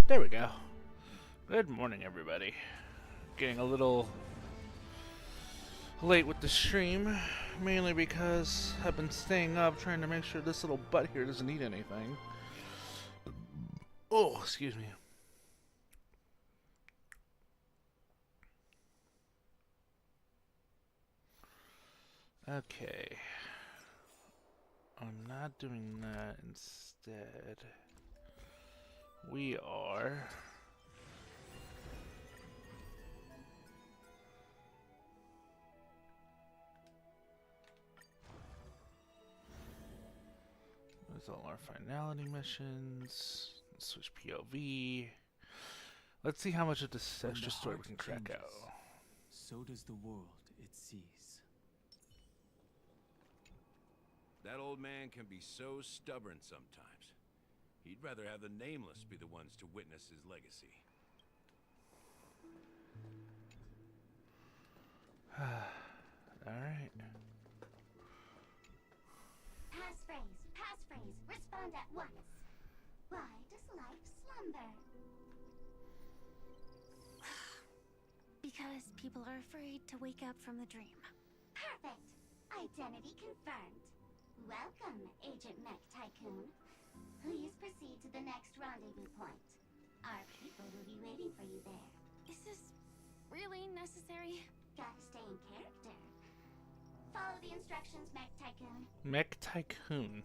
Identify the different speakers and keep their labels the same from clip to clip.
Speaker 1: There we go. Good morning, everybody. Getting a little late with the stream, mainly because I've been staying up trying to make sure this little butt here doesn't eat anything. Oh, excuse me. Okay. I'm not doing that. Instead, we are... There's all our finality missions. Let's switch POV. Let's see how much of this extra story we can crack out.
Speaker 2: So does the world it sees.
Speaker 3: That old man can be so stubborn sometimes. He'd rather have the Nameless be the ones to witness his legacy.
Speaker 1: Alright.
Speaker 4: Passphrase, respond at once. Why does life slumber?
Speaker 5: Because people are afraid to wake up from the dream.
Speaker 4: Perfect. Identity confirmed. Welcome, Agent Mech Tycoon. Please proceed to the next rendezvous point. Our people will be waiting for you there.
Speaker 5: Is this really necessary?
Speaker 4: Gotta stay in character. Follow the instructions, Mech Tycoon.
Speaker 1: Mech Tycoon.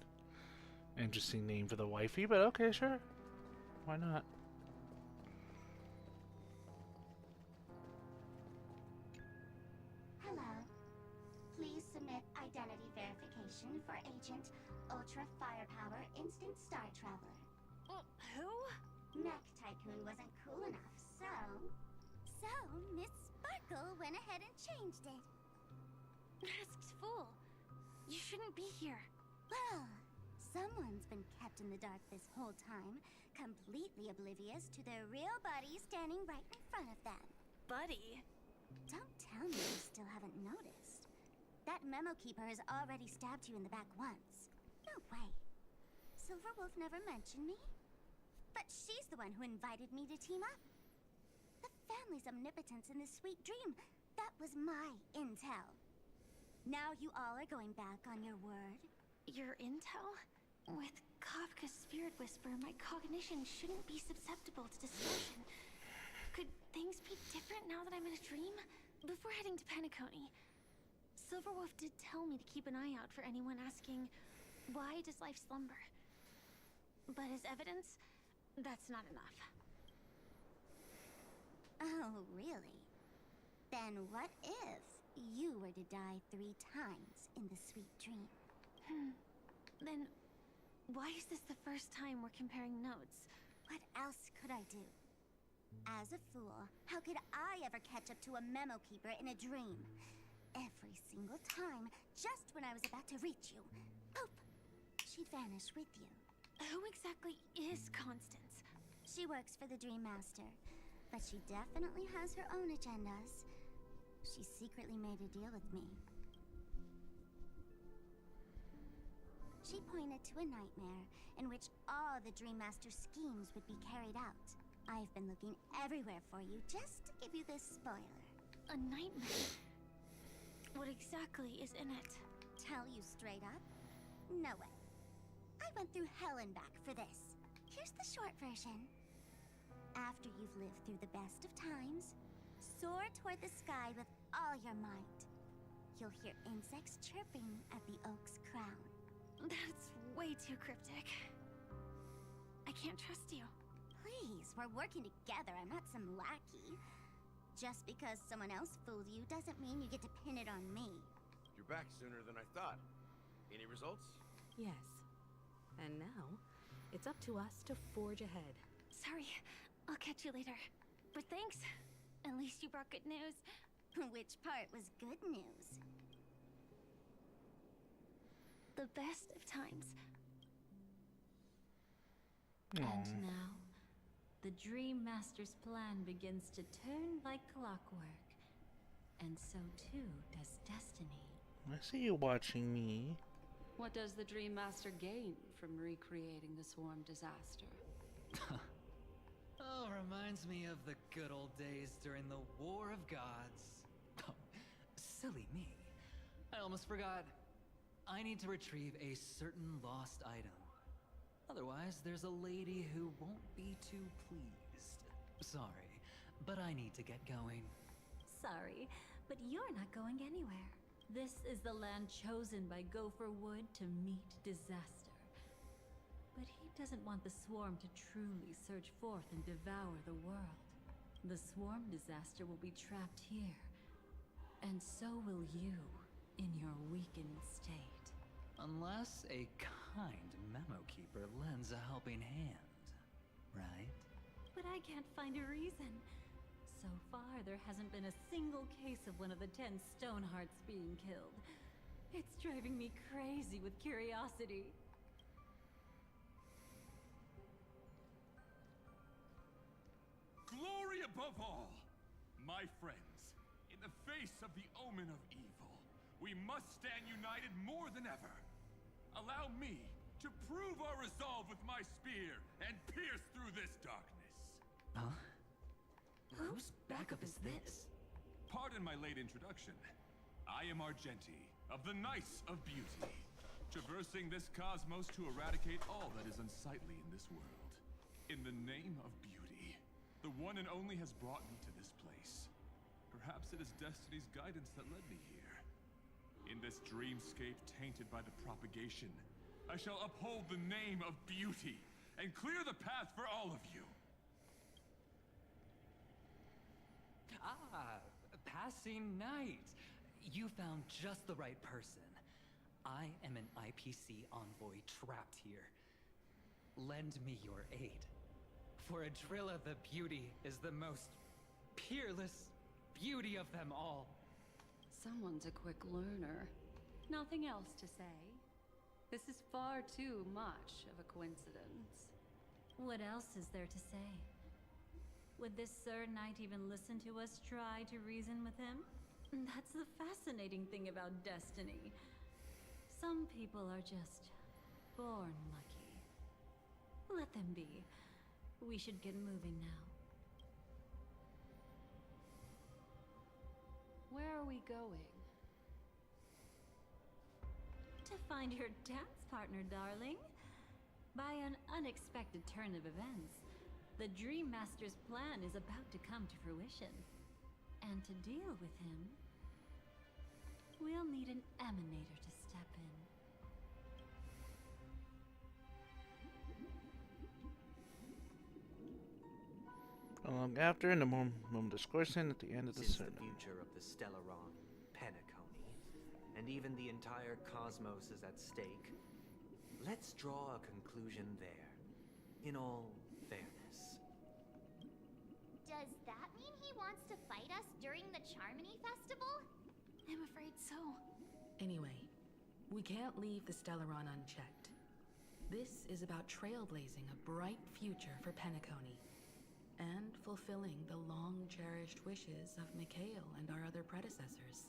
Speaker 1: Interesting name for the wifey, but okay, sure. Why not?
Speaker 4: Hello. Please submit identity verification for Agent Ultra Firepower Instant Star Traveler.
Speaker 5: Who?
Speaker 4: Mech Tycoon wasn't cool enough, so...
Speaker 5: So, Miss Sparkle went ahead and changed it. Masked fool. You shouldn't be here.
Speaker 4: Well, someone's been kept in the dark this whole time, completely oblivious to their real buddy standing right in front of them.
Speaker 5: Buddy.
Speaker 4: Don't tell me you still haven't noticed. That memo keeper has already stabbed you in the back once. No way. Silverwolf never mentioned me. But she's the one who invited me to team up. The family's omnipotence in this sweet dream, that was my intel. Now you all are going back on your word?
Speaker 5: Your intel? With Kafka's spirit whisper, my cognition shouldn't be susceptible to distortion. Could things be different now that I'm in a dream? Before heading to Penacony, Silverwolf did tell me to keep an eye out for anyone asking, why does life slumber? But as evidence, that's not enough.
Speaker 4: Oh, really? Then what if you were to die 3 times in the sweet dream?
Speaker 5: Then, why is this the first time we're comparing notes?
Speaker 4: What else could I do? As a fool, how could I ever catch up to a memo keeper in a dream? Every single time, just when I was about to reach you, poof! She'd vanish with you.
Speaker 5: Who exactly is Constance?
Speaker 4: She works for the Dream Master, but she definitely has her own agendas. She secretly made a deal with me. She pointed to a nightmare in which all the Dream Master's schemes would be carried out. I've been looking everywhere for you just to give you this spoiler.
Speaker 5: A nightmare? What exactly is in it?
Speaker 4: Tell you straight up? No way. I went through hell and back for this. Here's the short version. After you've lived through the best of times, soar toward the sky with all your might. You'll hear insects chirping at the oak's crown.
Speaker 5: That's way too cryptic. I can't trust you.
Speaker 4: Please, we're working together. I'm not some lackey. Just because someone else fooled you doesn't mean you get to pin it on me.
Speaker 3: You're back sooner than I thought. Any results?
Speaker 6: Yes. And now, it's up to us to forge ahead.
Speaker 5: Sorry, I'll catch you later. But thanks. At least you brought good news.
Speaker 4: Which part was good news?
Speaker 5: The best of times.
Speaker 7: And now, the Dream Master's plan begins to turn like clockwork. And so too does destiny.
Speaker 1: I see you watching me.
Speaker 7: What does the Dream Master gain from recreating the Swarm disaster?
Speaker 8: Oh, reminds me of the good old days during the War of Gods. Oh, silly me. I almost forgot. I need to retrieve a certain lost item. Otherwise, there's a lady who won't be too pleased. Sorry, but I need to get going.
Speaker 7: Sorry, but you're not going anywhere. This is the land chosen by Gopher Wood to meet disaster. But he doesn't want the swarm to truly surge forth and devour the world. The swarm disaster will be trapped here. And so will you, in your weakened state.
Speaker 8: Unless a kind memo keeper lends a helping hand, right?
Speaker 7: But I can't find a reason. So far, there hasn't been a single case of one of the 10 Stonehearts being killed. It's driving me crazy with curiosity.
Speaker 9: Glory above all! My friends, in the face of the omen of evil, we must stand united more than ever. Allow me to prove our resolve with my spear and pierce through this darkness.
Speaker 8: Huh? Whose backup is this?
Speaker 9: Pardon my late introduction. I am Argenti, of the Knights of Beauty, traversing this cosmos to eradicate all that is unsightly in this world. In the name of beauty, the one and only has brought me to this place. Perhaps it is destiny's guidance that led me here. In this dreamscape tainted by the propagation, I shall uphold the name of beauty and clear the path for all of you.
Speaker 8: Ah, passing knight. You found just the right person. I am an IPC envoy trapped here. Lend me your aid. For Adrilla the Beauty is the most peerless beauty of them all.
Speaker 10: Someone's a quick learner. Nothing else to say. This is far too much of a coincidence.
Speaker 7: What else is there to say? Would this Sir Knight even listen to us try to reason with him? That's the fascinating thing about destiny. Some people are just born lucky. Let them be. We should get moving now.
Speaker 10: Where are we going?
Speaker 7: To find your dance partner, darling. By an unexpected turn of events, the Dream Master's plan is about to come to fruition. And to deal with him, we'll need an emanator to step in.
Speaker 1: Long after, in a moment discoursing at the end of the
Speaker 11: Since
Speaker 1: sermon.
Speaker 11: the future of the Stellaron, Penacony, and even the entire cosmos is at stake, let's draw a conclusion there, in all fairness.
Speaker 4: Does that mean he wants to fight us during the Charmony Festival?
Speaker 5: I'm afraid so.
Speaker 6: Anyway, we can't leave the Stellaron unchecked. This is about trailblazing a bright future for Penacony, and fulfilling the long-cherished wishes of Mikhail and our other predecessors.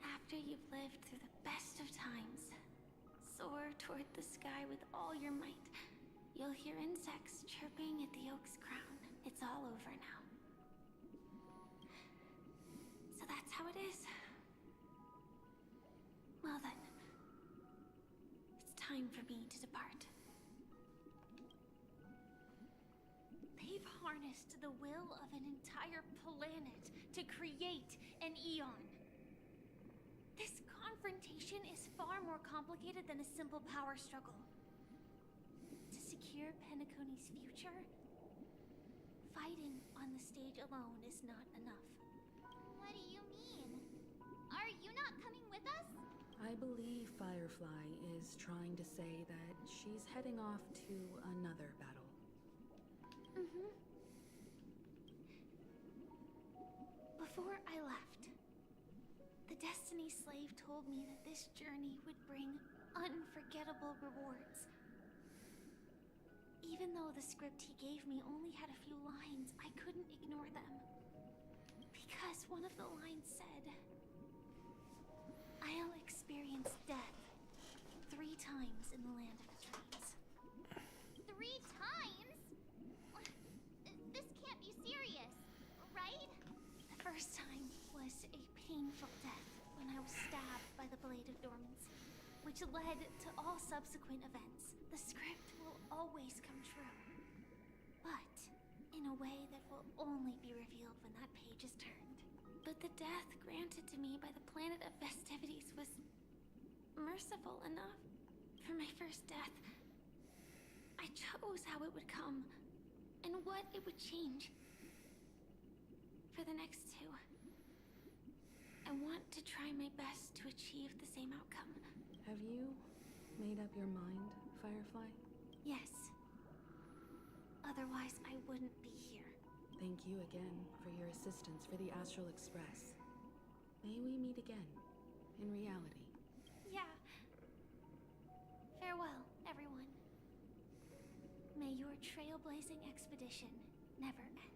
Speaker 5: After you've lived through the best of times, soar toward the sky with all your might. You'll hear insects chirping at the oak's crown. It's all over now. So that's how it is. Well then, it's time for me to depart.
Speaker 12: They've harnessed the will of an entire planet to create an Eon. This confrontation is far more complicated than a simple power struggle. To secure Penacony's future, fighting on the stage alone is not enough.
Speaker 4: What do you mean? Are you not coming with us?
Speaker 6: I believe Firefly is trying to say that she's heading off to another battle.
Speaker 5: Before I left, the Destiny Slave told me that this journey would bring unforgettable rewards. Even though the script he gave me only had a few lines, I couldn't ignore them. Because one of the lines said, "I'll experience death 3 times in the land of dreams."
Speaker 12: stabbed by the Blade of Dormancy, which led to all subsequent events. The script will always come true, but in a way that will only be revealed when that page is turned. But the death granted to me by the planet of festivities was merciful enough. For my first death, I chose how it would come and what it would change. For the next two, I want to try my best to achieve the same outcome.
Speaker 6: Have you made up your mind, Firefly?
Speaker 12: Yes. Otherwise, I wouldn't be here.
Speaker 6: Thank you again for your assistance for the Astral Express. May we meet again, in reality.
Speaker 12: Yeah. Farewell, everyone. May your trailblazing expedition never end.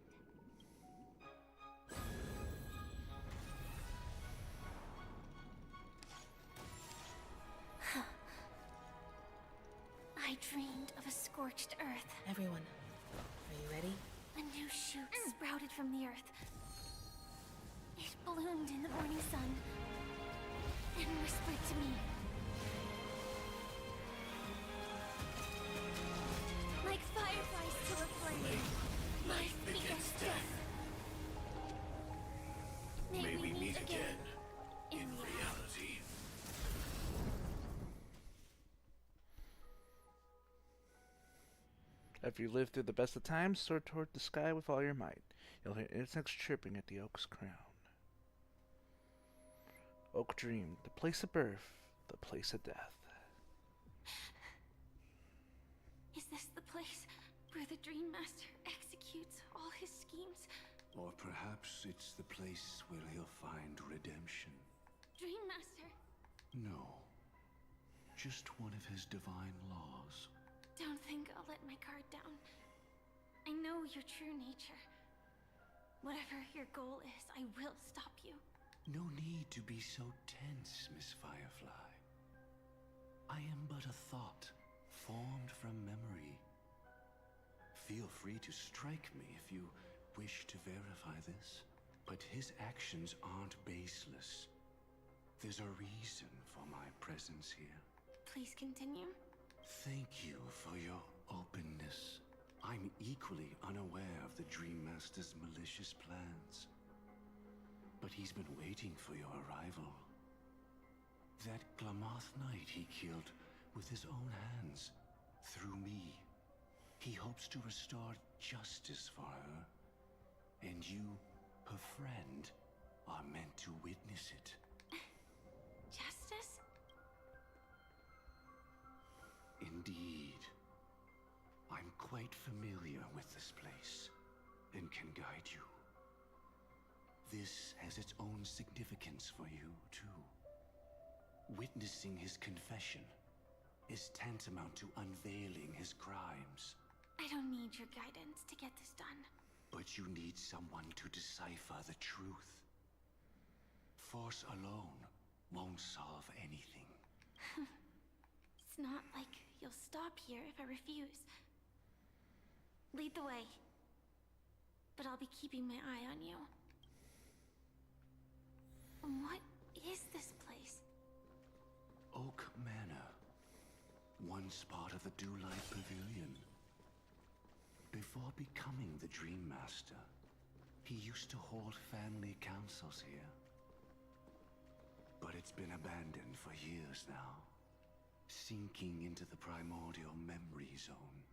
Speaker 12: I dreamed of a scorched earth.
Speaker 6: Everyone, are you ready?
Speaker 12: A new shoot sprouted from the earth. It bloomed in the morning sun and whispered to me. Like fireflies to a flame, life begets death. May we meet again in reality.
Speaker 1: If you live through the best of times, soar toward the sky with all your might. You'll hear insects chirping at the oak's crown. Oak Dream, the place of birth, the place of death.
Speaker 12: Is this the place where the Dream Master executes all his schemes?
Speaker 3: Or perhaps it's the place where he'll find redemption.
Speaker 12: Dream Master!
Speaker 3: No. Just one of his divine laws.
Speaker 12: Don't think I'll let my guard down. I know your true nature. Whatever your goal is, I will stop you.
Speaker 3: No need to be so tense, Miss Firefly. I am but a thought, formed from memory. Feel free to strike me if you wish to verify this. But his actions aren't baseless. There's a reason for my presence here.
Speaker 12: Please continue.
Speaker 3: Thank you for your openness. I'm equally unaware of the Dream Master's malicious plans. But he's been waiting for your arrival. That Glamoth Knight he killed with his own hands, through me. He hopes to restore justice for her. And you, her friend, are meant to witness it.
Speaker 12: Justice?
Speaker 3: Indeed. I'm quite familiar with this place, and can guide you. This has its own significance for you, too. Witnessing his confession is tantamount to unveiling his crimes.
Speaker 12: I don't need your guidance to get this done.
Speaker 3: But you need someone to decipher the truth. Force alone won't solve anything.
Speaker 12: It's not like you'll stop here if I refuse. Lead the way. But I'll be keeping my eye on you. What is this place?
Speaker 3: Oak Manor. Once part of the Dewlight Pavilion. Before becoming the Dream Master, he used to hold family councils here. But it's been abandoned for years now, sinking into the primordial memory zone.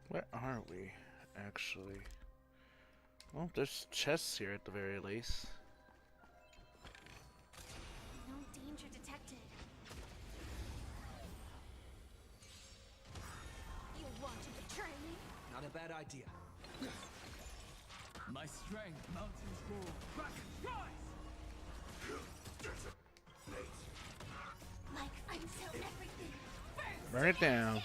Speaker 1: Where are we, actually? Well, there's chests here at the very least.
Speaker 12: No danger detected. You want to betray me?
Speaker 8: Not a bad idea. My strength, mountains roar, kraken rise!
Speaker 12: Like until everything burns.
Speaker 1: Burn it down.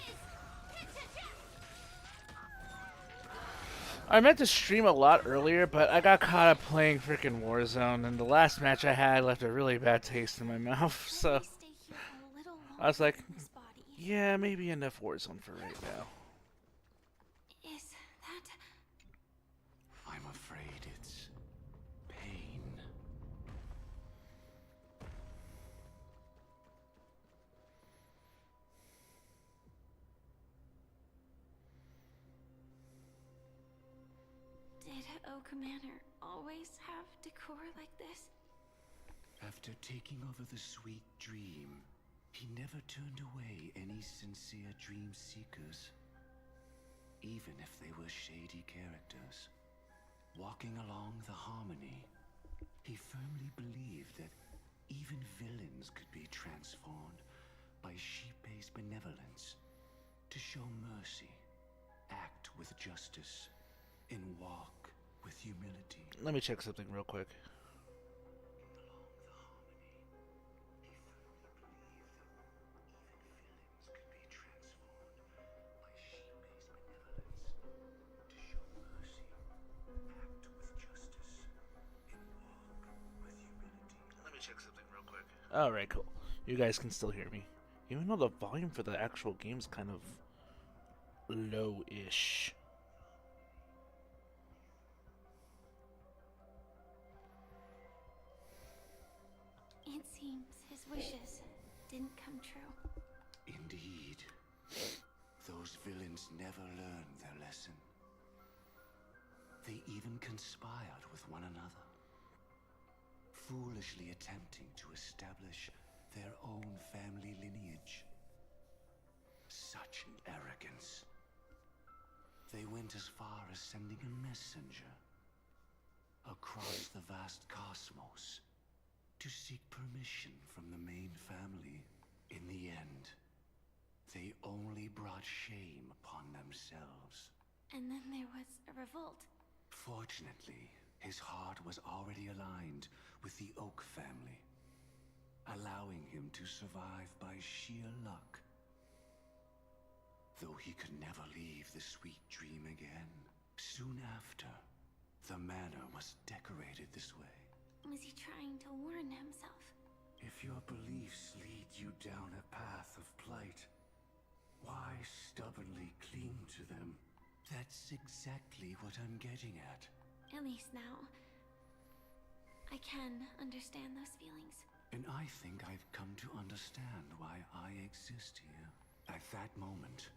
Speaker 1: I meant to stream a lot earlier, but I got caught up playing freaking Warzone, and the last match I had left a really bad taste in my mouth, so I was like, yeah, maybe enough Warzone for right now.
Speaker 12: Is that...
Speaker 3: I'm afraid it's pain.
Speaker 5: Oak Manor always have decor like this?
Speaker 3: After taking over the Sweet Dream, he never turned away any sincere dream seekers, even if they were shady characters. Walking along the Harmony, he firmly believed that even villains could be transformed by Xipe's benevolence to show mercy, act with justice, and walk with humility.
Speaker 1: Let me check something real quick. Alright, cool. You guys can still hear me. Even though the volume for the actual game's kind of low-ish.
Speaker 5: It seems his wishes didn't come true.
Speaker 3: Indeed. Those villains never learned their lesson. They even conspired with one another, foolishly attempting to establish their own family lineage. Such arrogance. They went as far as sending a messenger across the vast cosmos to seek permission from the main family. In the end, they only brought shame upon themselves.
Speaker 5: And then there was a revolt.
Speaker 3: Fortunately, his heart was already aligned with the Oak family, allowing him to survive by sheer luck. Though he could never leave the Sweet Dream again. Soon after, the manor was decorated this way.
Speaker 5: Was he trying to warn himself?
Speaker 3: If your beliefs lead you down a path of plight, why stubbornly cling to them? That's exactly what I'm getting at.
Speaker 5: At least now, I can understand those feelings.
Speaker 3: And I think I've come to understand why I exist here. At that moment,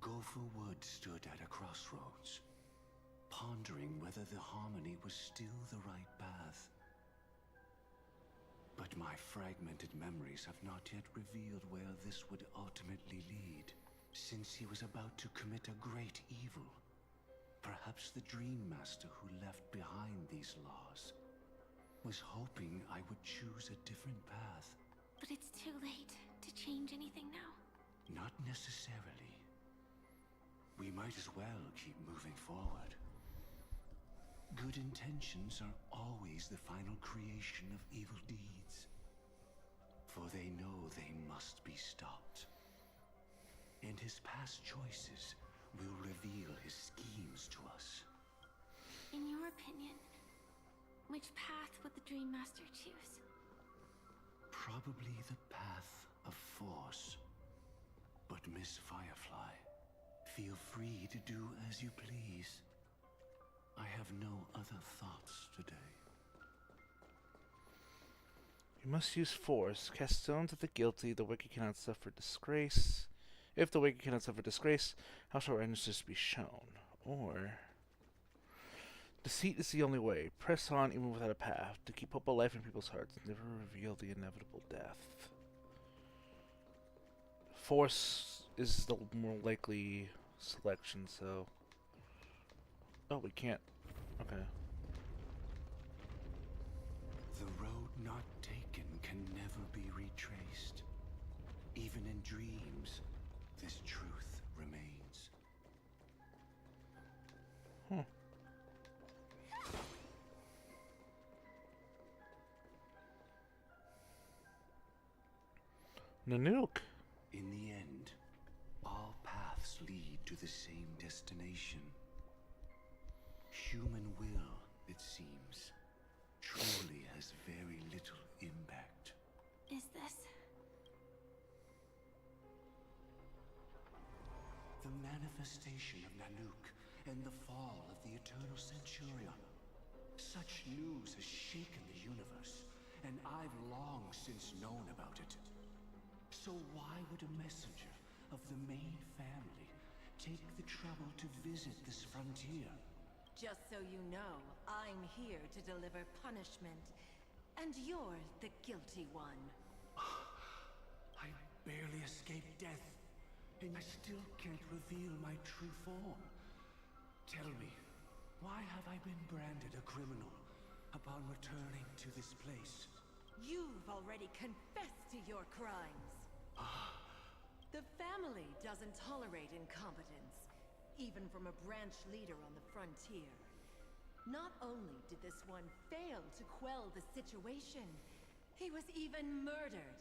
Speaker 3: Gopher Wood stood at a crossroads, pondering whether the Harmony was still the right path. But my fragmented memories have not yet revealed where this would ultimately lead. Since he was about to commit a great evil, perhaps the Dream Master who left behind these laws was hoping I would choose a different path.
Speaker 5: But it's too late to change anything now.
Speaker 3: Not necessarily. We might as well keep moving forward. Good intentions are always the final creation of evil deeds, for they know they must be stopped. And his past choices will reveal his schemes to us.
Speaker 5: In your opinion, which path would the Dream Master choose?
Speaker 3: Probably the path of force. But Miss Firefly, feel free to do as you please. I have no other thoughts today.
Speaker 1: You must use force. Cast stones at the guilty. The wicked cannot suffer disgrace. If the wicked cannot suffer disgrace, how shall righteousness be shown? Or... deceit is the only way. Press on even without a path. To keep hope alive in people's hearts. Never reveal the inevitable death. Force is the more likely selection, so... oh, we can't. Okay.
Speaker 3: The road not taken can never be retraced. Even in dreams, this truth remains.
Speaker 1: Huh. Nanook.
Speaker 3: In the end, all paths lead to the same destination. Human will, it seems, truly has very little impact.
Speaker 5: Is this...
Speaker 3: the manifestation of Nanook and the fall of the Eternal Centurion? Such news has shaken the universe, and I've long since known about it. So why would a messenger of the main family take the trouble to visit this frontier?
Speaker 13: Just so you know, I'm here to deliver punishment, and you're the guilty one.
Speaker 3: I barely escaped death, and I still can't reveal my true form. Tell me, why have I been branded a criminal upon returning to this place?
Speaker 13: You've already confessed to your crimes. The family doesn't tolerate incompetence, even from a branch leader on the frontier. Not only did this one fail to quell the situation, he was even murdered.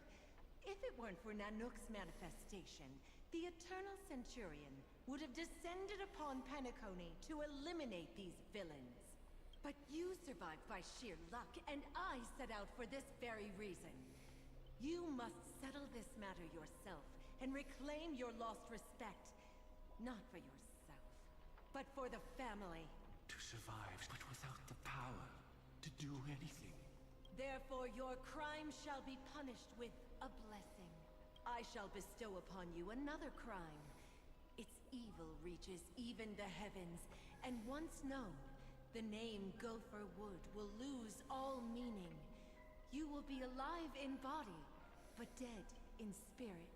Speaker 13: If it weren't for Nanook's manifestation, the Eternal Centurion would have descended upon Penacony to eliminate these villains. But you survived by sheer luck, and I set out for this very reason. You must settle this matter yourself and reclaim your lost respect. Not for yourself, but for the family.
Speaker 3: To survive, but without the power to do anything.
Speaker 13: Therefore, your crime shall be punished with a blessing. I shall bestow upon you another crime. Its evil reaches even the heavens, and once known, the name Gopher Wood will lose all meaning. You will be alive in body, but dead in spirit.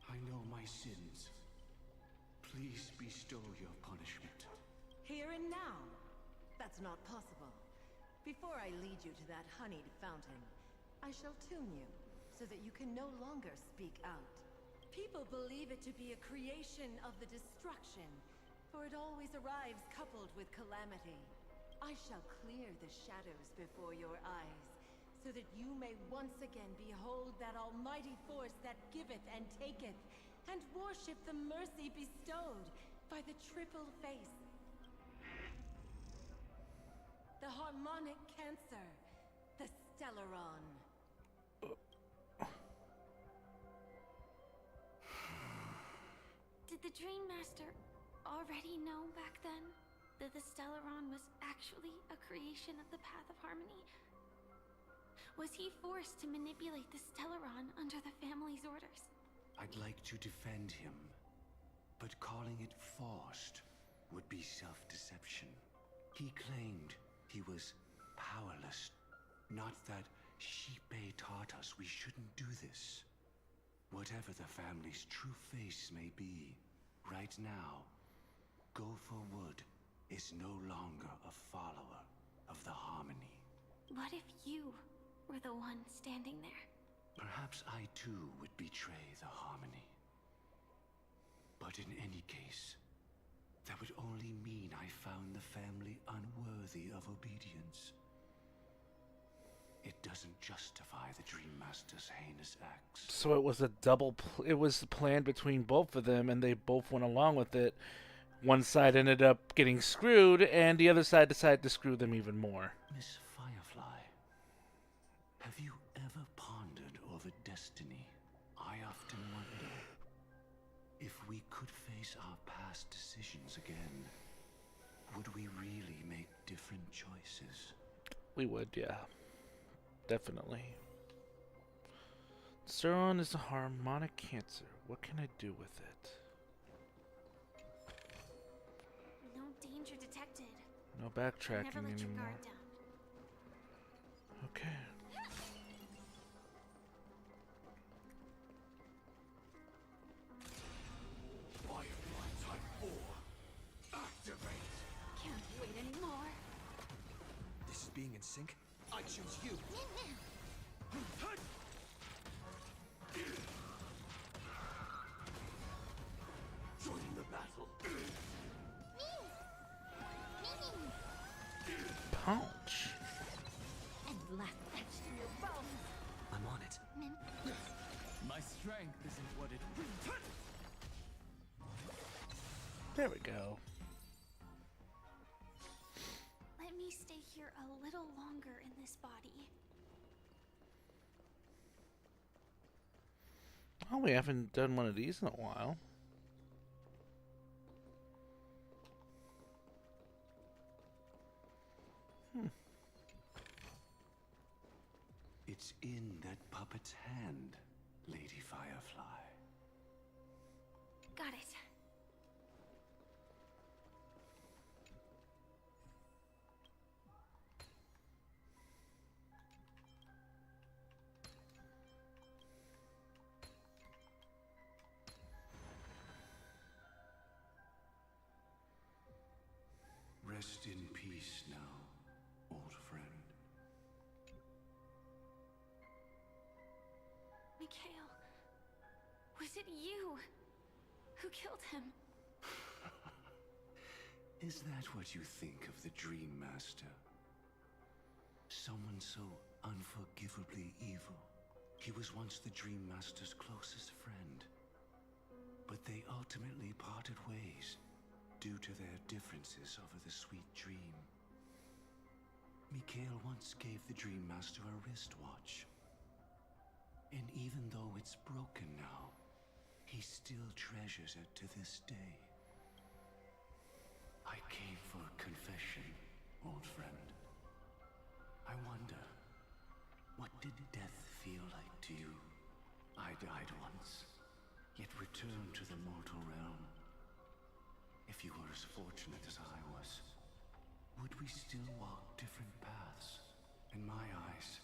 Speaker 3: I know my sins. Please bestow your punishment.
Speaker 13: Here and now? That's not possible. Before I lead you to that honeyed fountain, I shall tune you, so that you can no longer speak out. People believe it to be a creation of the destruction, for it always arrives coupled with calamity. I shall clear the shadows before your eyes, so that you may once again behold that almighty force that giveth and taketh, and worship the mercy bestowed by the triple face. The harmonic cancer, the Stellaron.
Speaker 12: Did the Dream Master already know back then that the Stellaron was actually a creation of the Path of Harmony? Was he forced to manipulate the Stellaron under the family's orders?
Speaker 3: I'd like to defend him, but calling it forced would be self-deception. He claimed he was powerless. Not that Xipe taught us we shouldn't do this. Whatever the family's true face may be, right now, Gopher Wood is no longer a follower of the Harmony.
Speaker 12: What if you were the one standing there?
Speaker 3: Perhaps I too would betray the Harmony. But in any case, that would only mean I found the family unworthy of obedience. It doesn't justify the Dream Master's heinous acts.
Speaker 1: So it was it was planned between both of them, and they both went along with it. One side ended up getting screwed, and the other side decided to screw them even more.
Speaker 3: Miss Firefly, have you ever pondered over destiny? I often wonder if we could face our past decisions again. Would we really make different choices?
Speaker 1: We would, yeah. Definitely. Stellaron is a harmonic cancer. What can I do with it?
Speaker 12: No danger detected.
Speaker 1: No backtracking
Speaker 12: Never let your
Speaker 1: anymore.
Speaker 12: guard down.
Speaker 1: Okay.
Speaker 3: Firefly Type 4, activate!
Speaker 12: Can't wait anymore.
Speaker 2: This is being in sync. I choose you.
Speaker 3: Join the battle.
Speaker 1: Punch.
Speaker 7: And last etched in your bones.
Speaker 2: I'm on it. My strength isn't what it.
Speaker 1: There we go.
Speaker 12: Let me stay here a little longer in this body.
Speaker 1: Oh, we haven't done one of these in a while.
Speaker 3: It's in that puppet's hand, Lady Firefly.
Speaker 12: Got it.
Speaker 3: Rest in peace now, old friend.
Speaker 5: Mikhail, was it you who killed him?
Speaker 3: Is that what you think of the Dream Master? Someone so unforgivably evil. He was once the Dream Master's closest friend. But they ultimately parted ways due to their differences over the sweet dream. Mikhail once gave the Dream Master a wristwatch. And even though it's broken now, he still treasures it to this day. I came for a confession, old friend. I wonder, what did death feel like to you? I died once, yet returned to the mortal realm. If you were as fortunate as I was, would we still walk different paths? In my eyes,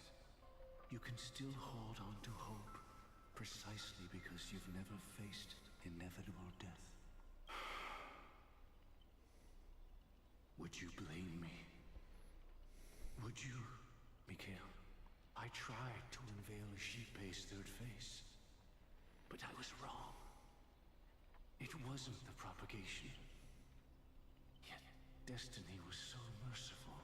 Speaker 3: you can still hold on to hope, precisely because you've never faced inevitable death. Would you blame me? Would you, Mikhail? I tried to unveil Xipe's third face, but I was wrong. It wasn't the propagation. Yet destiny was so merciful,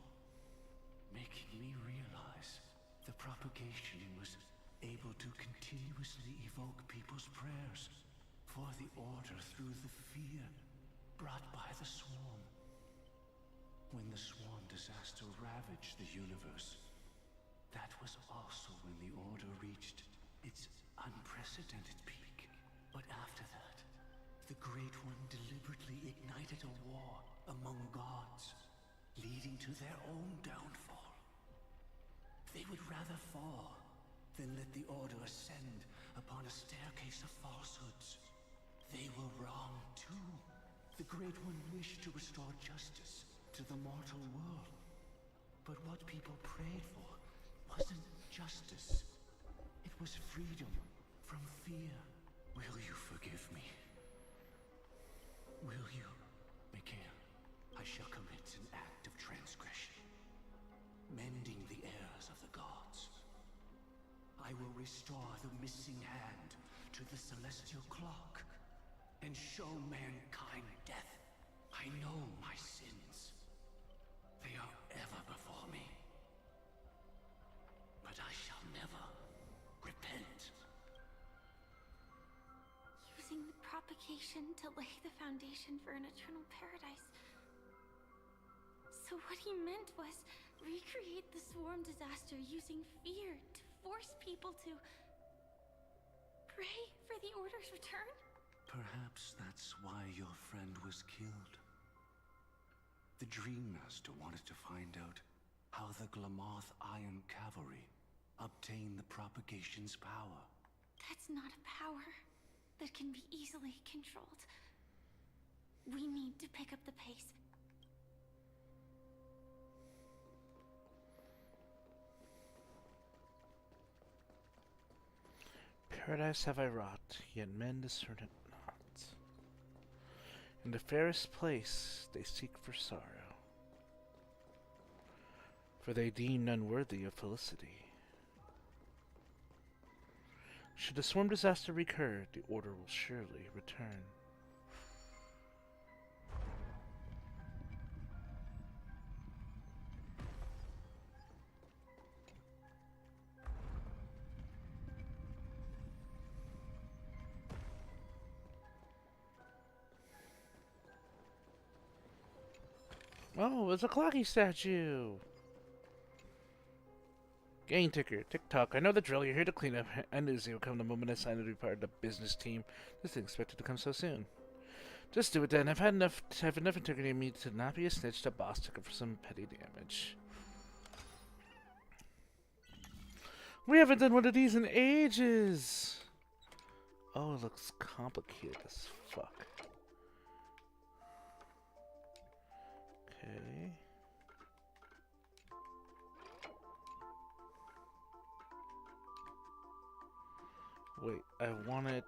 Speaker 3: making me realize the propagation was able to continuously evoke people's prayers for the Order through the fear brought by the Swarm. When the Swarm disaster ravaged the universe, that was also when the Order reached its unprecedented peak. But after that, the Great One deliberately ignited a war among gods, leading to their own downfall. They would rather fall than let the Order ascend upon a staircase of falsehoods. They were wrong too. The Great One wished to restore justice to the mortal world. But what people prayed for wasn't justice. It was freedom from fear. Will you forgive me? Will you, Mikhail? I shall commit an act of transgression, mending the errors of the gods. I will restore the missing hand to the celestial clock and show mankind death. I know my sins. They are ever before me. But I shall never repent.
Speaker 5: Using the propagation to lay the foundation for an eternal paradise. So what he meant was recreate the Swarm disaster using fear to force people to pray for the Order's return?
Speaker 3: Perhaps that's why your friend was killed. The Dream Master wanted to find out how the Glamoth Iron Cavalry obtained the propagation's power.
Speaker 5: That's not a power that can be easily controlled. We need to pick up the pace.
Speaker 1: Paradise have I wrought, yet men discern it not. In the fairest place they seek for sorrow, for they deem none worthy of felicity. Should the Swarm disaster recur, the Order will surely return. Oh, it's a Clocky statue! Gain ticker, TikTok. I know the drill. You're here to clean up. I knew Z would come the moment I signed to be part of the business team. Just didn't expect it to come so soon. Just do it then. I've enough integrity in me to not be a snitch to boss ticker for some petty damage. We haven't done one of these in ages! Oh, it looks complicated as fuck. Okay. Wait, I want it...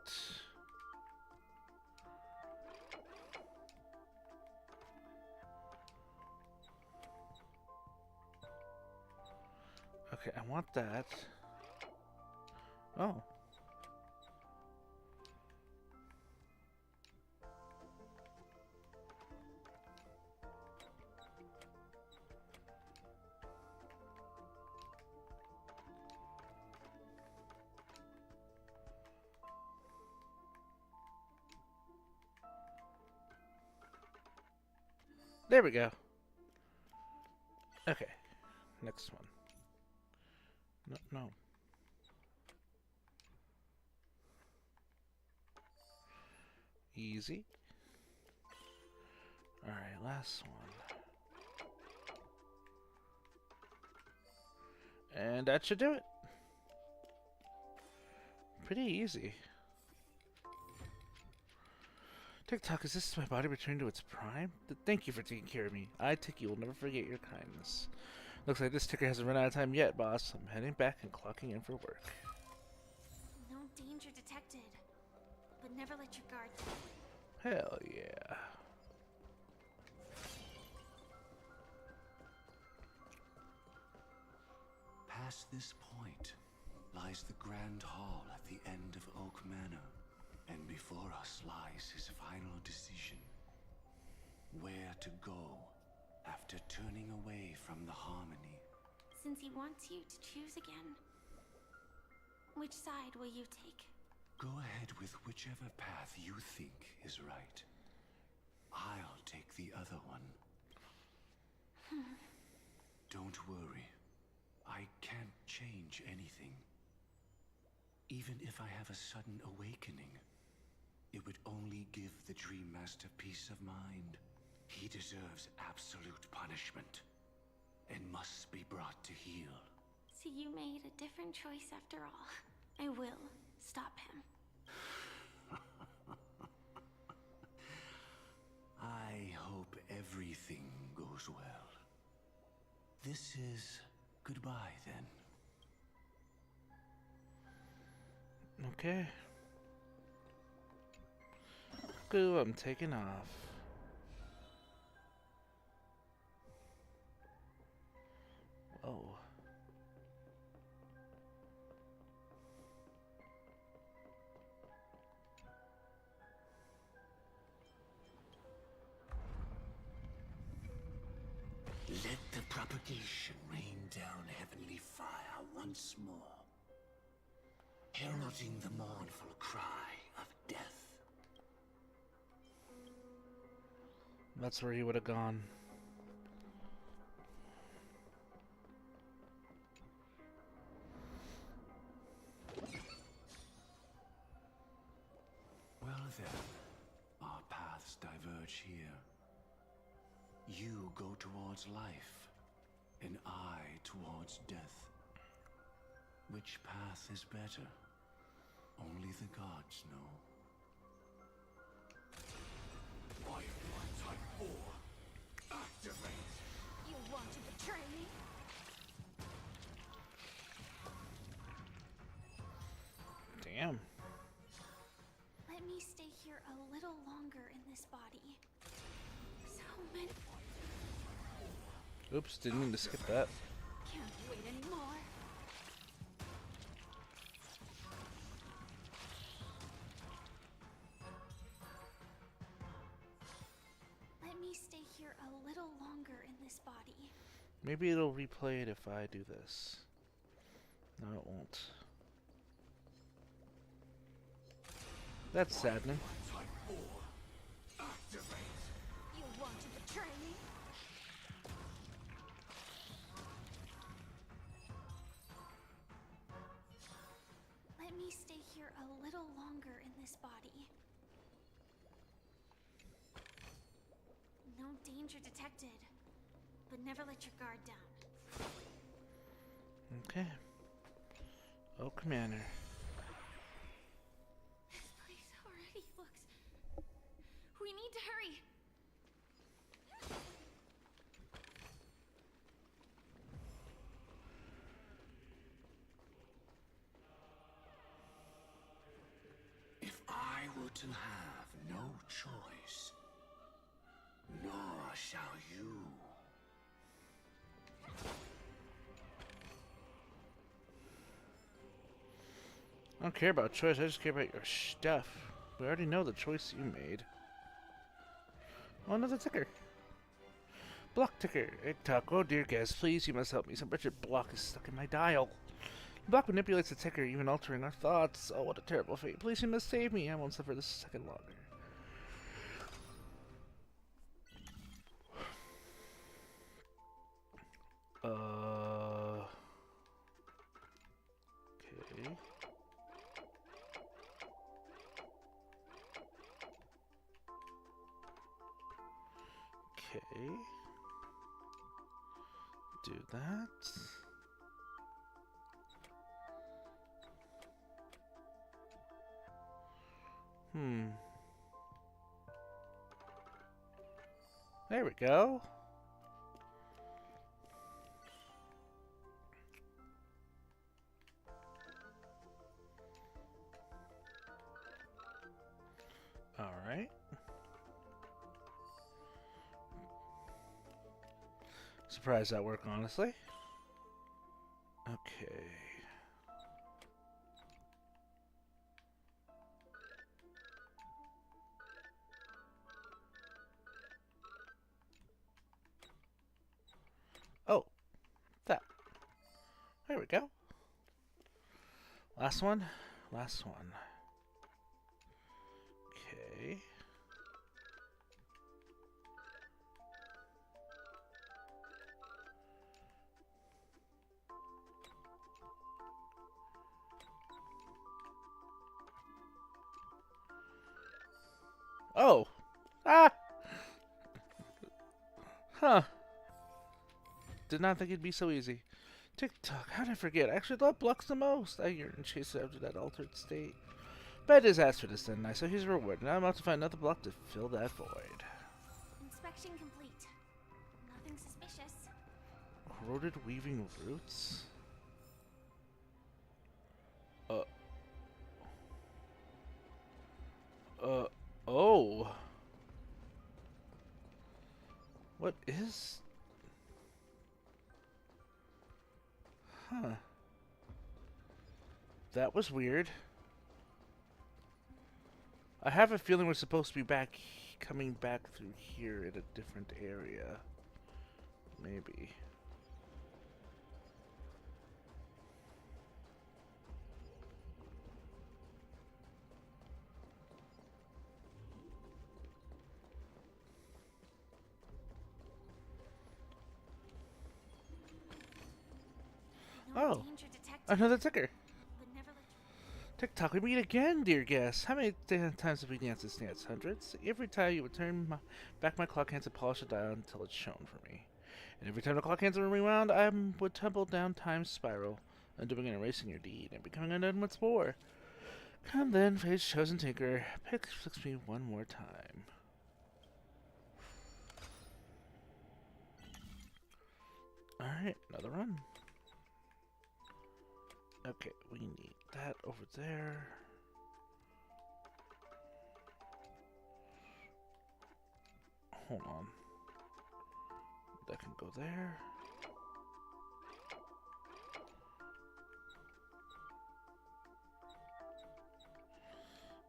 Speaker 1: Okay, I want that. Oh. There we go. Okay, next one. No, no. Easy. Alright, last one. And that should do it. Pretty easy. TikTok, is this my body returning to its prime? Thank you for taking care of me. I, Tiki, will never forget your kindness. Looks like this ticker hasn't run out of time yet, boss. I'm heading back and clocking in for work.
Speaker 12: No danger detected, but never let your guard down.
Speaker 1: Hell yeah.
Speaker 3: Past this point lies the Grand Hall at the end of Oak Manor. And before us lies his final decision. Where to go after turning away from the Harmony.
Speaker 12: Since he wants you to choose again, which side will you take?
Speaker 3: Go ahead with whichever path you think is right. I'll take the other one. Don't worry. I can't change anything. Even if I have a sudden awakening, it would only give the Dream Master peace of mind. He deserves absolute punishment and must be brought to heel.
Speaker 12: So you made a different choice after all. I will stop him.
Speaker 3: I hope everything goes well. This is goodbye then.
Speaker 1: Okay. Cool, I'm taking off. Whoa.
Speaker 3: Let the propagation rain down heavenly fire once more, heralding the mournful cry of death.
Speaker 1: That's where he would have gone.
Speaker 3: Well then, our paths diverge here. You go towards life, and I towards death. Which path is better? Only the gods know. Firefly Type 4, activate!
Speaker 12: You want to betray me?
Speaker 1: Damn.
Speaker 12: Let me stay here a little longer in this body. So many.
Speaker 1: Oops, didn't mean to skip that.
Speaker 12: Can't wait anymore. Let me stay here a little longer in this body.
Speaker 1: Maybe it'll replay it if I do this. No, it won't. That's saddening.
Speaker 3: Type 4, activate!
Speaker 12: You want to betray me? Let me stay here a little longer in this body. No danger detected, but never let your guard down.
Speaker 1: Okay. Oak Manor.
Speaker 12: This place already looks... We need to hurry!
Speaker 3: If I were to have no choice, nor shall you.
Speaker 1: don't care about choice, I just care about your stuff. We already know the choice you made. Oh, another ticker. Block ticker. Tick-tock. Oh dear guest, please, you must help me. Some wretched block is stuck in my dial. The block manipulates the ticker, even altering our thoughts. Oh, what a terrible fate. Please, you must save me. I won't suffer this a second longer. Okay. Okay. Do that. There we go. All right. Surprised that worked, honestly. Okay. Oh, that. There we go. Last one. Last one. Okay. Oh! Ah! Huh. Did not think it'd be so easy. Tick-tock, how'd I forget? I actually love blocks the most. I yearn and chase after that altered state. But I disaster this, didn't I? So here's a reward. Now I'm about to find another block to fill that void.
Speaker 12: Inspection complete. Nothing suspicious.
Speaker 1: Corroded weaving roots? Oh. What is... Huh. That was weird. I have a feeling we're supposed to be coming back through here in a different area. Maybe. Oh, another ticker. Tick-tock, we meet again, dear guest. How many times have we danced this dance? Hundreds? Every time you would turn back my clock hands and polish the dial until it's shone for me. And every time the clock hands were rewound, I would tumble down time's spiral, undoing and erasing your deed, and becoming undone once more. Come then, fate's chosen tinker, fix me one more time. Alright, another run. Okay, we need that over there. Hold on. That can go there.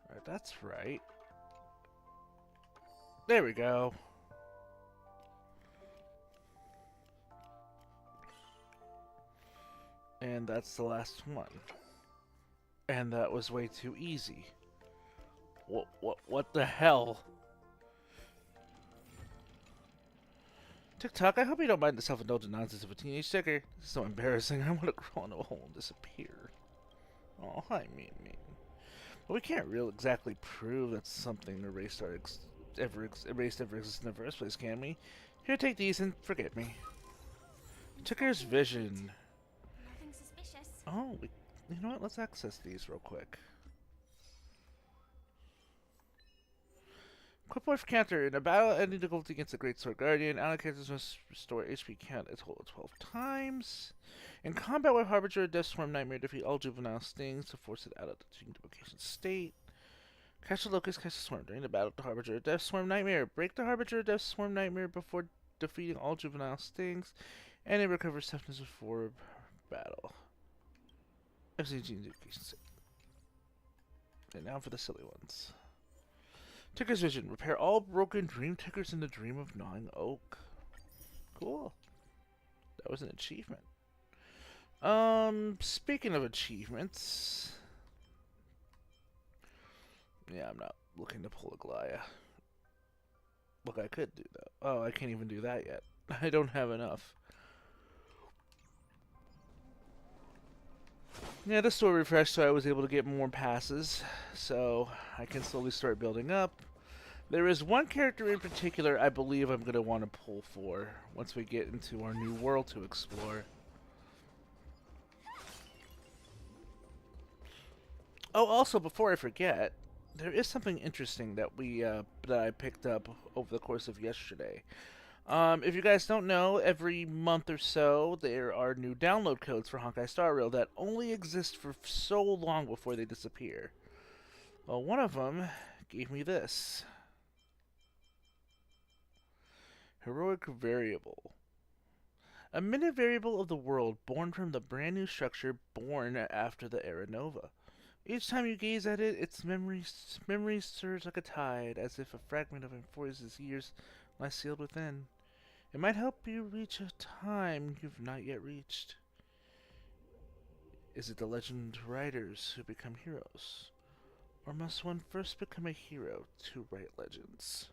Speaker 1: Alright, that's right. There we go. And that's the last one. And that was way too easy. What the hell? Tick-tock, I hope you don't mind the self-indulgent nonsense of a teenage sticker. This is so embarrassing. I want to crawl into a hole and disappear. Oh, hi, mean. But we can't really exactly prove that something erased every existence in the first place, can we? Here, take these and forget me. Ticker's vision.
Speaker 12: Nothing suspicious.
Speaker 1: Oh, you know what? Let's access these real quick. Quick counter. In a battle ending difficulty against the Great Sword Guardian, allied characters must restore HP count a total of 12 times. In combat with Harbinger, Death Swarm Nightmare, defeat all juvenile stings to force it out of the Dream Duplication state. Catch the Locust, catch the Swarm during the battle with the Harbinger, Death Swarm Nightmare. Break the Harbinger, Death Swarm Nightmare before defeating all juvenile stings, and it recovers toughness before battle. FCG Duplication state. And now for the silly ones. Ticker's Vision. Repair all broken dream tickers in the Dream of Gnawing Oak. Cool. That was an achievement. Speaking of achievements... Yeah, I'm not looking to pull a Glaya. Look, I could do that. Oh, I can't even do that yet. I don't have enough. Yeah, the store refreshed, so I was able to get more passes. So, I can slowly start building up. There is one character in particular I believe I'm going to want to pull for once we get into our new world to explore. Oh, also, before I forget, there is something interesting that that I picked up over the course of yesterday. If you guys don't know, every month or so there are new download codes for Honkai Star Rail that only exist for so long before they disappear. Well, one of them gave me this. Heroic Variable. A minute variable of the world born from the brand new structure born after the Era Nova. Each time you gaze at it, its memory surge like a tide, as if a fragment of Emphoris's years lies sealed within. It might help you reach a time you've not yet reached. Is it the legend writers who become heroes? Or must one first become a hero to write legends?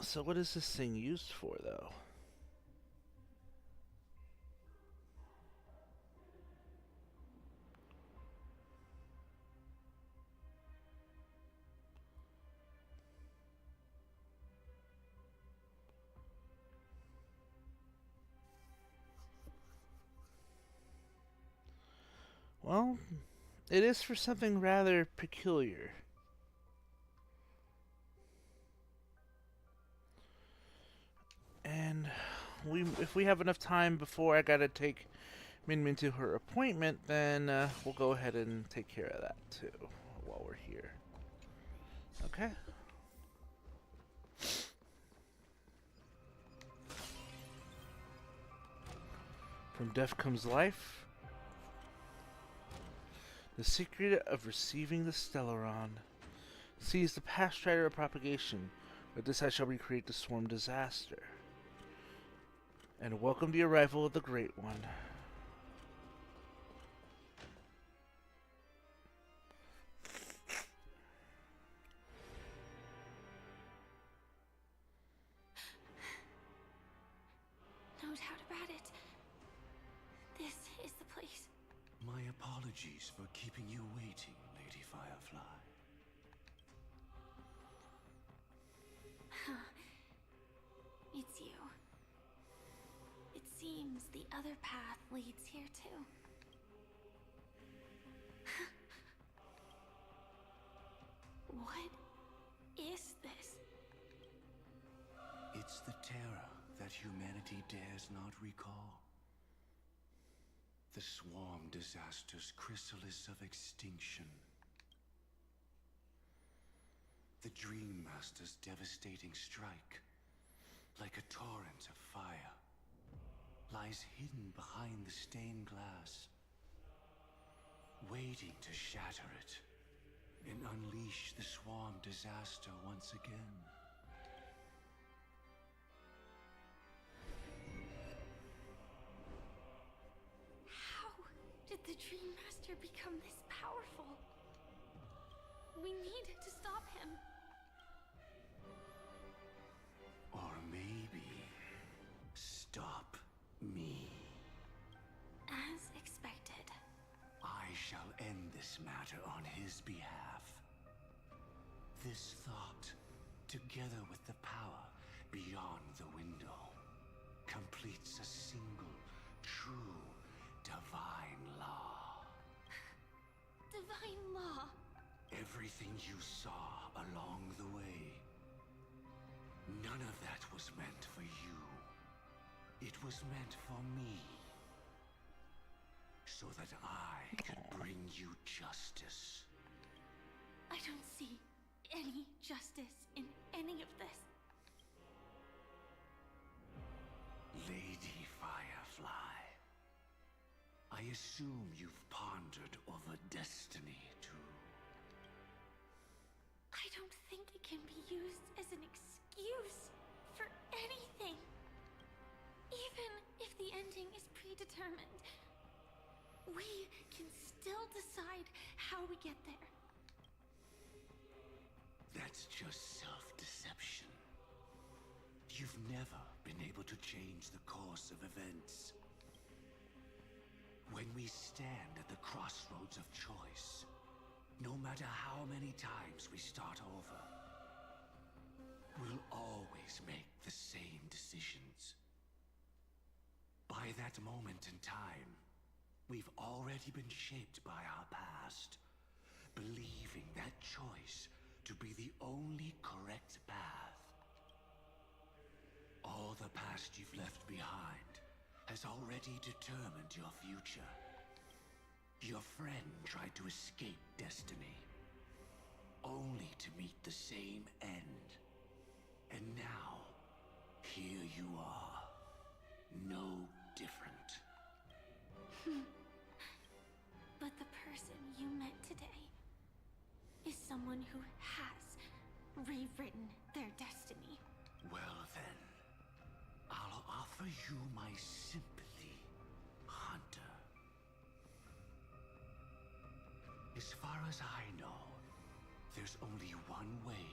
Speaker 1: So what is this thing used for, though? Well, it is for something rather peculiar. And if we have enough time before I gotta take Min Min to her appointment, then we'll go ahead and take care of that too while we're here. Okay. From death comes life. The secret of receiving the Stellaron. Seize the past strider of propagation. With this I shall recreate the swarm disaster. And welcome the arrival of the Great One.
Speaker 5: No doubt about it. This is the place.
Speaker 3: My apologies for keeping you waiting, Lady Firefly.
Speaker 5: It's you. It seems the other path leads here too. What is this?
Speaker 3: It's the terror that humanity dares not recall. The swarm disaster's chrysalis of extinction. The Dream Master's devastating strike, like a torrent of fire, lies hidden behind the stained glass, waiting to shatter it and unleash the swarm disaster once again.
Speaker 5: How did the Dream Master become this powerful? We need to stop him.
Speaker 3: Or maybe stop me.
Speaker 5: As expected.
Speaker 3: I shall end this matter on his behalf. This thought, together with the power beyond the window, completes a single, true, divine law.
Speaker 5: Divine law?
Speaker 3: Everything you saw along the way, none of that was meant for you. It was meant for me. So that I could bring you justice.
Speaker 12: I don't see any justice in any of this.
Speaker 3: Lady Firefly, I assume you've pondered over destiny, too.
Speaker 12: I don't think it can be used as an excuse for anything. Even if the ending is predetermined, we can still decide how we get there.
Speaker 3: That's just self-deception. You've never been able to change the course of events. When we stand at the crossroads of choice, no matter how many times we start over, we'll always make the same decisions. By that moment in time, we've already been shaped by our past, believing that choice to be the only correct path. All the past you've left behind has already determined your future. Your friend tried to escape destiny, only to meet the same end. And now, here you are, no different.
Speaker 12: But the person you met today is someone who has rewritten their destiny.
Speaker 3: Well then, I'll offer you my sympathy, Hunter. As far as I know, there's only one way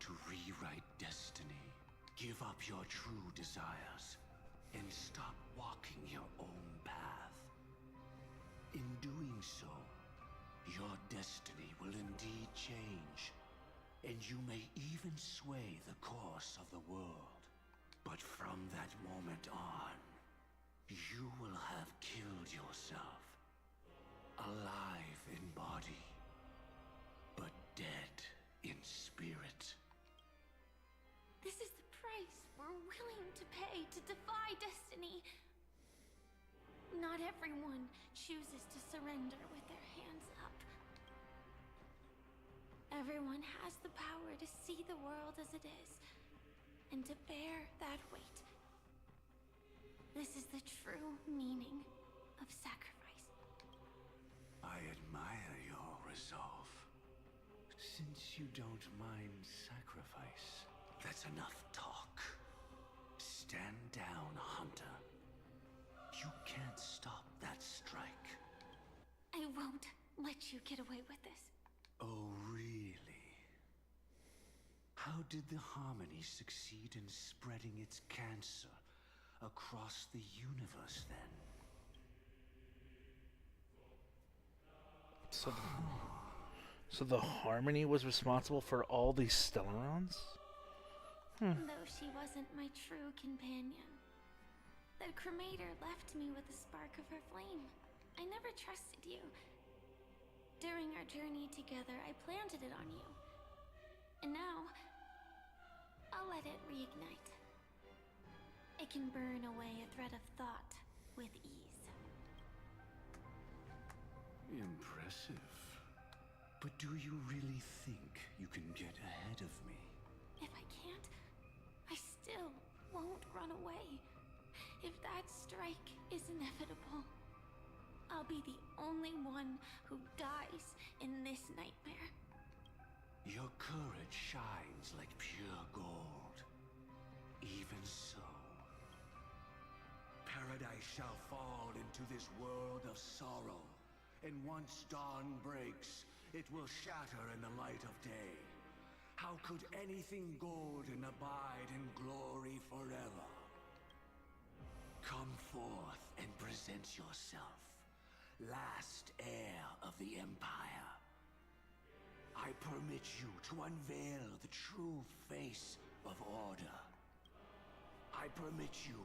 Speaker 3: to rewrite destiny. Give up your true desires and stop walking your own path. In doing so, your destiny will indeed change, and you may even sway the course of the world. But from that moment on, you will have killed yourself, alive in body, but dead in spirit.
Speaker 12: This is the price we're willing to pay to defy destiny. Not everyone chooses to surrender with their hands up. Everyone has the power to see the world as it is, and to bear that weight. This is the true meaning of sacrifice.
Speaker 3: I admire your resolve. Since you don't mind sacrifice, that's enough talk. Stand down, Hunter. You can't stop that strike.
Speaker 12: I won't let you get away with this.
Speaker 3: Oh, really? How did the Harmony succeed in spreading its cancer across the universe, then?
Speaker 1: So the Harmony was responsible for all these Stellarons?
Speaker 12: Though she wasn't my true companion. The Cremator left me with the spark of her flame. I never trusted you. During our journey together, I planted it on you. And now, I'll let it reignite. It can burn away a thread of thought with ease.
Speaker 3: Impressive. But do you really think you can get ahead of me?
Speaker 12: If I can't, I still won't run away. If that strike is inevitable, I'll be the only one who dies in this nightmare.
Speaker 3: Your courage shines like pure gold. Even so, paradise shall fall into this world of sorrow, and once dawn breaks, it will shatter in the light of day. How could anything golden abide in glory forever? Come forth and present yourself, last heir of the Empire. I permit you to unveil the true face of order. I permit you,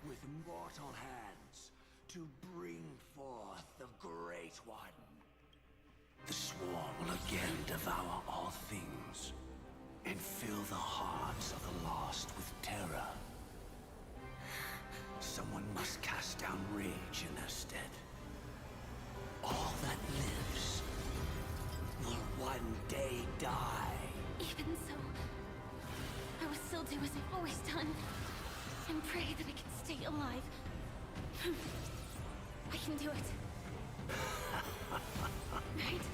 Speaker 3: with mortal hands, to bring forth the Great One. The Swarm will again devour all things, and fill the hearts of the lost with terror. Someone
Speaker 12: always done. And pray that I can stay alive. I can do it. Right?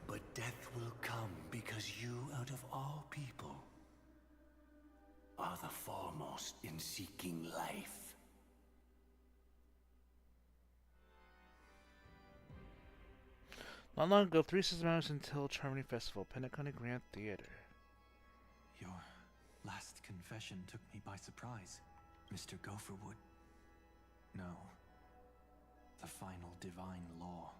Speaker 3: But death will come because you, out of all people, are the foremost in seeking life.
Speaker 1: Not long ago, 3 systems until Charmony Festival, Penacony Grand Theater.
Speaker 8: Your last confession took me by surprise, Mr. Gopherwood. No. The final divine law.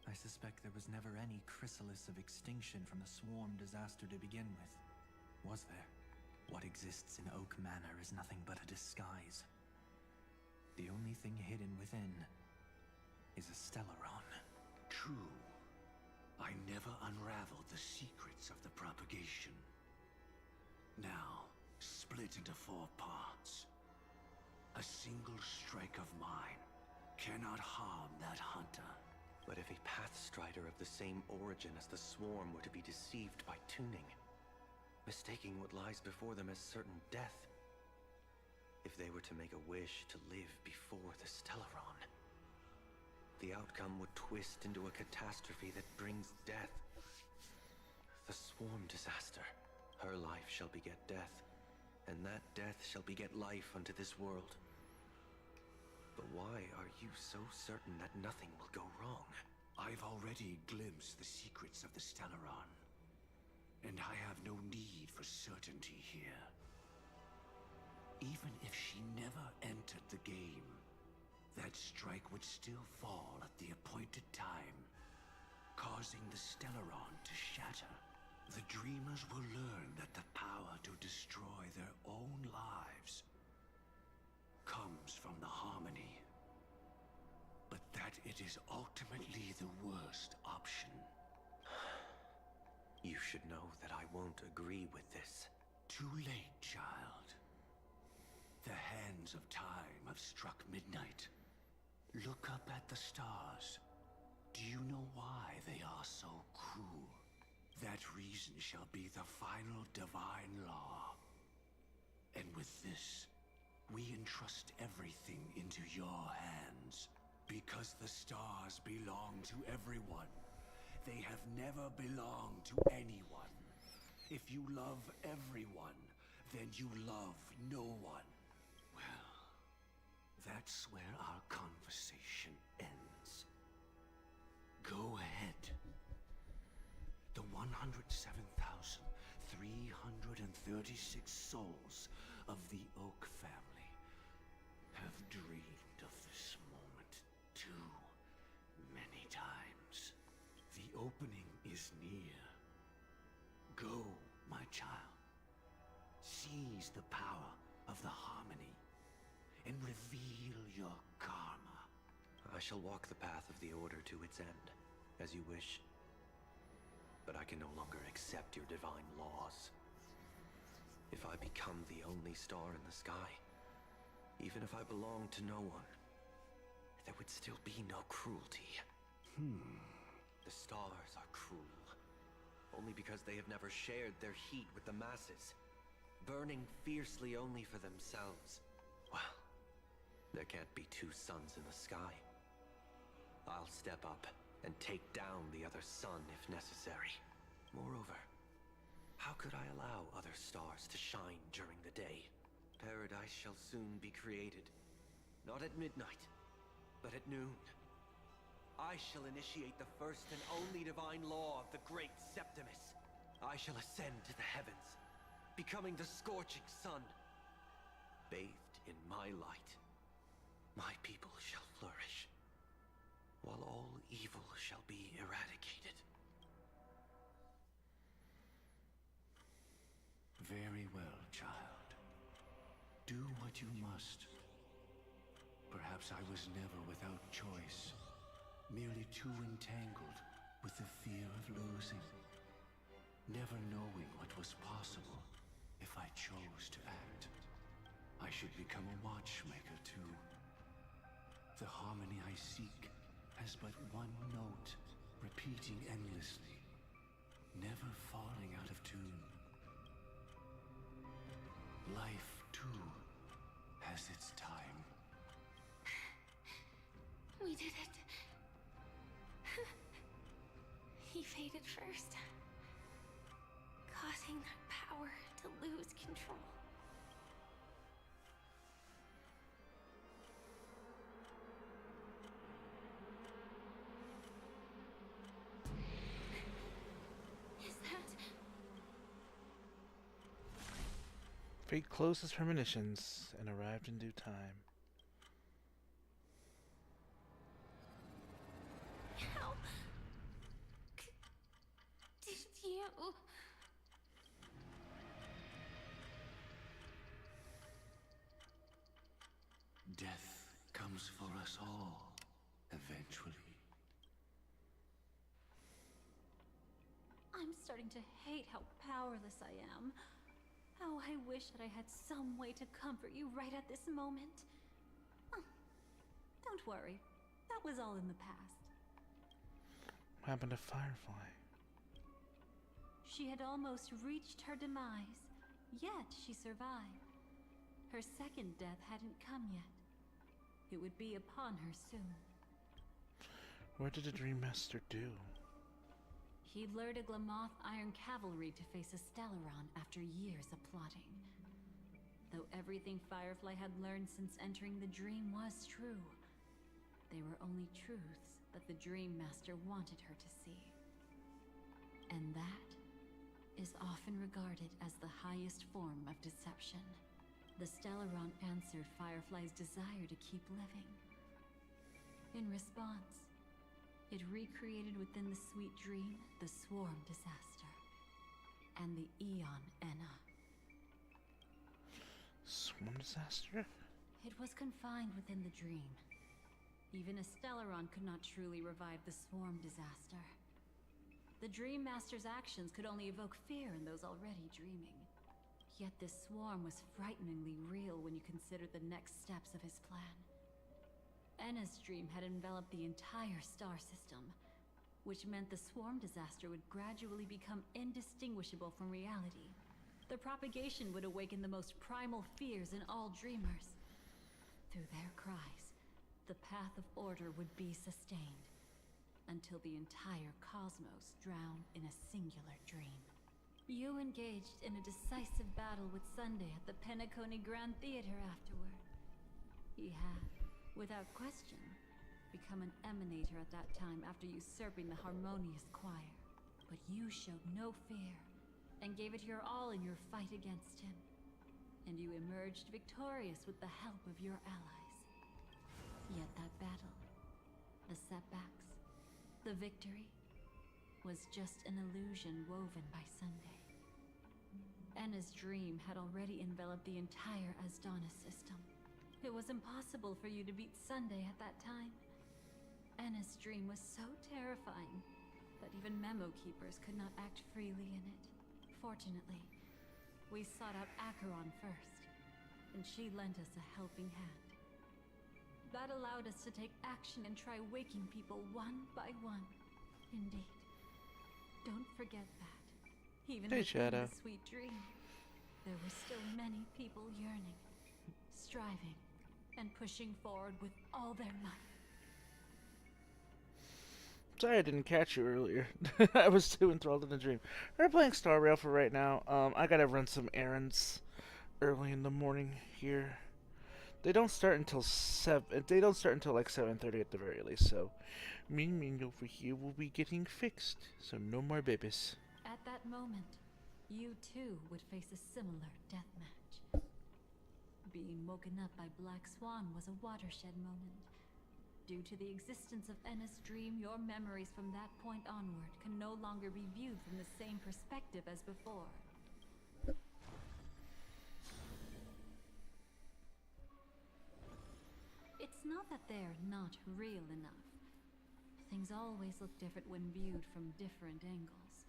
Speaker 8: I suspect there was never any chrysalis of extinction from the swarm disaster to begin with. Was there? What exists in Oak Manor is nothing but a disguise. The only thing hidden within is a Stellaron.
Speaker 3: True. I never unraveled the secrets of the propagation. Now, split into 4 parts. A single strike of mine cannot harm that hunter.
Speaker 11: But if a Pathstrider of the same origin as the Swarm were to be deceived by tuning, mistaking what lies before them as certain death, if they were to make a wish to live before the Stellaron, the outcome would twist into a catastrophe that brings death. The Swarm disaster. Her life shall beget death, and that death shall beget life unto this world. But why are you so certain that nothing will go wrong?
Speaker 3: I've already glimpsed the secrets of the Stellaron, and I have no need for certainty here. Even if she never entered the game, that strike would still fall at the appointed time, causing the Stellaron to shatter. The Dreamers will learn that the power to destroy their own lives comes from the Harmony, but that it is ultimately the worst option.
Speaker 11: You should know that I won't agree with this.
Speaker 3: Too late, child. The hands of time have struck midnight. Look up at the stars. Do you know why they are so cruel? That reason shall be the final divine law. And with this, we entrust everything into your hands. Because the stars belong to everyone. They have never belonged to anyone. If you love everyone, then you love no one. Well, that's where our conversation ends. Go ahead. The 107,336 souls of the Oak family have dreamed of this moment too many times. The opening is near. Go, my child. Seize the power of the Harmony and reveal your karma.
Speaker 11: I shall walk the path of the Order to its end, as you wish. But I can no longer accept your divine laws. If I become the only star in the sky, even if I belong to no one, there would still be no cruelty. The stars are cruel, only because they have never shared their heat with the masses, burning fiercely only for themselves. Well, there can't be 2 suns in the sky. I'll step up and take down the other sun if necessary. Moreover, how could I allow other stars to shine during the day? Paradise shall soon be created. Not at midnight, but at noon. I shall initiate the first and only divine law of the great Septimus. I shall ascend to the heavens, becoming the scorching sun. Bathed in my light, my people shall flourish, while all evil shall be eradicated.
Speaker 3: Very well, child. Do what you must. Perhaps I was never without choice, merely too entangled with the fear of losing, never knowing what was possible if I chose to act. I should become a watchmaker too. The harmony I seek has but one note, repeating endlessly, never falling out of tune. Life, too, has its time.
Speaker 12: We did it. He faded first, causing that power to lose control. Is that...
Speaker 1: Fate closed his premonitions and arrived in due time.
Speaker 12: How did you...
Speaker 3: Death comes for us all, eventually.
Speaker 7: I'm starting to hate how powerless I am. How I wish that I had some way to comfort you right at this moment. Oh, don't worry. That was all in the past.
Speaker 1: What happened to Firefly?
Speaker 7: She had almost reached her demise, yet she survived. Her second death hadn't come yet. It would be upon her soon.
Speaker 1: What did the Dream Master do?
Speaker 7: He lured a Glamoth Iron Cavalry to face a Stellaron after years of plotting. Though everything Firefly had learned since entering the dream was true, they were only truths that the Dream Master wanted her to see. And that is often regarded as the highest form of deception. The Stellaron answered Firefly's desire to keep living. In response, it recreated within the sweet dream the Swarm Disaster and the Eon Enna.
Speaker 1: Swarm Disaster?
Speaker 7: It was confined within the dream. Even a Stellaron could not truly revive the Swarm Disaster. The Dream Master's actions could only evoke fear in those already dreaming. Yet this swarm was frighteningly real when you consider the next steps of his plan. Enna's dream had enveloped the entire star system, which meant the Swarm Disaster would gradually become indistinguishable from reality. The propagation would awaken the most primal fears in all dreamers. Through their cries, the path of order would be sustained, until the entire cosmos drowned in a singular dream. You engaged in a decisive battle with Sunday at the Penacony Grand Theater afterward. He had, without question, become an Emanator at that time after usurping the Harmonious Choir. But you showed no fear, and gave it your all in your fight against him. And you emerged victorious with the help of your allies. Yet that battle, the setbacks, the victory, was just an illusion woven by Sunday. Enna's dream had already enveloped the entire Asdana system. It was impossible for you to beat Sunday at that time. Enna's dream was so terrifying that even Memo Keepers could not act freely in it. Fortunately, we sought out Acheron first, and she lent us a helping hand. That allowed us to take action and try waking people one by one. Indeed. Don't forget that. Even
Speaker 1: Hey,
Speaker 7: within
Speaker 1: Shadow.
Speaker 7: the sweet dream, there were still many people yearning, striving, and pushing forward with all their might.
Speaker 1: Sorry I didn't catch you earlier. I was too enthralled in the dream. We're playing Star Rail for right now. I gotta run some errands early in the morning here. They don't start until like 7:30 at the very least. So, Ming Ming over here will be getting fixed. So no more babies.
Speaker 7: At that moment, you too would face a similar death match. Being woken up by Black Swan was a watershed moment. Due to the existence of Enna's dream, your memories from that point onward can no longer be viewed from the same perspective as before. It's not that they're not real enough. Things always look different when viewed from different angles.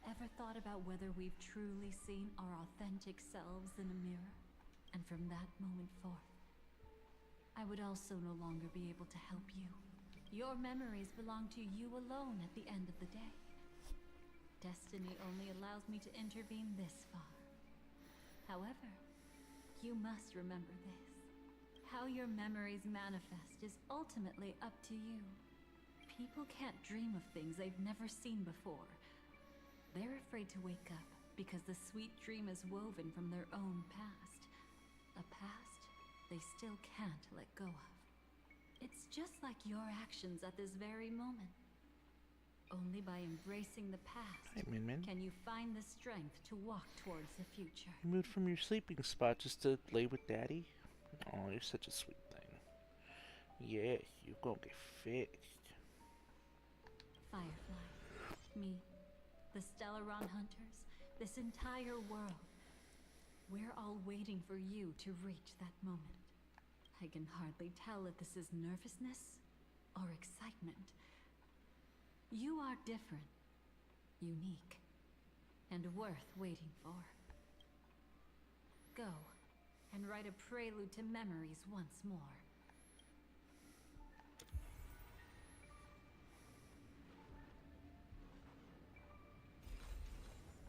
Speaker 7: Ever thought about whether we've truly seen our authentic selves in a mirror? And from that moment forth, I would also no longer be able to help you. Your memories belong to you alone at the end of the day. Destiny only allows me to intervene this far. However, you must remember this. How your memories manifest is ultimately up to you. People can't dream of things they've never seen before. They're afraid to wake up because the sweet dream is woven from their own past. A past they still can't let go of. It's just like your actions at this very moment. Only by embracing the past
Speaker 1: Hey, Min Min.
Speaker 7: can you find the strength to walk towards the future.
Speaker 1: You moved from your sleeping spot just to lay with Daddy? Oh, you're such a sweet thing. Yeah, you gonna get fixed.
Speaker 7: Firefly, me, the Stellaron Hunters, this entire world. We're all waiting for you to reach that moment. I can hardly tell if this is nervousness or excitement. You are different, unique, and worth waiting for. Go and write a prelude to memories once more.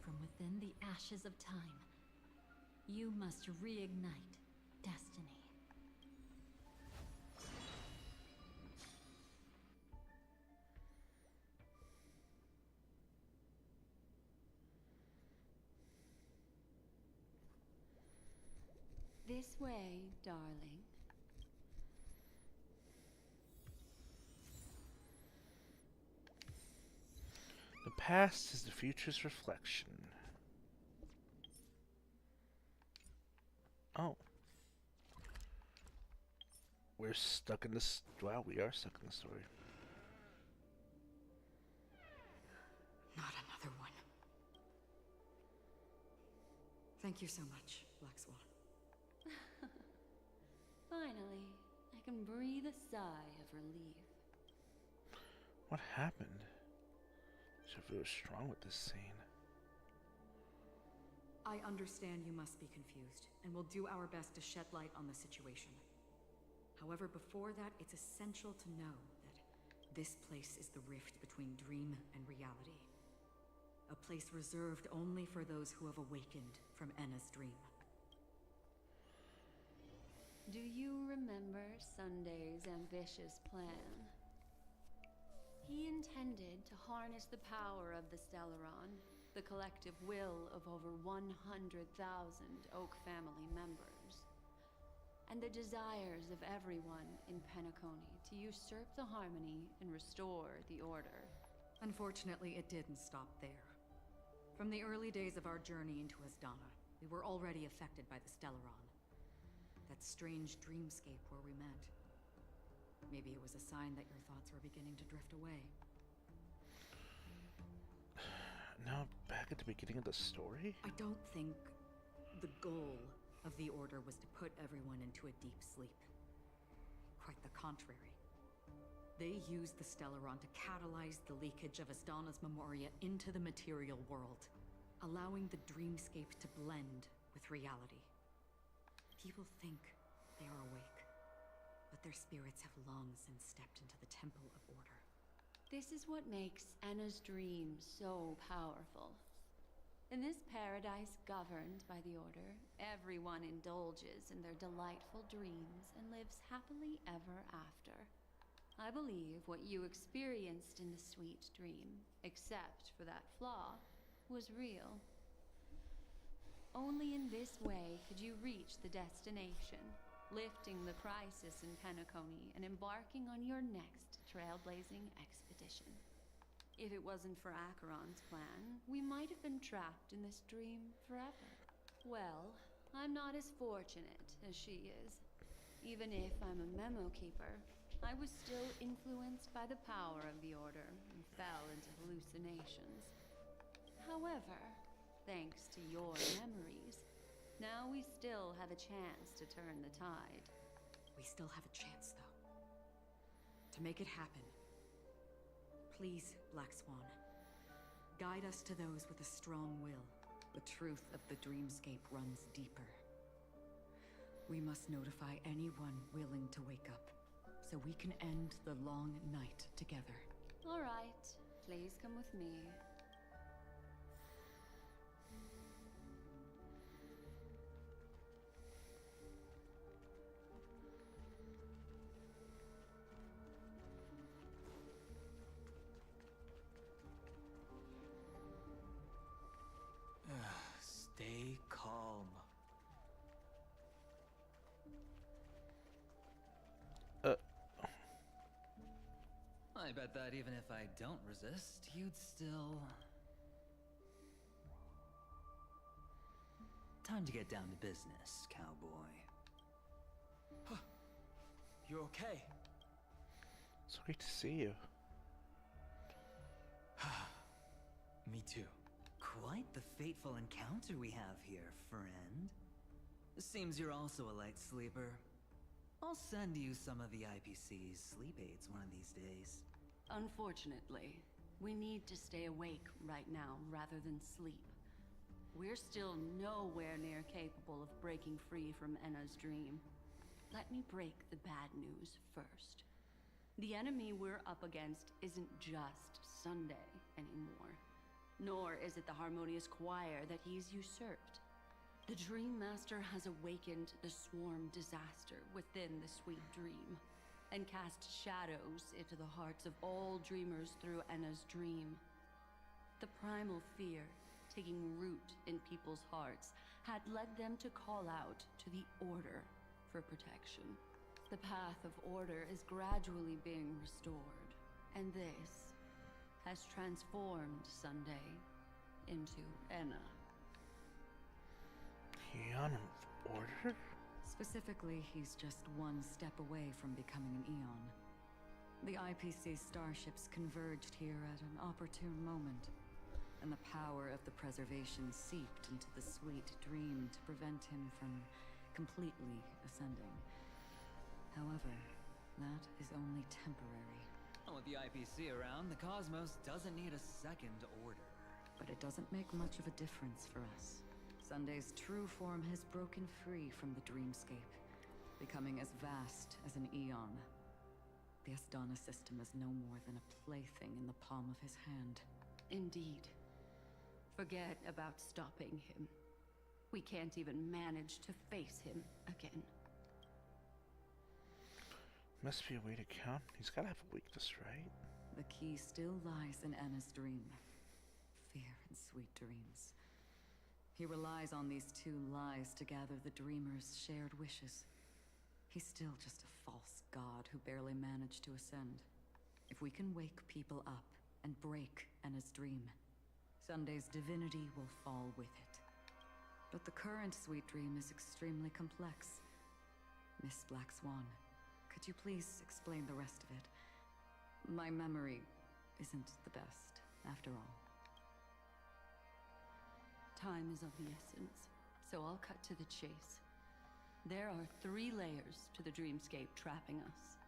Speaker 7: From within the ashes of time, you must reignite destiny.
Speaker 10: This way, darling.
Speaker 1: The past is the future's reflection. Oh. We're stuck in this. Wow, we are stuck in the story.
Speaker 14: Not another one. Thank you so much, Black Swan.
Speaker 10: Finally, I can breathe a sigh of relief.
Speaker 1: What happened? Shavu was strong with this scene.
Speaker 14: I understand you must be confused, and we'll do our best to shed light on the situation. However, before that, it's essential to know that this place is the rift between dream and reality. A place reserved only for those who have awakened from Enna's dream.
Speaker 10: Do you remember Sunday's ambitious plan? He intended to harness the power of the Stellaron, the collective will of over 100,000 Oak family members, and the desires of everyone in Penacony to usurp the harmony and restore the order.
Speaker 14: Unfortunately, it didn't stop there. From the early days of our journey into Asdana, we were already affected by the Stellaron. That strange dreamscape where we met. Maybe it was a sign that your thoughts were beginning to drift away.
Speaker 1: Now, back at the beginning of the story?
Speaker 14: I don't think the goal of the Order was to put everyone into a deep sleep. Quite the contrary. They used the Stellaron to catalyze the leakage of Asdana's Memoria into the material world, allowing the dreamscape to blend with reality. People think they are awake, but their spirits have long since stepped into the Temple of Order.
Speaker 10: This is what makes Enna's dream so powerful. In this paradise governed by the Order, everyone indulges in their delightful dreams and lives happily ever after. I believe what you experienced in the sweet dream, except for that flaw, was real. Only in this way could you reach the destination, lifting the crisis in Penacony and embarking on your next trailblazing expedition. If it wasn't for Acheron's plan, we might have been trapped in this dream forever. Well, I'm not as fortunate as she is. Even if I'm a memo keeper, I was still influenced by the power of the Order and fell into hallucinations. However, thanks to your memories, now we still have a chance to turn the tide.
Speaker 14: We still have a chance, though. To make it happen, please, Black Swan, guide us to those with a strong will. The truth of the dreamscape runs deeper. We must notify anyone willing to wake up, so we can end the long night together.
Speaker 10: All right, please come with me.
Speaker 8: bet that even if I don't resist, you'd still... Time to get down to business, cowboy.
Speaker 15: You okay?
Speaker 1: It's great to see you.
Speaker 15: Me too.
Speaker 8: Quite the fateful encounter we have here, friend. Seems you're also a light sleeper. I'll send you some of the IPC's sleep aids one of these days.
Speaker 10: Unfortunately, we need to stay awake right now rather than sleep. We're still nowhere near capable of breaking free from Enna's dream. Let me break the bad news first. The enemy we're up against isn't just Sunday anymore, nor is it the harmonious choir that he's usurped. The Dream Master has awakened the swarm disaster within the sweet dream, and cast shadows into the hearts of all dreamers through Enna's dream. The primal fear taking root in people's hearts had led them to call out to the Order for protection. The path of order is gradually being restored, and this has transformed Sunday into Enna.
Speaker 1: Eon of Order?
Speaker 14: Specifically, he's just one step away from becoming an Eon. The IPC starships converged here at an opportune moment, and the power of the preservation seeped into the sweet dream to prevent him from completely ascending. However, that is only temporary.
Speaker 8: With the IPC around, the cosmos doesn't need a second order.
Speaker 14: But it doesn't make much of a difference for us. Sunday's true form has broken free from the dreamscape, becoming as vast as an Eon. The Astana system is no more than a plaything in the palm of his hand.
Speaker 10: Indeed. Forget about stopping him. We can't even manage to face him again.
Speaker 1: Must be a way to count. He's gotta have a weakness, right?
Speaker 14: The key still lies in Enna's dream. Fear and sweet dreams. He relies on these two lies to gather the dreamers' shared wishes. He's still just a false god who barely managed to ascend. If we can wake people up and break Enna's dream, Sunday's divinity will fall with it. But the current sweet dream is extremely complex. Miss Black Swan, could you please explain the rest of it? My memory isn't the best, after all.
Speaker 10: Time is of the essence, so I'll cut to the chase. There are 3 layers to the dreamscape trapping us.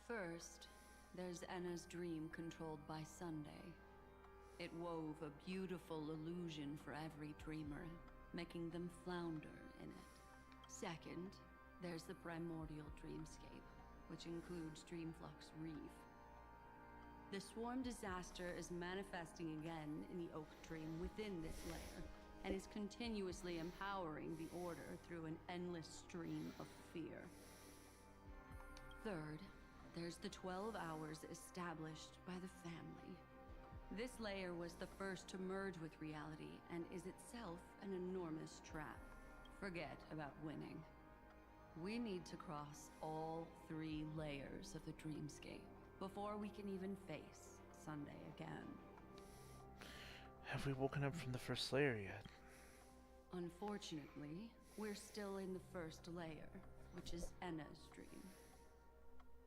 Speaker 10: First, there's Enna's dream controlled by Sunday. It wove a beautiful illusion for every dreamer, making them flounder in it. Second, there's the primordial dreamscape, which includes Dreamflux Reef. The swarm disaster is manifesting again in the Oak Dream within this layer, and is continuously empowering the Order through an endless stream of fear. Third, there's the 12 hours established by the family. This layer was the first to merge with reality and is itself an enormous trap. Forget about winning. We need to cross all 3 layers of the dreamscape before we can even face Sunday again.
Speaker 1: Have we woken up from the first layer yet?
Speaker 10: Unfortunately, we're still in the first layer, which is Enna's dream.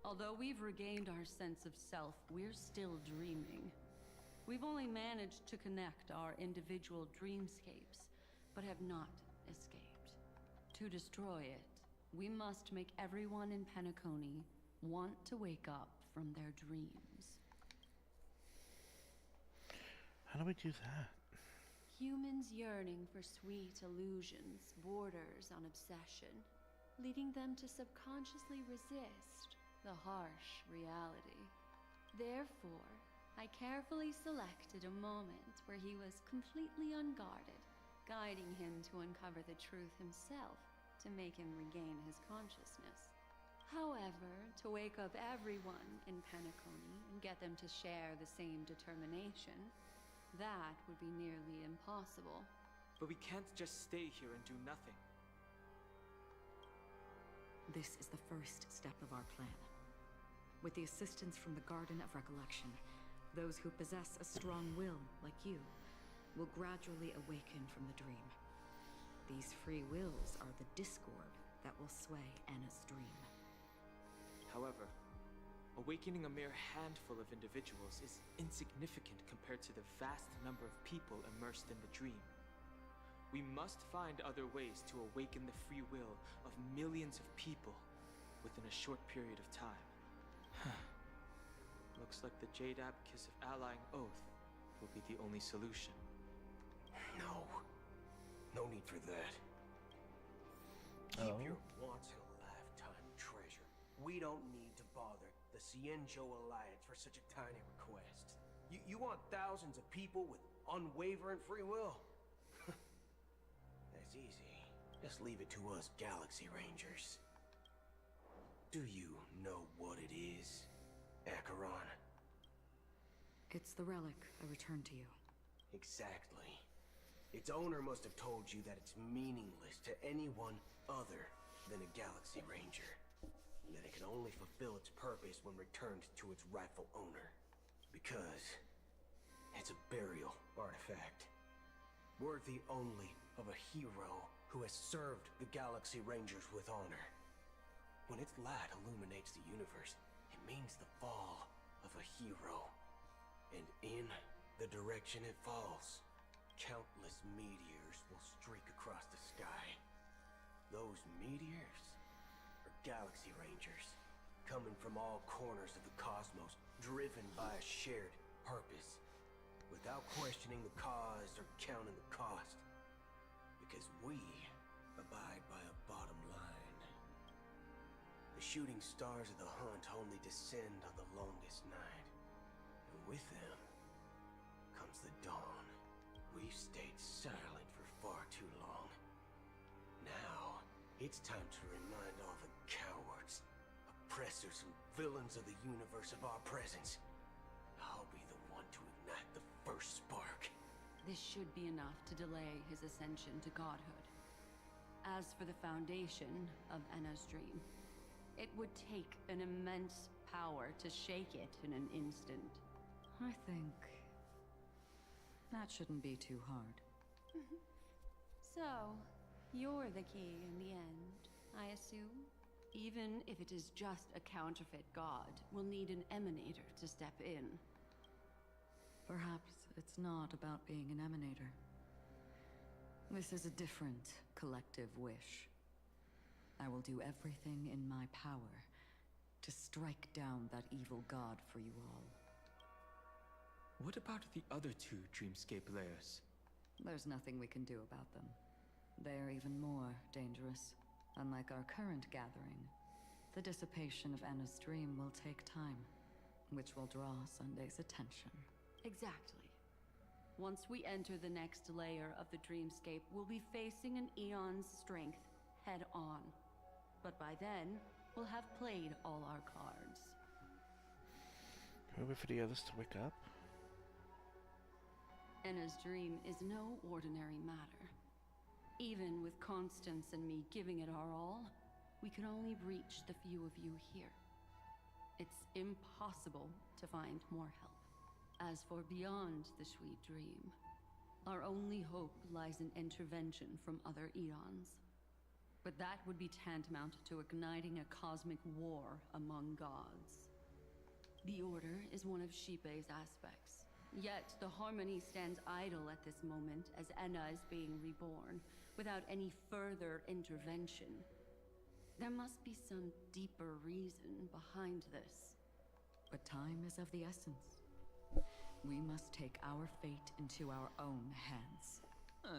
Speaker 10: Although we've regained our sense of self, we're still dreaming. We've only managed to connect our individual dreamscapes, but have not escaped. To destroy it, we must make everyone in Penacony want to wake up from their dreams.
Speaker 1: How do we do that?
Speaker 10: Humans yearning for sweet illusions borders on obsession, leading them to subconsciously resist the harsh reality. Therefore, I carefully selected a moment where he was completely unguarded, guiding him to uncover the truth himself to make him regain his consciousness. However, to wake up everyone in Penacony and get them to share the same determination, that would be nearly impossible.
Speaker 15: But we can't just stay here and do nothing.
Speaker 14: This is the first step of our plan. with the assistance from the Garden of Recollection, those who possess a strong will, like you, will gradually awaken from the dream. These free wills are the discord that will sway Anna's dream.
Speaker 15: However, awakening a mere handful of individuals is insignificant compared to the vast number of people immersed in the dream. We must find other ways to awaken the free will of millions of people within a short period of time. Looks like the Jade Abacus of Allying Oath will be the only solution.
Speaker 16: No. No need for that. Keep your once-in-a-lifetime treasure. We don't need to bother the Cienjo Alliance for such a tiny request. You want thousands of people with unwavering free will? That's easy. Just leave it to us Galaxy Rangers. Do you know what it is, Acheron?
Speaker 14: It's the relic I returned to you.
Speaker 16: Exactly. Its owner must have told you that it's meaningless to anyone other than a Galaxy Ranger. And that it can only fulfill its purpose when returned to its rightful owner. Because it's a burial artifact. Worthy only of a hero who has served the Galaxy Rangers with honor. When its light illuminates the universe, it means the fall of a hero. And in the direction it falls, countless meteors will streak across the sky. Those meteors are Galaxy Rangers, coming from all corners of the cosmos, driven by a shared purpose, without questioning the cause or counting the cost. Because we abide by a bottom line. The shooting stars of the hunt only descend on the longest night, and with them comes the dawn. We've stayed silent for far too long. Now, it's time to remind all the cowards, oppressors, and villains of the universe of our presence. I'll be the one to ignite the first spark.
Speaker 10: This should be enough to delay his ascension to godhood. As for the foundation of Anna's dream, it would take an immense power to shake it in an instant.
Speaker 14: I think that shouldn't be too hard.
Speaker 10: So, you're the key in the end, I assume? Even if it is just a counterfeit god, we'll need an emanator to step in.
Speaker 14: Perhaps it's not about being an emanator. This is a different collective wish. I will do everything in my power to strike down that evil god for you all.
Speaker 15: What about the other two Dreamscape layers?
Speaker 14: There's nothing we can do about them. They're even more dangerous. Unlike our current gathering, the dissipation of Anna's dream will take time, which will draw Sunday's attention.
Speaker 10: Exactly. Once we enter the next layer of the Dreamscape, we'll be facing an Eon's strength head on. But by then, we'll have played all our cards.
Speaker 1: Can we wait for the others to wake up?
Speaker 10: Anna's dream is no ordinary matter. Even with Constance and me giving it our all, we can only reach the few of you here. It's impossible to find more help. As for beyond the sweet dream, our only hope lies in intervention from other Eons. But that would be tantamount to igniting a cosmic war among gods. The Order is one of Xipe's aspects. Yet the Harmony stands idle at this moment as Anna is being reborn, without any further intervention. There must be some deeper reason behind this.
Speaker 14: But time is of the essence. We must take our fate into our own hands.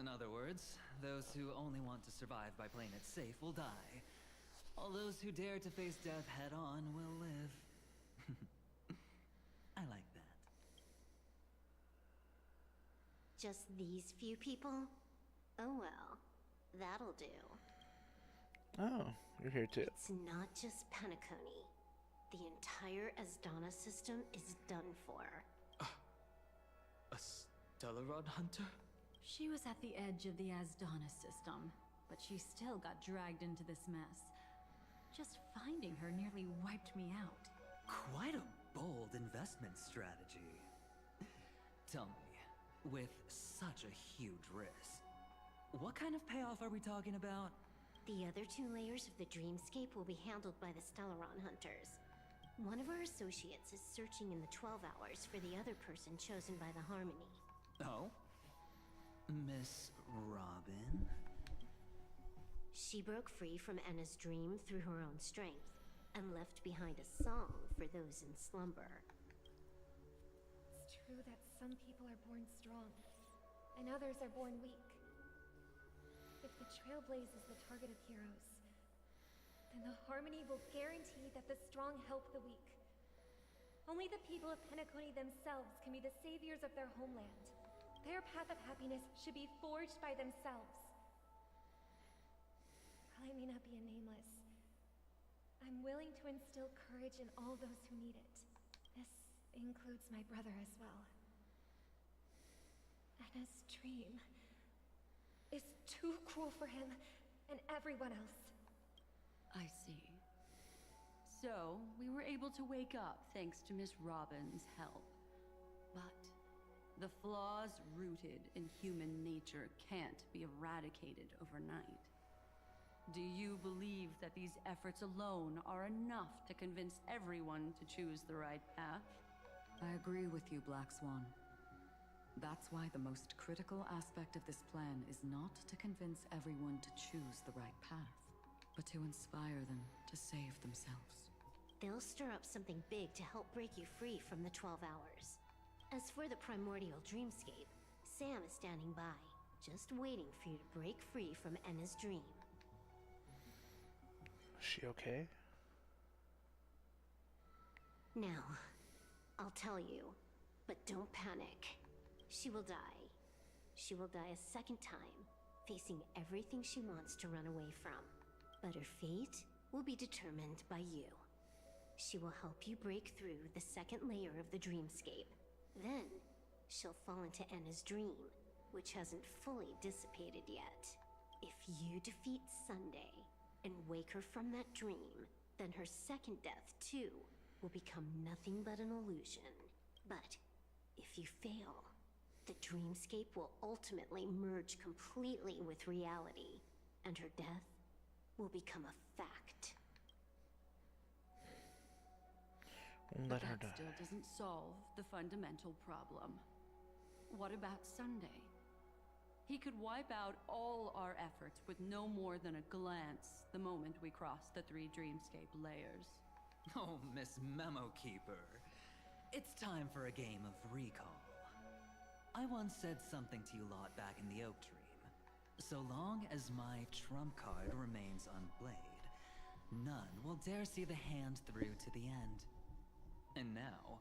Speaker 8: In other words, those who only want to survive by playing it safe will die. All those who dare to face death head on will live. I like that.
Speaker 4: Just these few people? Oh well, that'll do.
Speaker 1: Oh, you're here too.
Speaker 4: It's not just Penacony. The entire Asdana system is done for.
Speaker 15: A Stellaron hunter?
Speaker 7: She was at the edge of the Asdana system, but she still got dragged into this mess. Just finding her nearly wiped me out.
Speaker 8: Quite a bold investment strategy. Tell me, with such a huge risk, what kind of payoff are we talking about?
Speaker 17: The other 2 layers of the dreamscape will be handled by the Stellaron hunters. One of our associates is searching in the 12 hours for the other person chosen by the Harmony.
Speaker 8: Oh? Miss Robin?
Speaker 17: She broke free from Enna's dream through her own strength, and left behind a song for those in slumber.
Speaker 18: It's true that some people are born strong, and others are born weak. If the Trailblaze is the target of heroes, then the Harmony will guarantee that the strong help the weak. Only the people of Penacony themselves can be the saviors of their homeland. Their path of happiness should be forged by themselves. While I may not be a nameless, I'm willing to instill courage in all those who need it. This includes my brother as well. Anna's dream is too cruel for him and everyone else.
Speaker 10: I see. So, we were able to wake up thanks to Miss Robin's help. But the flaws rooted in human nature can't be eradicated overnight. Do you believe that these efforts alone are enough to convince everyone to choose the right path?
Speaker 6: I agree with you, Black Swan. That's why the most critical aspect of this plan is not to convince everyone to choose the right path, but to inspire them to save themselves.
Speaker 17: They'll stir up something big to help break you free from the 12 hours. As for the primordial dreamscape, Sam is standing by, just waiting for you to break free from Enna's dream.
Speaker 1: Is she okay?
Speaker 17: Now, I'll tell you, but don't panic. She will die. She will die a second time, facing everything she wants to run away from. But her fate will be determined by you. She will help you break through the second layer of the dreamscape. Then, she'll fall into Enna's dream, which hasn't fully dissipated yet. If you defeat Sunday and wake her from that dream, then her second death, too, will become nothing but an illusion. But if you fail, the dreamscape will ultimately merge completely with reality, and her death will become a fact.
Speaker 1: Let her
Speaker 10: That
Speaker 1: die.
Speaker 10: still doesn't solve the fundamental problem. What about Sunday? He could wipe out all our efforts with no more than a glance the moment we cross the 3 dreamscape layers.
Speaker 8: Oh, Miss Memo Keeper. It's time for a game of recall. I once said something to you lot back in the Oak Dream. So long as my trump card remains unplayed, none will dare see the hand through to the end. And now,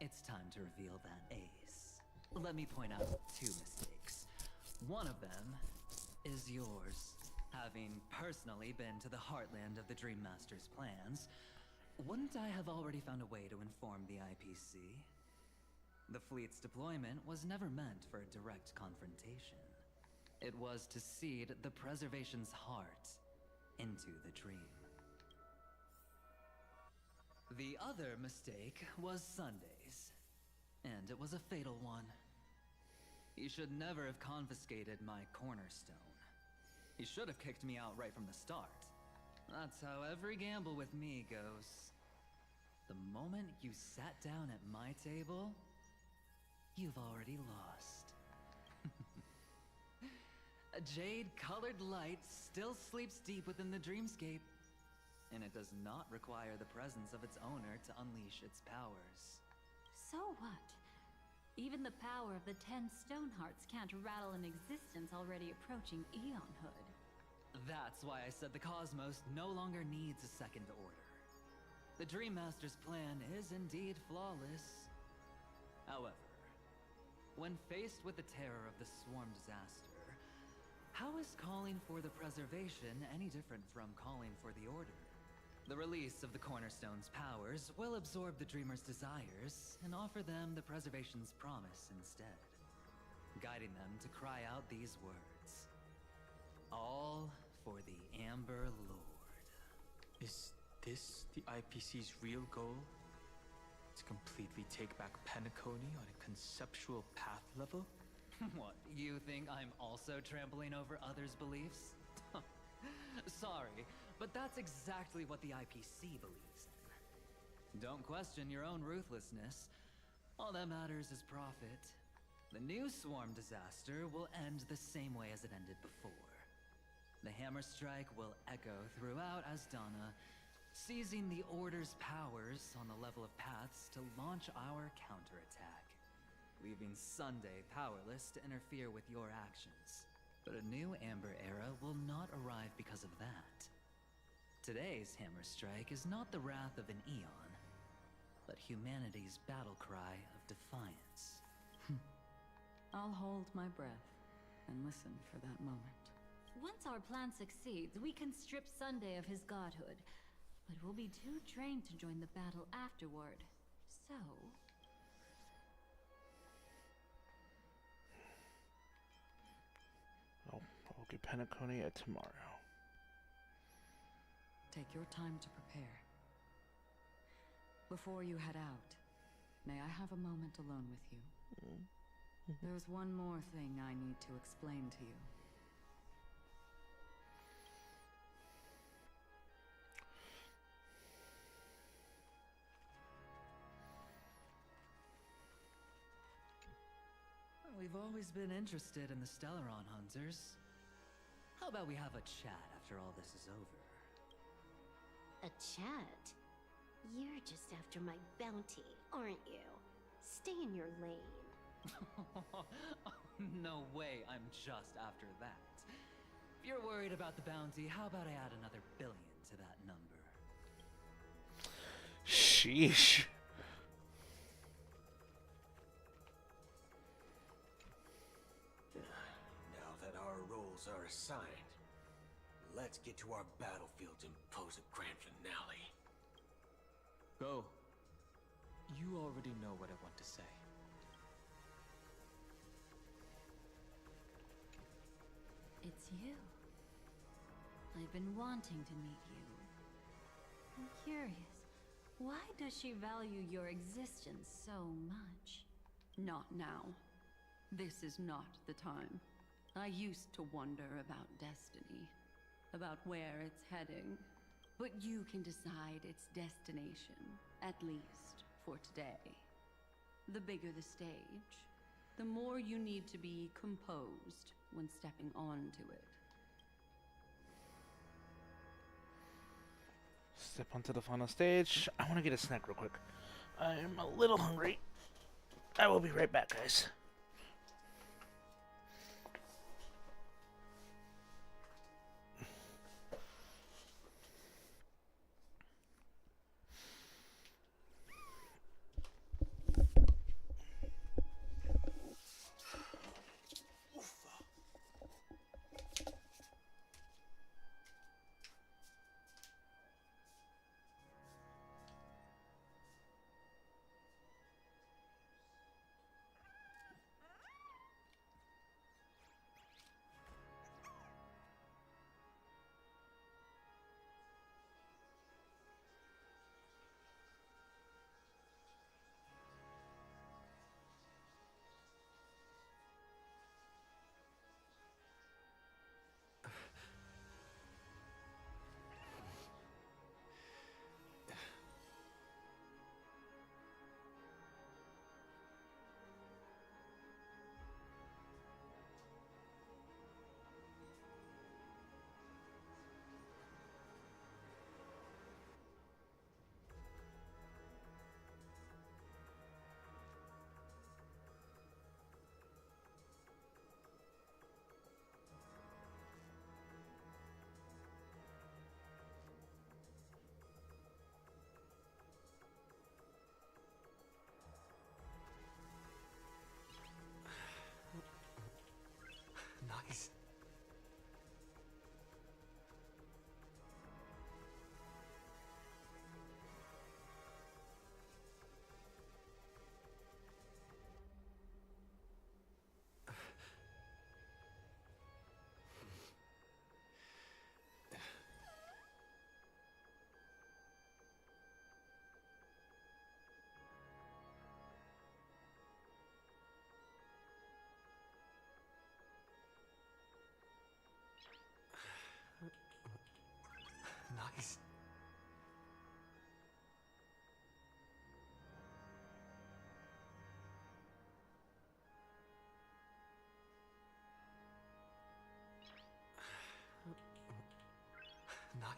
Speaker 8: it's time to reveal that ace. Let me point out 2 mistakes. One of them is yours. Having personally been to the heartland of the Dream Master's plans, wouldn't I have already found a way to inform the IPC? The fleet's deployment was never meant for a direct confrontation. It was to seed the Preservation's heart into the dream. The other mistake was Sundays, and it was a fatal one. He should never have confiscated my cornerstone. He should have kicked me out right from the start. That's how every gamble with me goes. The moment you sat down at my table, you've already lost. A jade-colored light still sleeps deep within the dreamscape, and it does not require the presence of its owner to unleash its powers.
Speaker 7: So what? Even the power of the 10 Stonehearts can't rattle an existence already approaching Eonhood.
Speaker 8: That's why I said the cosmos no longer needs a second order. The Dream Master's plan is indeed flawless. However, when faced with the terror of the Swarm disaster, how is calling for the Preservation any different from calling for the Order? The release of the Cornerstone's powers will absorb the Dreamer's desires and offer them the Preservation's promise instead, guiding them to cry out these words. All for the Amber Lord.
Speaker 19: Is
Speaker 15: this the IPC's real goal? To completely take back Penacony on a conceptual path level?
Speaker 8: What, you think I'm also trampling over others' beliefs? Sorry, but that's exactly what the IPC believes in. Don't question your own ruthlessness. All that matters is profit. The new swarm disaster will end the same way as it ended before. The hammer strike will echo throughout Asdana, seizing the Order's powers on the level of paths to launch our counterattack, leaving Sunday powerless to interfere with your actions. But a new Amber Era will not arrive because of that. Today's hammer strike is not the wrath of an Eon, but humanity's battle cry of defiance.
Speaker 6: I'll hold my breath and listen for that moment.
Speaker 7: Once our plan succeeds, we can strip Sunday of his godhood. But we'll be too trained to join the battle afterward. So...
Speaker 1: I'll get Penacony at tomorrow.
Speaker 6: Take your time to prepare. Before you head out, may I have a moment alone with you? There's one more thing I need to explain to you.
Speaker 8: We've always been interested in the Stellaron Hunters. How about we have a chat after all this is over?
Speaker 17: A chat? You're just after my bounty, aren't you? Stay in your lane.
Speaker 8: No way I'm just after that. If you're worried about the bounty, how about I add another billion to that number?
Speaker 1: Sheesh.
Speaker 16: Now that our roles are assigned, let's get to our battlefields and pose a grand finale.
Speaker 15: Go. You already know what I want to say.
Speaker 7: It's you. I've been wanting to meet you. I'm curious, why does she value your existence so much?
Speaker 10: Not now. This is not the time. I used to wonder about destiny, about where it's heading. But you can decide its destination, at least for today. The bigger the stage, the more you need to be composed when stepping onto it.
Speaker 1: Step onto the final stage. I want to get a snack real quick. I'm a little hungry. I will be right back, guys.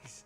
Speaker 11: Nice.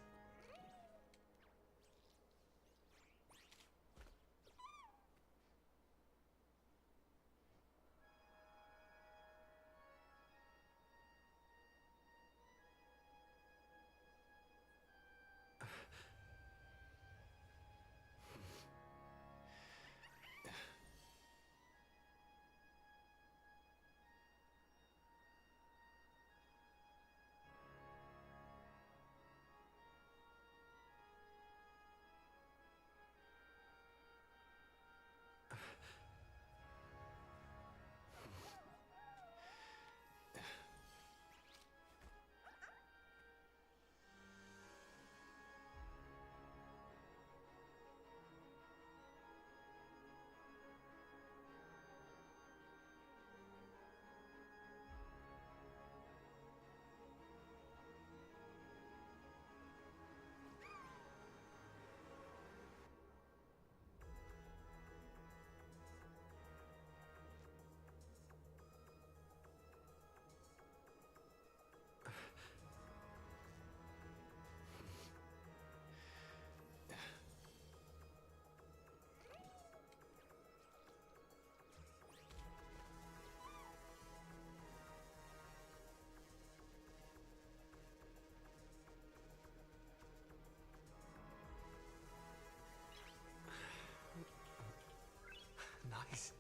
Speaker 11: Nice.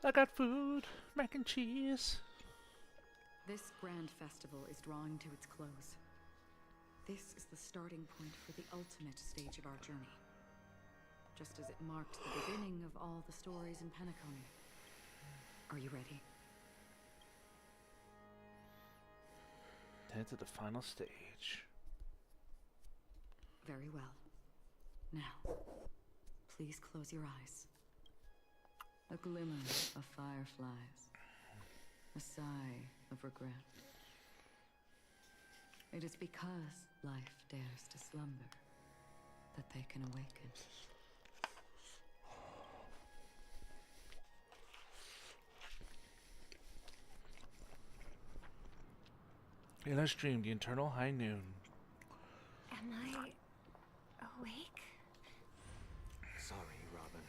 Speaker 1: I got food, mac and cheese.
Speaker 6: This grand festival is drawing to its close. This is the starting point for the ultimate stage of our journey. Just as it marked the beginning of all the stories in Penacony. Are you ready?
Speaker 1: Head to the final stage.
Speaker 6: Very well. Now, please close your eyes. A glimmer of fireflies. A sigh of regret. It is because life dares to slumber that they can awaken.
Speaker 1: In our stream, the eternal high noon.
Speaker 18: Am I awake?
Speaker 11: Sorry, Robin.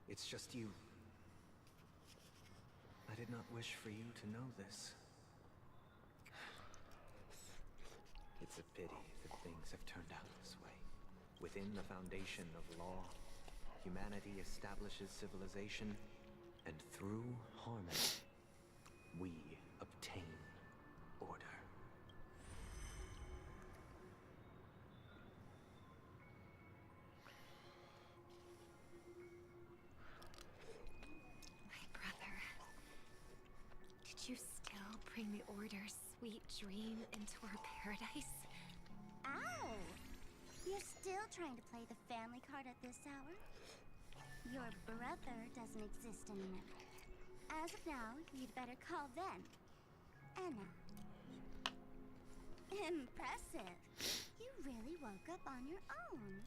Speaker 11: It's just you. I did not wish for you to know this. It's a pity that things have turned out this way. Within the foundation of law, humanity establishes civilization, and through harmony, we obtain order.
Speaker 18: My brother. Did you still bring the Order's sweet dream into our paradise?
Speaker 4: Ow! You're still trying to play the family card at this hour? Your brother doesn't exist anymore. As of now, you'd better call them Anna. Impressive. You really woke up on your own.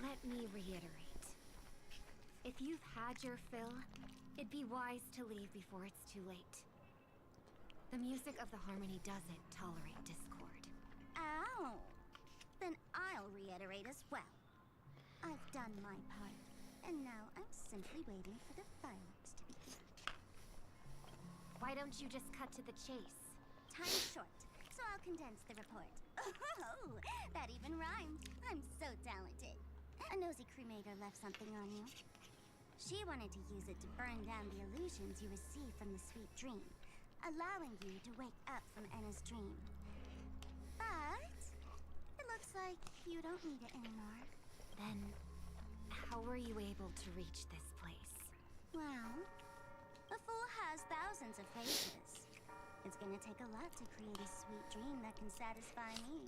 Speaker 18: Let me reiterate. If you've had your fill, it'd be wise to leave before it's too late. The music of the Harmony doesn't tolerate discord.
Speaker 4: Ow! Then I'll reiterate as well. I've done my part, and now I'm simply waiting for the fireworks to begin.
Speaker 18: Why don't you just cut to the chase?
Speaker 4: Time's short, so I'll condense the report. Oh, that even rhymed. I'm so talented. A nosy cremator left something on you. She wanted to use it to burn down the illusions you received from the sweet dream, allowing you to wake up from Anna's dream. But it looks like you don't need it anymore.
Speaker 18: Then, how were you able to reach this place?
Speaker 4: Well, a fool has thousands of faces. It's gonna take a lot to create a sweet dream that can satisfy me.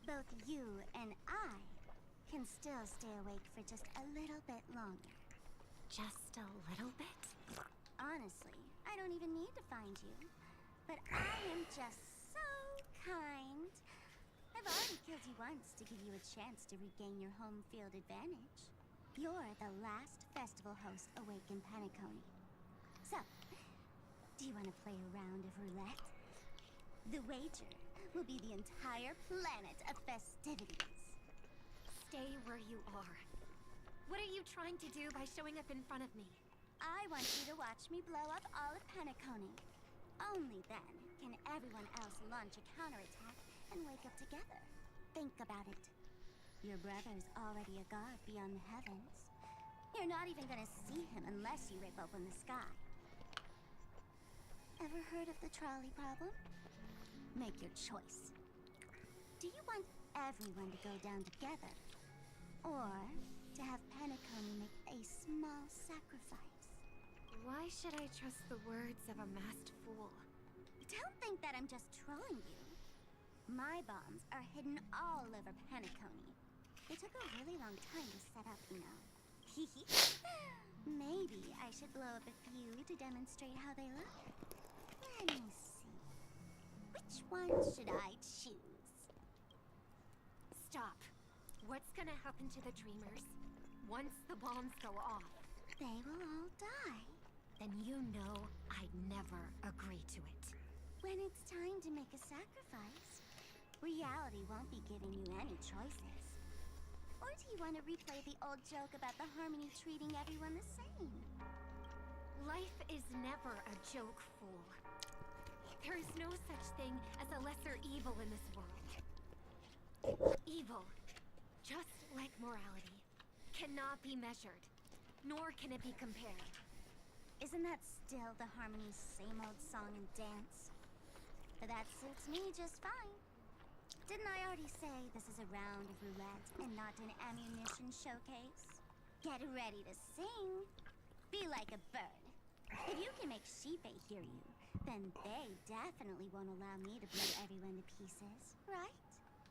Speaker 4: Both you and I can still stay awake for just a little bit longer.
Speaker 18: Just a little bit?
Speaker 4: Honestly, I don't even need to find you. But I am just so kind. I've already killed you once to give you a chance to regain your home field advantage. You're the last festival host awake in Penacony. So, do you want to play a round of roulette? The wager will be the entire planet of festivities.
Speaker 17: Stay where you are. What are you trying to do by showing up in front of me?
Speaker 4: I want you to watch me blow up all of Penacony. Only then can everyone else launch a counterattack and wake up together. Think about it. Your brother's already a god beyond the heavens. You're not even gonna see him unless you rip open the sky. Ever heard of the trolley problem? Make your choice. Do you want everyone to go down together? Or to have Penacony make a small sacrifice?
Speaker 17: Why should I trust the words of a masked fool?
Speaker 4: Don't think that I'm just trolling you. My bombs are hidden all over Penacony. They took a really long time to set up, you know. Maybe I should blow up a few to demonstrate how they look. Let me see. Which one should I choose?
Speaker 17: Stop. What's gonna happen to the Dreamers once the bombs go off?
Speaker 4: They will all die.
Speaker 17: Then you know I'd never agree to it.
Speaker 4: When it's time to make a sacrifice, reality won't be giving you any choices. Or do you want to replay the old joke about the Harmony treating everyone the same?
Speaker 17: Life is never a joke, fool. There is no such thing as a lesser evil in this world. Evil, just like morality, cannot be measured, nor can it be compared.
Speaker 4: Isn't that still the Harmony's same old song and dance? But that suits me just fine. Didn't I already say this is a round of roulette and not an ammunition showcase? Get ready to sing. Be like a bird. If you can make Shipe hear you, then they definitely won't allow me to blow everyone to pieces, right?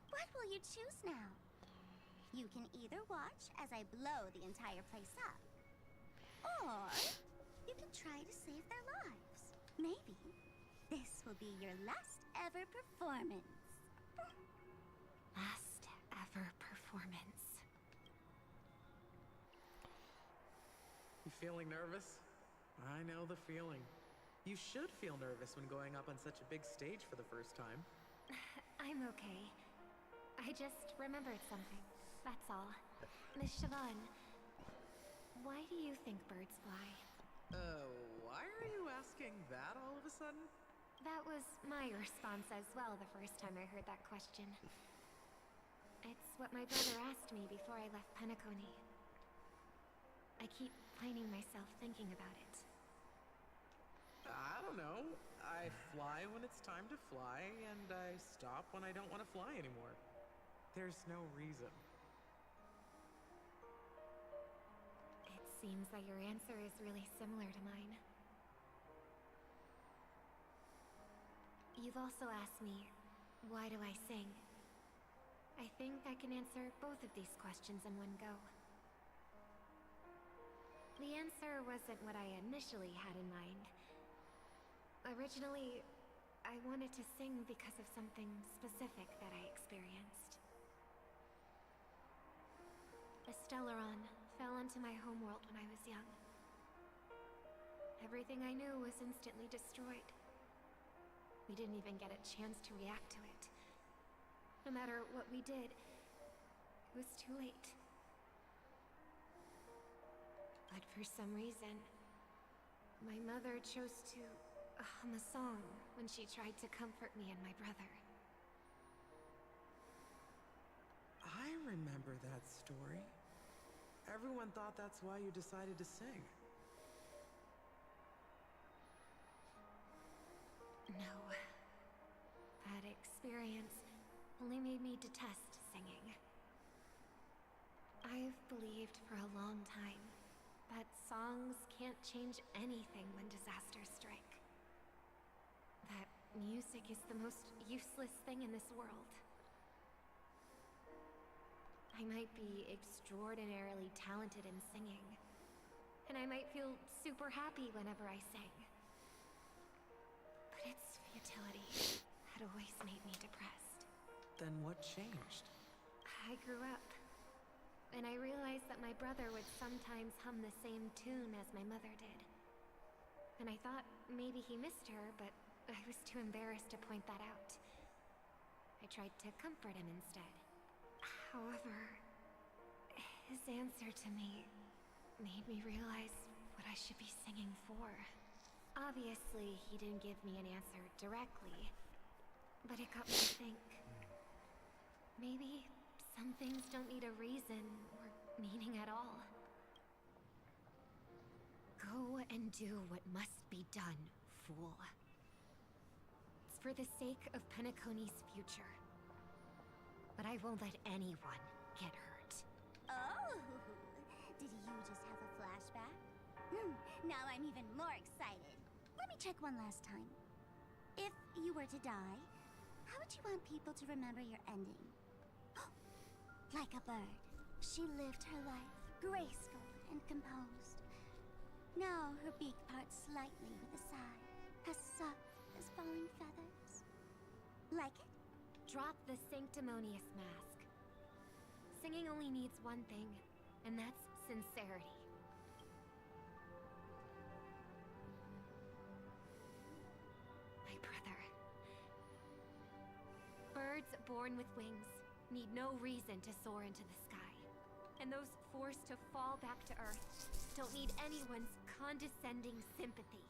Speaker 4: What will you choose now? You can either watch as I blow the entire place up, or you can try to save their lives. Maybe this will be your last ever performance.
Speaker 17: Last ever performance.
Speaker 19: You feeling nervous? I know the feeling. You should feel nervous when going up on such a big stage for the first time.
Speaker 17: I'm okay. I just remembered something. That's all. Miss Siobhan, why do you think birds fly?
Speaker 19: Why are you asking that all of a sudden?
Speaker 17: That was my response as well the first time I heard that question. It's what my brother asked me before I left Penacony. I keep finding myself thinking about it.
Speaker 19: I don't know. I fly when it's time to fly, and I stop when I don't want to fly anymore. There's no reason.
Speaker 17: It seems that your answer is really similar to mine. You've also asked me, why do I sing? I think I can answer both of these questions in one go. The answer wasn't what I initially had in mind. Originally, I wanted to sing because of something specific that I experienced. A Stellaron fell onto my homeworld when I was young. Everything I knew was instantly destroyed. We didn't even get a chance to react to it. No matter what we did, it was too late. But for some reason, my mother chose to hum a song when she tried to comfort me and my brother.
Speaker 19: I remember that story. Everyone thought that's why you decided to sing.
Speaker 17: No. That experience only made me detest singing. I've believed for a long time that songs can't change anything when disasters strike. That music is the most useless thing in this world. I might be extraordinarily talented in singing, and
Speaker 18: and I might feel super happy whenever I sing. But its futility had always made me depressed.
Speaker 19: Then what changed?
Speaker 18: I grew up, and I realized that my brother would sometimes hum the same tune as my mother did. And I thought maybe he missed her, but I was too embarrassed to point that out. I tried to comfort him instead. However, his answer to me made me realize what I should be singing for. Obviously, he didn't give me an answer directly, but it got me to think. Maybe some things don't need a reason or meaning at all. Go and do what must be done, fool. It's for the sake of Penacony's future. But I won't let anyone get hurt.
Speaker 4: Oh, did you just have a flashback? Now I'm even more excited. Let me check one last time. If you were to die, how would you want people to remember your ending? Like a bird, she lived her life graceful and composed. Now her beak parts slightly with a sigh, as soft as falling feathers. Like it?
Speaker 18: Drop the sanctimonious mask. Singing only needs one thing, and that's sincerity. My brother. Birds born with wings need no reason to soar into the sky. And those forced to fall back to Earth don't need anyone's condescending sympathy.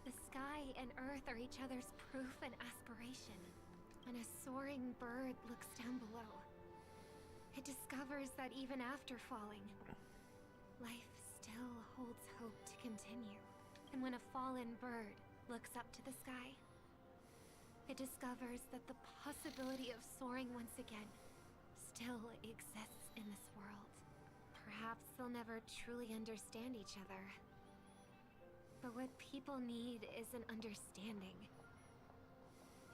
Speaker 18: The sky and Earth are each other's proof and aspiration. When a soaring bird looks down below, it discovers that even after falling, life still holds hope to continue. And when a fallen bird looks up to the sky, it discovers that the possibility of soaring once again still exists in this world. Perhaps they'll never truly understand each other. But what people need is an understanding.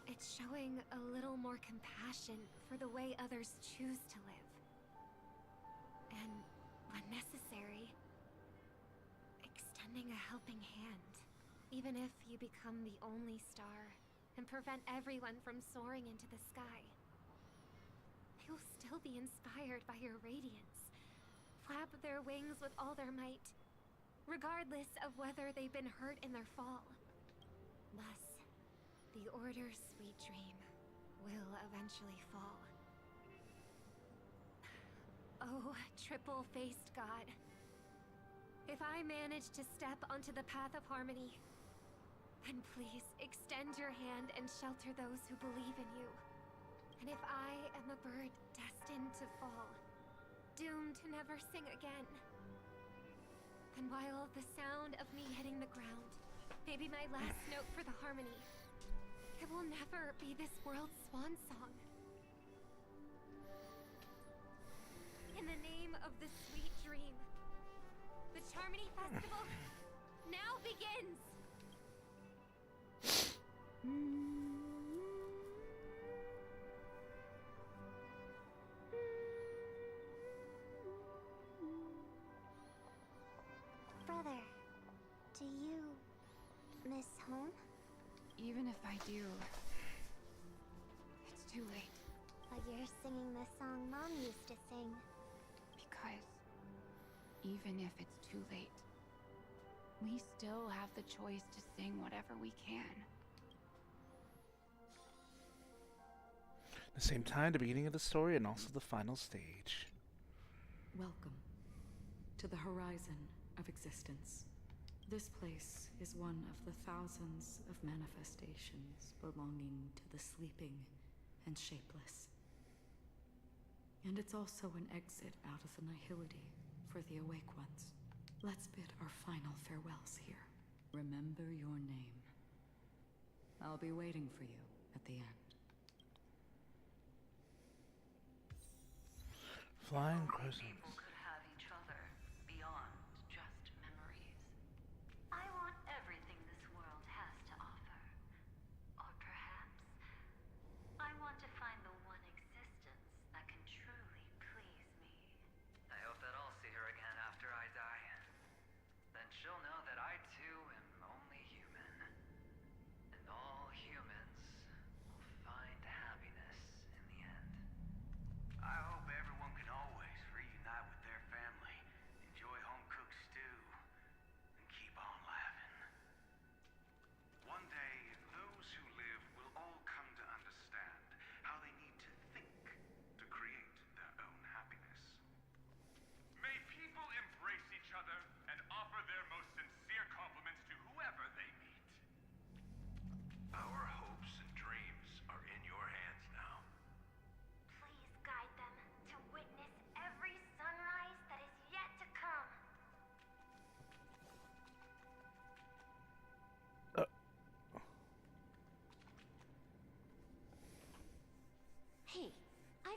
Speaker 18: It's showing a little more compassion for the way others choose to live. And, when necessary, extending a helping hand. Even if you become the only star and prevent everyone from soaring into the sky, they will still be inspired by your radiance. Flap their wings with all their might, regardless of whether they've been hurt in their fall. Thus, the Order's sweet dream will eventually fall. Oh, triple-faced God. If I manage to step onto the path of harmony, then please extend your hand and shelter those who believe in you. And if I am a bird destined to fall, doomed to never sing again, then while the sound of me hitting the ground may be my last note for the harmony, it will never be this world's swan song. In the name of the sweet dream, the Charmony Festival now begins!
Speaker 4: Brother, do you miss home?
Speaker 20: Even if I do, it's too late.
Speaker 4: But you're singing the song Mom used to sing.
Speaker 20: Because even if it's too late, we still have the choice to sing whatever we can.
Speaker 1: The same time, the beginning of the story and also the final stage.
Speaker 6: Welcome to the horizon of existence. This place is one of the thousands of manifestations belonging to the sleeping and shapeless. And it's also an exit out of the nihility for the awake ones. Let's bid our final farewells here. Remember your name. I'll be waiting for you at the end.
Speaker 1: Flying crescent.
Speaker 21: People could have each other beyond just memories. I want everything this world has to offer. Or perhaps I want to find the one existence that can truly please me.
Speaker 22: I hope that I'll see her again after I die. Then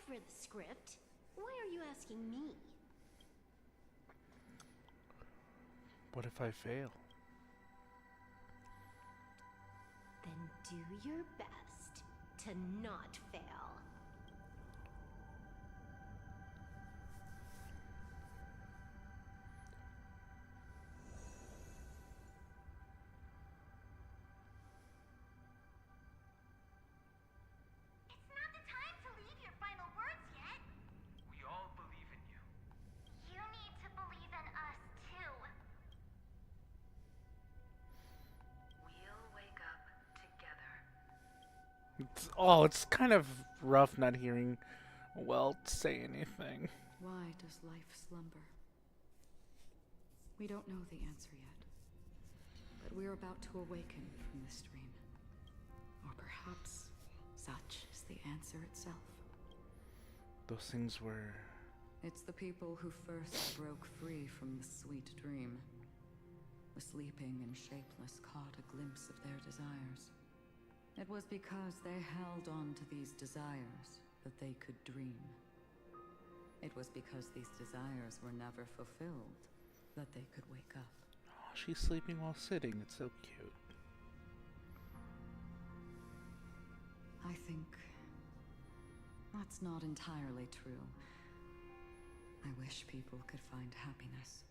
Speaker 17: for the script. Why are you asking me?
Speaker 1: What if I fail?
Speaker 17: Then do your best to not fail.
Speaker 12: It's not the time to leave your final words yet.
Speaker 15: We all believe in you.
Speaker 12: You need to believe in us too.
Speaker 21: We'll wake up together.
Speaker 1: It's kind of rough not hearing Welt say anything.
Speaker 6: Why does life slumber? We don't know the answer yet, but we're about to awaken from this dream. Or perhaps such is the answer itself.
Speaker 1: Those things were...
Speaker 6: It's the people who first broke free from the sweet dream. The sleeping and shapeless caught a glimpse of their desires. It was because they held on to these desires that they could dream. It was because these desires were never fulfilled that they could wake up.
Speaker 1: Oh, she's sleeping while sitting. It's so cute.
Speaker 6: I think that's not entirely true. I wish people could find happiness,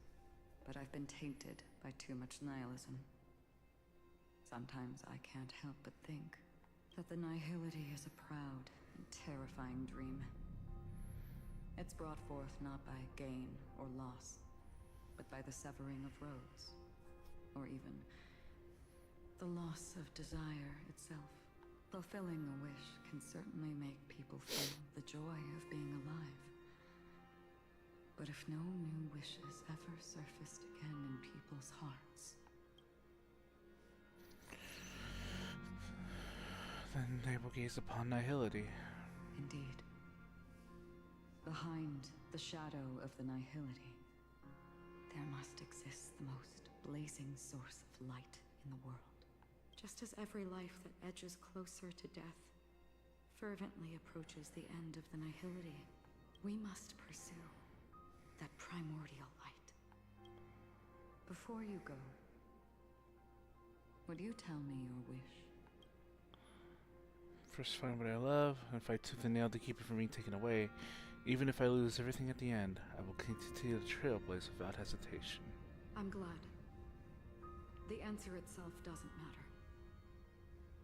Speaker 6: but I've been tainted by too much nihilism. Sometimes I can't help but think that the nihility is a proud and terrifying dream. It's brought forth not by gain or loss, but by the severing of roads, or even the loss of desire itself. Fulfilling a wish can certainly make people feel the joy of being alive. But if no new wishes ever surfaced again in people's hearts,
Speaker 1: then they will gaze upon nihility.
Speaker 6: indeed, behind the shadow of the nihility, there must exist the most blazing source of light in the world. Just as every life that edges closer to death fervently approaches the end of the nihility, we must pursue that primordial light. Before you go, would you tell me your wish?
Speaker 1: First find what I love, and fight tooth and nail to keep it from being taken away. Even if I lose everything at the end, I will continue to trailblaze without hesitation.
Speaker 6: I'm glad. The answer itself doesn't matter.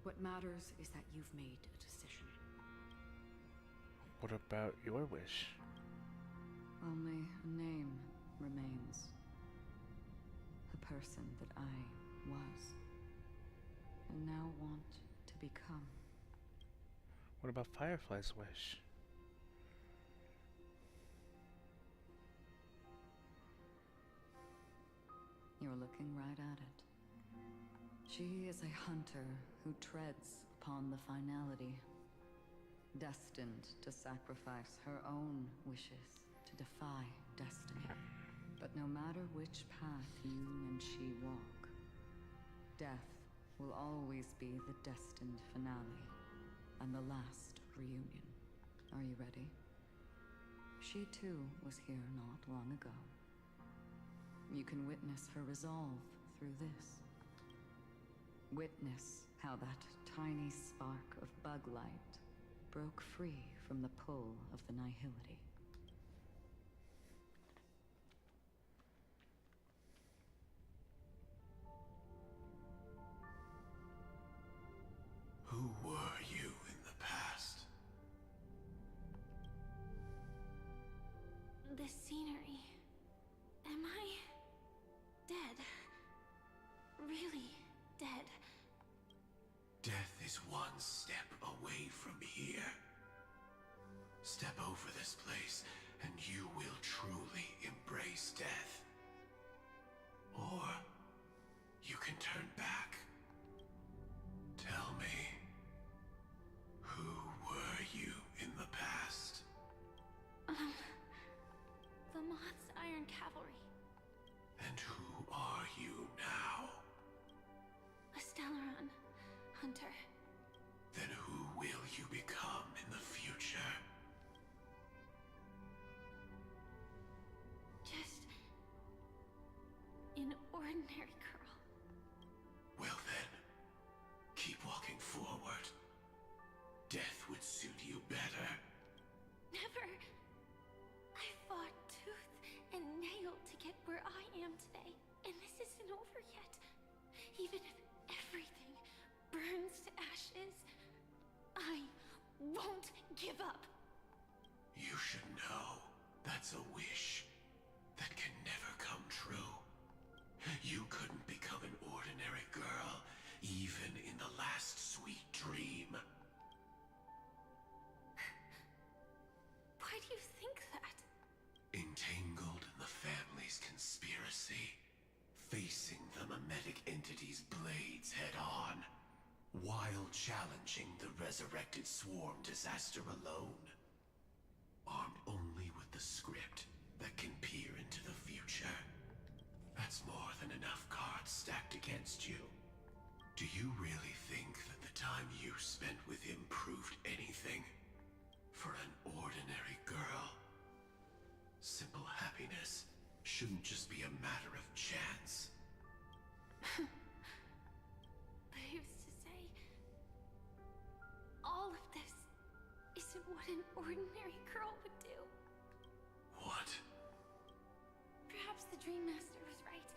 Speaker 6: What matters is that you've made a decision.
Speaker 1: What about your wish?
Speaker 6: Only a name remains. A person that I was, and now want to become.
Speaker 1: What about Firefly's wish?
Speaker 6: You're looking right at it. She is a hunter who treads upon the finality, destined to sacrifice her own wishes to defy destiny. But no matter which path you and she walk, death will always be the destined finale and the last reunion. Are you ready? She too was here not long ago. You can witness her resolve through this. Witness how that tiny spark of bug light broke free from the pull of the nihility.
Speaker 3: Who were you in the past?
Speaker 5: The scenery. Am I dead? Really dead?
Speaker 3: Death is one step away from here. Step over this place, and you will truly embrace death. Or you can turn back. Tell me, who were you in the past?
Speaker 5: The Moth's Iron Cavalry.
Speaker 3: And who are you now?
Speaker 5: A Stellaron hunter.
Speaker 3: Then who will you become in the future?
Speaker 12: ordinary girl.
Speaker 3: Well then, keep walking forward. Death would suit you better.
Speaker 12: Never. I fought tooth and nail to get where I am today, and this isn't over yet. Even if everything burns to ashes, I won't give up.
Speaker 3: You should know that's a wish that can never come true. You couldn't become an ordinary girl, even in the last sweet dream.
Speaker 12: Why do you think that?
Speaker 3: Entangled in the family's conspiracy, facing the mimetic entity's blades head-on, while challenging the resurrected swarm disaster alone. Armed only with the script that can peer into the future. That's more than enough cards stacked against you. Do you really think that the time you spent with him proved anything? For an ordinary girl? Simple happiness shouldn't just be a matter of chance.
Speaker 12: But who's to say all of this isn't what an ordinary girl would do?
Speaker 3: What?
Speaker 12: Perhaps the Dream Master was right.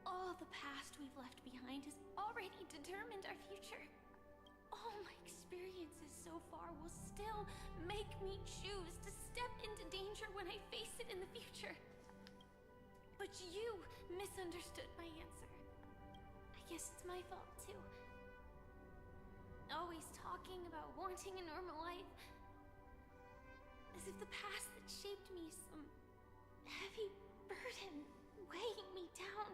Speaker 12: All the past we've left behind has already determined our future. All my experiences so far will still make me choose to step into danger when I face it in the future. But you misunderstood my answer. I guess it's my fault too. Always talking about wanting a normal life. As if the past that shaped me is some heavy burden weighing me down.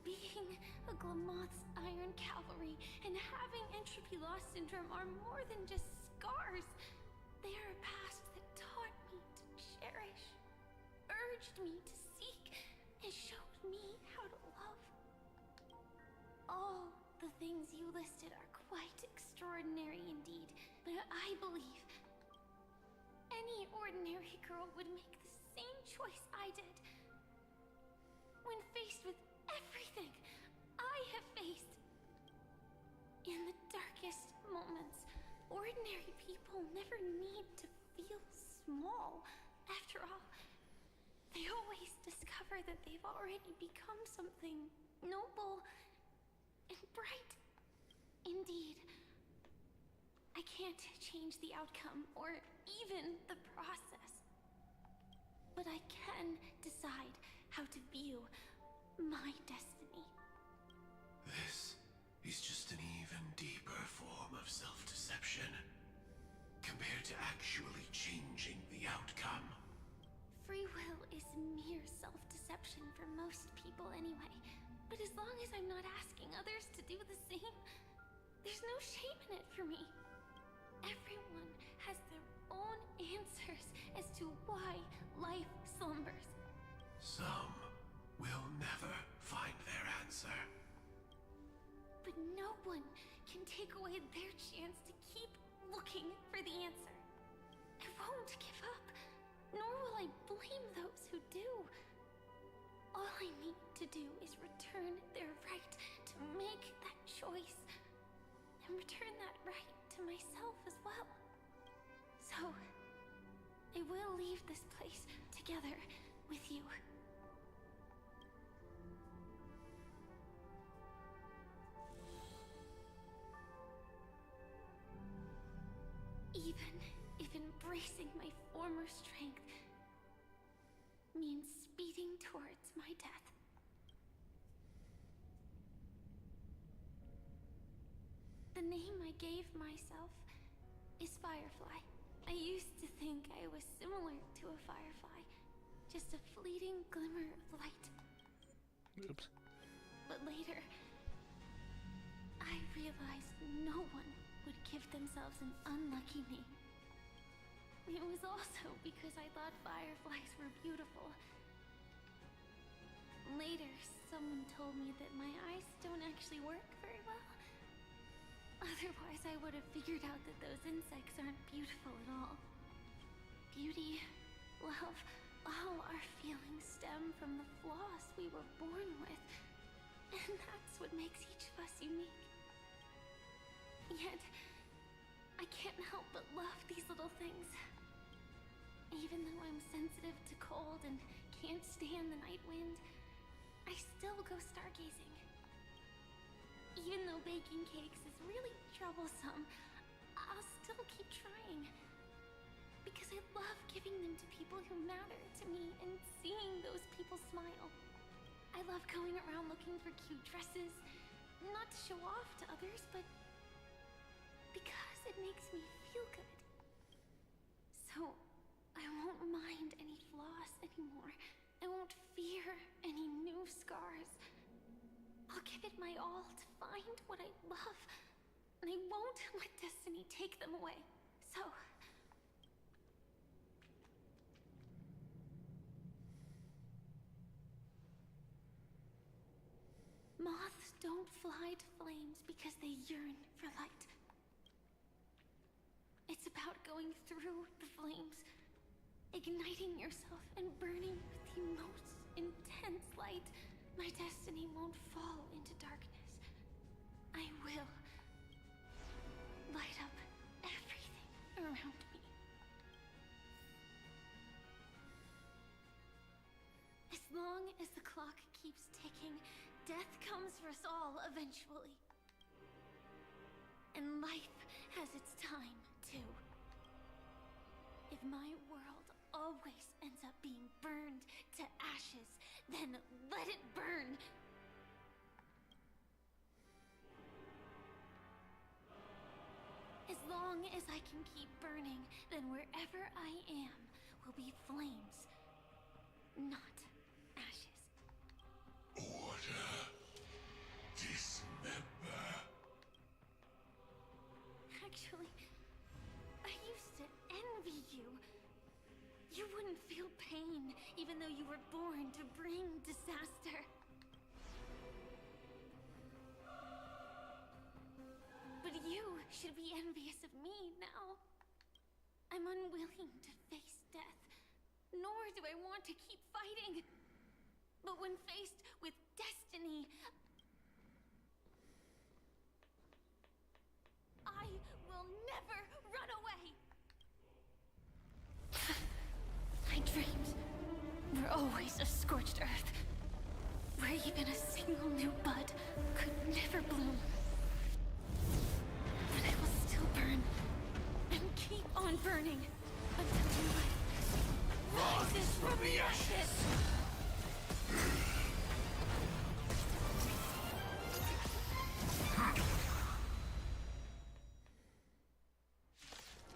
Speaker 12: Being a Glamoth's Iron Cavalry and having entropy loss syndrome are more than just scars. They are a past that taught me to cherish, urged me to seek, and showed me how to love. All the things you listed are quite extraordinary indeed, but I believe any ordinary girl would make the same choice I did. When faced with everything I have faced. In the darkest moments, ordinary people never need to feel small. After all, they always discover that they've already become something noble and bright. Indeed, I can't change the outcome or even the process. But I can decide how to view my destiny.
Speaker 3: This is just an even deeper form of self-deception, compared to actually changing the outcome.
Speaker 12: Free will is mere self-deception for most people anyway. But as long as I'm not asking others to do the same, there's no shame in it for me. Everyone has their own answers as to why life slumbers.
Speaker 3: Some will never find their answer.
Speaker 12: But no one can take away their chance to keep looking for the answer. I won't give up, nor will I blame those who do. All I need to do is return their right to make that choice, and return that right to myself as well. So, I will leave this place together with you. Even if embracing my former strength means speeding towards my death. The name I gave myself is Firefly. I used to think I was similar to a firefly, just a fleeting glimmer of light.
Speaker 1: Oops.
Speaker 12: But later, I realized no one would give themselves an unlucky name. It was also because I thought fireflies were beautiful. Later, someone told me that my eyes don't actually work very well. Otherwise, I would have figured out that those insects aren't beautiful at all. Beauty, love,
Speaker 5: all our feelings stem from the flaws we were born with, and that's what makes each of us unique. Yet, I can't help but love these little things. Even though I'm sensitive to cold and can't stand the night wind, I still go stargazing. Even though baking cakes is really troublesome, I'll still keep trying. Because I love giving them to people who matter to me and seeing those people smile. I love going around looking for cute dresses, not to show off to others, but because it makes me feel good. So, I won't mind any flaws anymore. I won't fear any new scars. I'll give it my all to find what I love, and I won't let destiny take them away. So... moths don't fly to flames because they yearn for light. It's about going through the flames, igniting yourself and burning with the most intense light. My destiny won't fall into darkness. I will light up everything around me. As long as the clock keeps ticking, death comes for us all eventually. And life has its time, too. If my world always ends up being burned to ashes, then let it burn! As long as I can keep burning, then wherever I am will be flames, not ashes.
Speaker 3: Order. Dismember.
Speaker 5: Actually, I used to envy you. You wouldn't feel pain, even though you were born to bring disaster. But you should be envious of me now. I'm unwilling to face death, nor do I want to keep fighting. But when faced with destiny, I will never run away! My dreams were always a scorched earth, where even a single new bud could never bloom. But I will still burn, and keep on burning, until life rises from the ashes!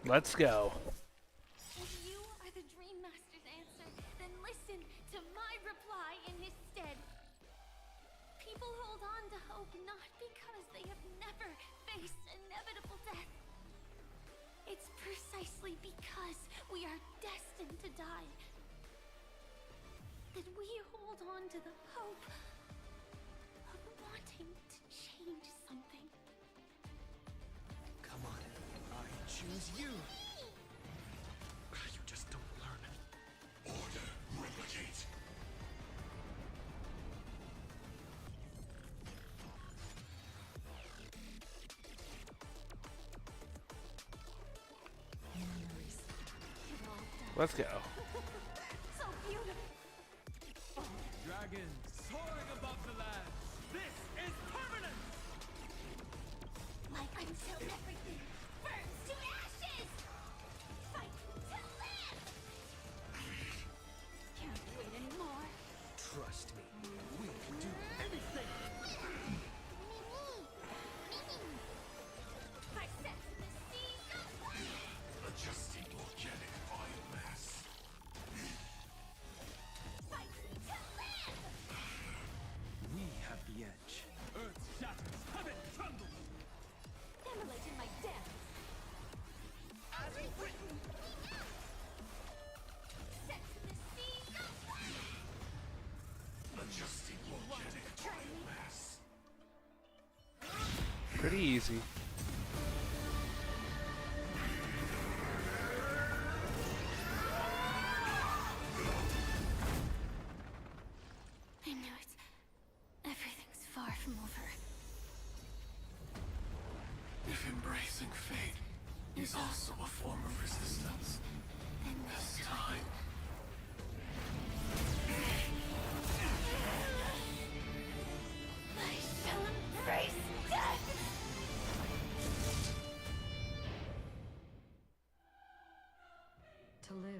Speaker 1: Let's go.
Speaker 5: If you are the Dream Master's answer, then listen to my reply in his stead. People hold on to hope not because they have never faced inevitable death. It's precisely because we are destined to die that we hold on to the hope of wanting to change something.
Speaker 16: Come on, I choose you. You just don't learn.
Speaker 3: Order. Replicate.
Speaker 1: Let's go.
Speaker 5: So beautiful.
Speaker 2: Dragons soaring above the land. This is permanent!
Speaker 5: Like until everything burns to ashes! Fight to live! Can't wait anymore.
Speaker 16: Trust me, we can do anything.
Speaker 5: I sense the sea.
Speaker 3: Adjusting organic biomass.
Speaker 5: Fight to live!
Speaker 16: We have the edge.
Speaker 2: Earth shatters, heaven trembles!
Speaker 5: Immolating my death.
Speaker 2: As written!
Speaker 5: Set the sea.
Speaker 3: Adjusting organic biomass.
Speaker 1: Pretty easy.
Speaker 9: Facing fate is also a form of resistance. This time.
Speaker 5: I shall embrace death!
Speaker 14: To live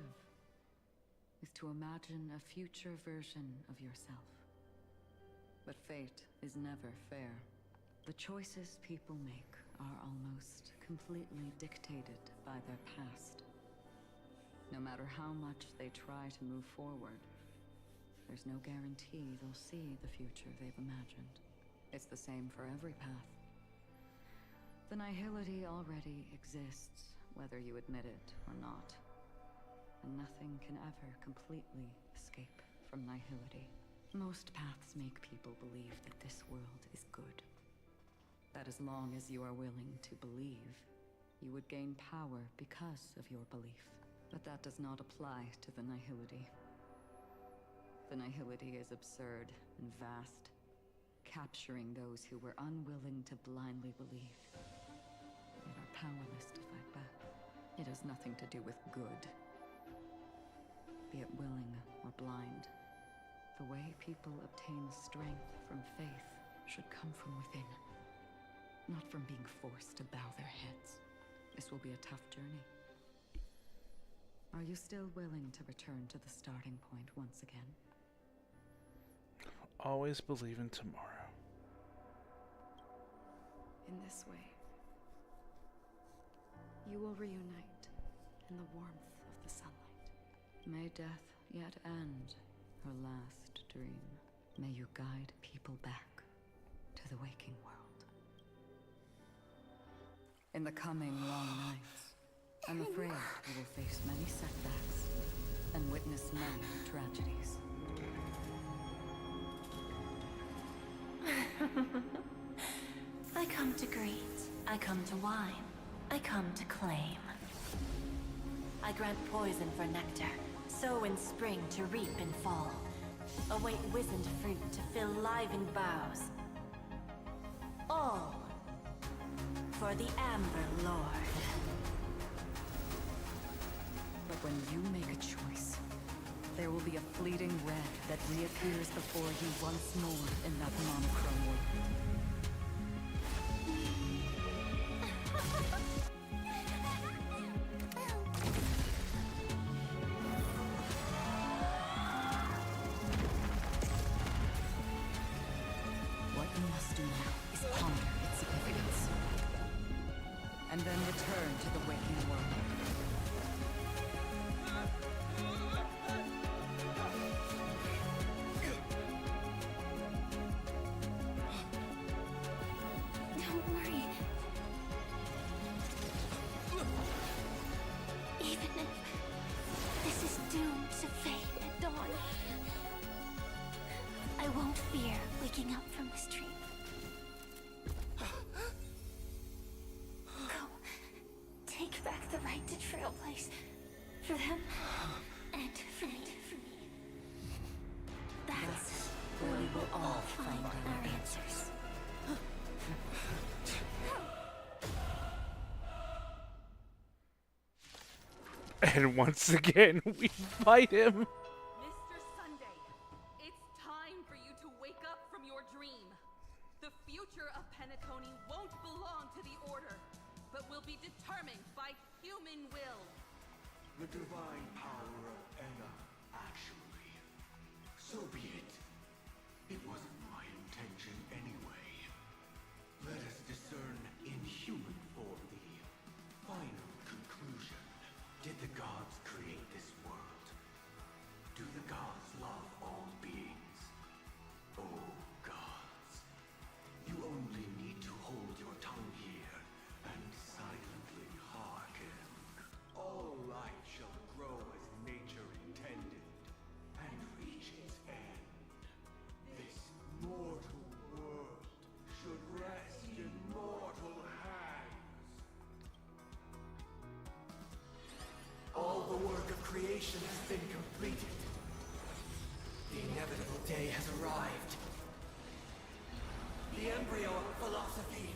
Speaker 14: is to imagine a future version of yourself. But fate is never fair. The choices people make are almost completely dictated by their past. No matter how much they try to move forward, there's no guarantee they'll see the future they've imagined. It's the same for every path. The nihility already exists, whether you admit it or not. And nothing can ever completely escape from nihility. Most paths make people believe that this world is good. That as long as you are willing to believe, you would gain power because of your belief. But that does not apply to the nihility. The nihility is absurd and vast, capturing those who were unwilling to blindly believe, yet are powerless to fight back. It has nothing to do with good, be it willing or blind. The way people obtain strength from faith should come from within, not from being forced to bow their heads. This will be a tough journey. Are you still willing to return to the starting point once again?
Speaker 1: Always believe in tomorrow.
Speaker 14: In this way, you will reunite in the warmth of the sunlight. May death yet end her last dream. May you guide people back to the waking world. In the coming long nights, I'm afraid you will face many setbacks and witness many tragedies.
Speaker 21: I come to greet, I come to wine, I come to claim. I grant poison for nectar, sow in spring to reap in fall. Await wizened fruit to fill livened boughs. All for the Amber Lord.
Speaker 14: But when you make a choice, there will be a fleeting red that reappears before you once more in that monochrome world. What you must do now is ponder its significance, and then return to the waking world.
Speaker 5: Don't worry. Even if this is doomed to fade at dawn, I won't fear waking up from this dream. Go. Take back the right to trailblaze. For them, and for me. That's where we will all find our answers.
Speaker 1: And once again, we fight him.
Speaker 6: Mr. Sunday, it's time for you to wake up from your dream. The future of Penacony won't belong to the Order, but will be determined by human will.
Speaker 3: The divine power of Enna, actually. So be it. It wasn't my intention anyway. Let us discern in human form the final conclusion. Did the gods create this world? Do the gods love all beings? Oh, gods. You only need to hold your tongue here and silently hearken. All life shall grow as nature intended and reach its end. This mortal world should rest in mortal hands. All the work of creation has been completed. The inevitable day has arrived. The embryo of philosophy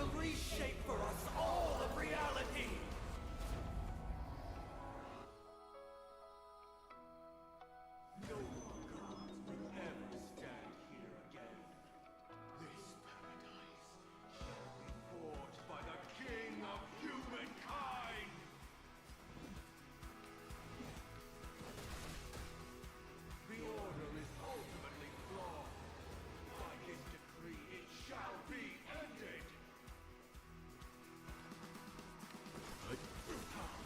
Speaker 2: will reshape for us all of reality! No more gods will ever stand here again. This paradise shall be forged by the King of Humankind! The order is ultimately flawed. By his decree, it shall be ended!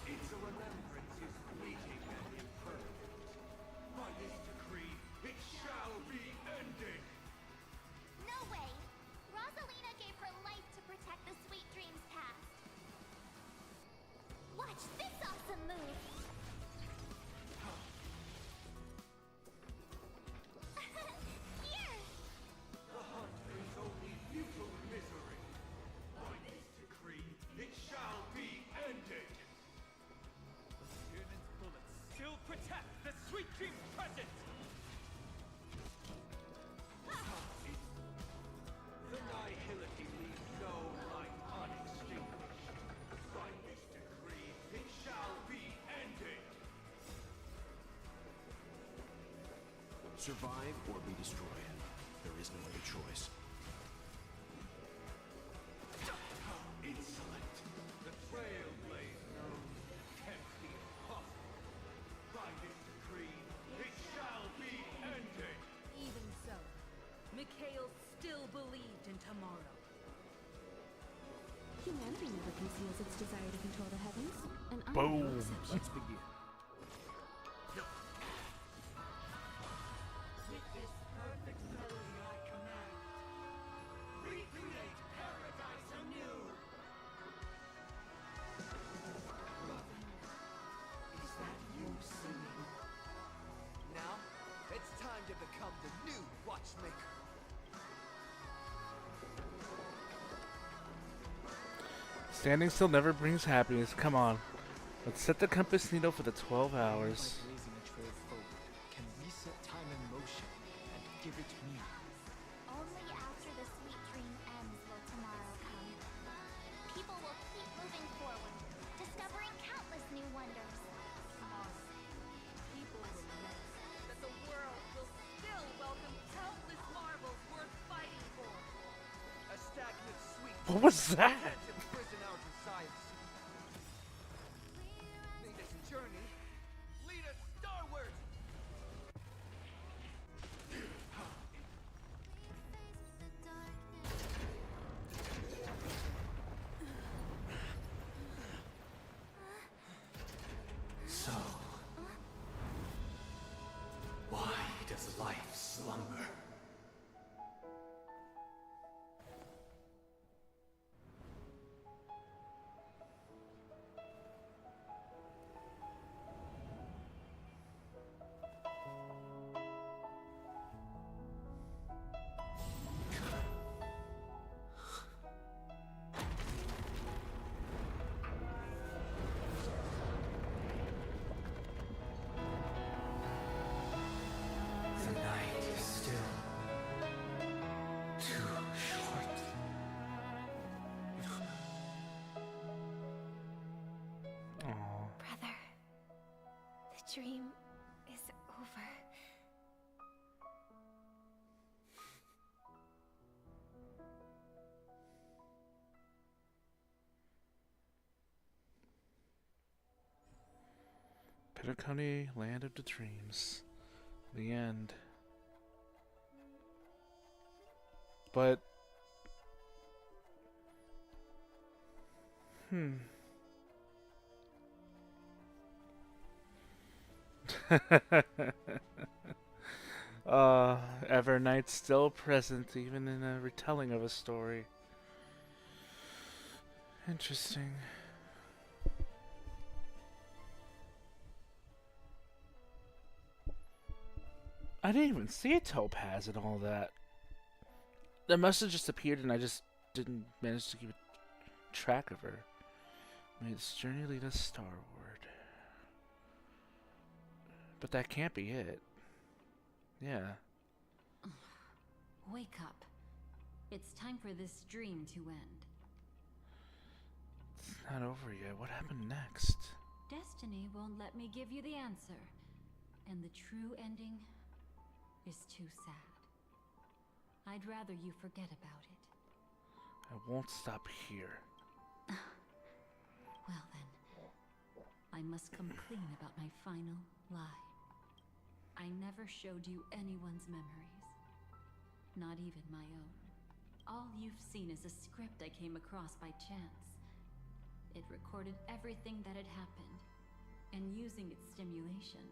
Speaker 2: Its remembrance is fleeting and impermanent. By this decree, it shall be ended!
Speaker 4: No way! Rosalina gave her life to protect the Sweet Dreams past. Watch this awesome move! Here!
Speaker 2: The hunt brings only futile misery. By this decree, it shall be ended! Tyrann's bullets still protect the Sweet Dreams present! The Nihility leaves no light unextinguished. By this decree, it shall be ended!
Speaker 16: Survive or be destroyed. There is no other choice.
Speaker 2: Insolent! The Trailblaze knows can't be impossible. By this decree, it shall be ended!
Speaker 6: Even so, Mikhail still believed in tomorrow.
Speaker 13: Humanity never conceals its desire to control the heavens, and I
Speaker 1: Boom.
Speaker 13: no exception.
Speaker 16: Let's begin.
Speaker 2: With this perfect melody I command, recreate paradise anew!
Speaker 22: Is that you singing? Now, it's time to become the new watchmaker.
Speaker 1: Standing still never brings happiness. Come on. Let's set the compass needle for the 12 hours.
Speaker 8: Blazing a trail forward can reset time in motion and give it meaning.
Speaker 4: Only after the Sweet Dream ends will tomorrow come. People will keep moving forward, discovering countless new wonders.
Speaker 14: People will know that the world will still welcome countless marvels worth fighting for.
Speaker 22: A stagnant sweet
Speaker 1: What was that?
Speaker 22: can't imprison our desires. May this journey lead us starward.
Speaker 9: So, why does life slumber? The night is still too short.
Speaker 1: Aww.
Speaker 18: Brother, the dream is over.
Speaker 1: Penacony, land of the dreams. The end. But... Evernight still present, even in a retelling of a story. Interesting. I didn't even see Topaz and all that. That must have just appeared and I just didn't manage to keep track of her. May this journey lead us starward. But that can't be it. Yeah.
Speaker 7: Wake up. It's time for this dream to end.
Speaker 1: It's not over yet. What happened next?
Speaker 7: Destiny won't let me give you the answer. And the true ending is too sad. I'd rather you forget about it.
Speaker 1: I won't stop here.
Speaker 7: Well then, I must come clean about my final lie. I never showed you anyone's memories. Not even my own. All you've seen is a script I came across by chance. It recorded everything that had happened. And using its stimulation,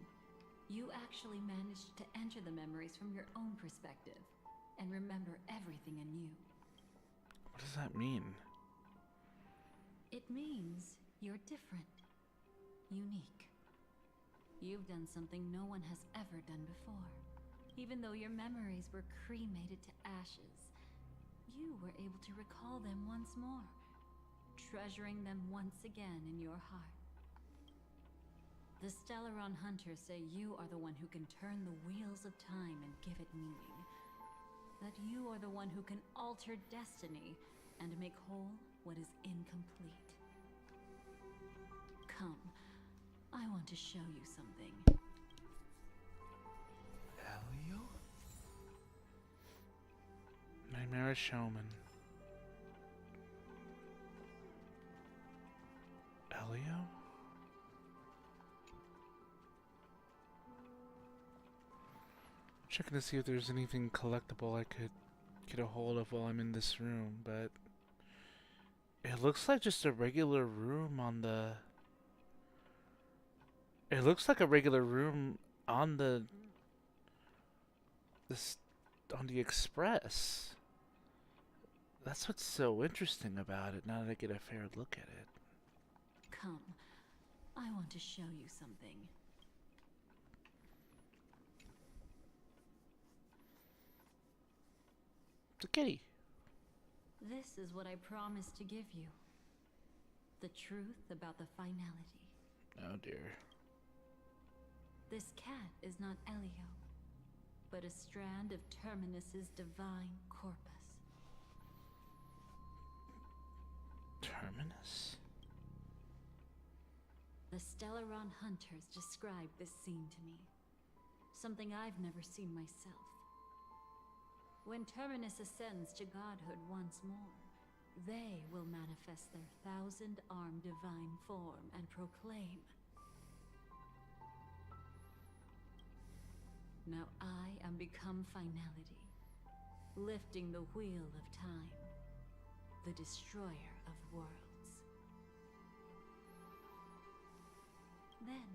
Speaker 7: you actually managed to enter the memories from your own perspective and remember everything anew.
Speaker 1: What does that mean?
Speaker 7: It means you're different, unique. You've done something no one has ever done before. Even though your memories were cremated to ashes, you were able to recall them once more, treasuring them once again in your heart. The Stellaron Hunters say you are the one who can turn the wheels of time and give it meaning. That you are the one who can alter destiny and make whole what is incomplete. Come, I want to show you something.
Speaker 19: Elio?
Speaker 1: Nightmare Showman. Elio? Checking to see if there's anything collectible I could get a hold of while I'm in this room, but it looks like just a regular room on the... It looks like a regular room on the... on the Express. That's what's so interesting about it, now that I get a fair look at it.
Speaker 7: Come, I want to show you something.
Speaker 1: It's a kitty.
Speaker 7: This is what I promised to give you. The truth about the finality.
Speaker 1: Oh dear.
Speaker 7: This cat is not Elio, but a strand of Terminus's divine corpus.
Speaker 1: Terminus?
Speaker 7: The Stellaron Hunters described this scene to me. Something I've never seen myself. When Terminus ascends to godhood once more, they will manifest their 1,000-armed divine form and proclaim, "Now I am become finality, lifting the wheel of time, the destroyer of worlds." Then,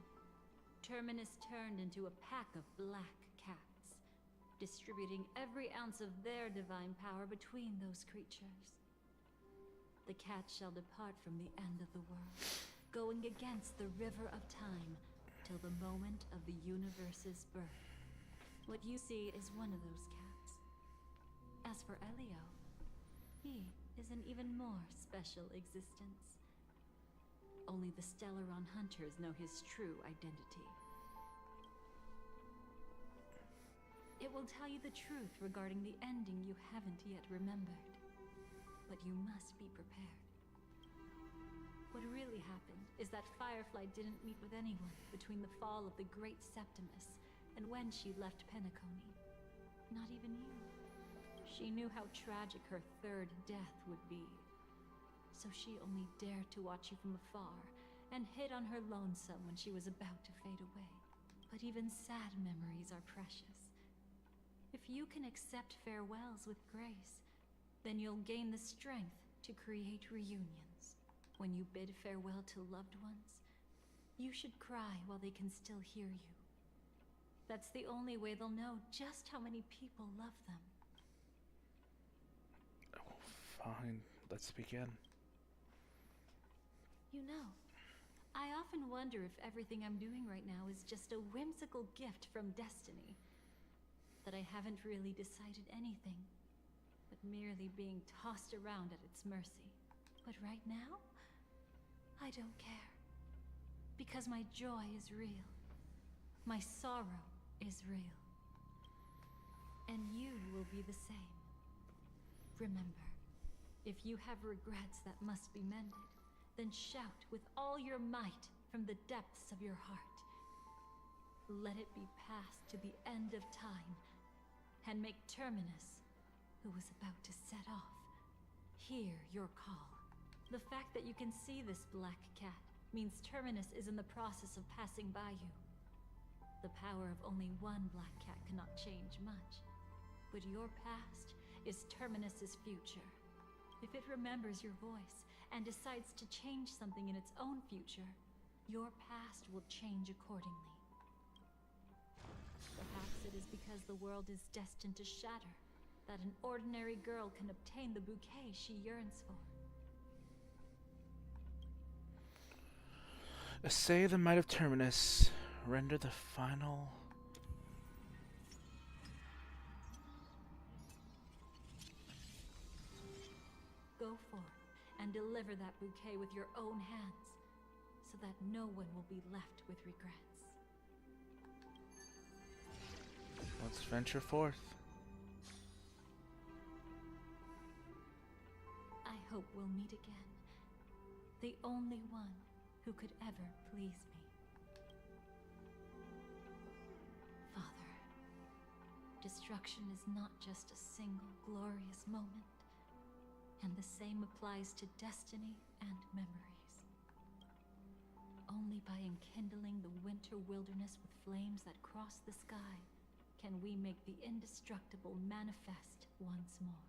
Speaker 7: Terminus turned into a pack of black cats, distributing every ounce of their divine power between those creatures. The cats shall depart from the end of the world, going against the river of time till the moment of the universe's birth. What you see is one of those cats. As for Elio, he is an even more special existence. Only the Stellaron Hunters know his true identity. It will tell you the truth regarding the ending you haven't yet remembered. But you must be prepared. What really happened is that Firefly didn't meet with anyone between the fall of the Great Septimus and when she left Penacony. Not even you. She knew how tragic her third death would be. So she only dared to watch you from afar and hid on her lonesome when she was about to fade away. But even sad memories are precious. If you can accept farewells with grace, then you'll gain the strength to create reunions. When you bid farewell to loved ones, you should cry while they can still hear you. That's the only way they'll know just how many people love them.
Speaker 1: Oh, fine. Let's begin.
Speaker 7: You know, I often wonder if everything I'm doing right now is just a whimsical gift from destiny. That I haven't really decided anything, but merely being tossed around at its mercy. But right now, I don't care. Because my joy is real. My sorrow is real. And you will be the same. Remember, if you have regrets that must be mended, then shout with all your might from the depths of your heart. Let it be passed to the end of time, and make Terminus, who is about to set off, hear your call. The fact that you can see this black cat means Terminus is in the process of passing by you. The power of only one black cat cannot change much, but your past is Terminus's future. If it remembers your voice and decides to change something in its own future, your past will change accordingly. Perhaps it is because the world is destined to shatter that an ordinary girl can obtain the bouquet she yearns for.
Speaker 1: Essay the might of Terminus. Render the final.
Speaker 7: Go forth and deliver that bouquet with your own hands, so that no one will be left with regrets.
Speaker 1: Let's venture forth.
Speaker 7: I hope we'll meet again. The only one who could ever please me. Father, destruction is not just a single glorious moment, and the same applies to destiny and memories. Only by enkindling the winter wilderness with flames that cross the sky can we make the indestructible manifest once more.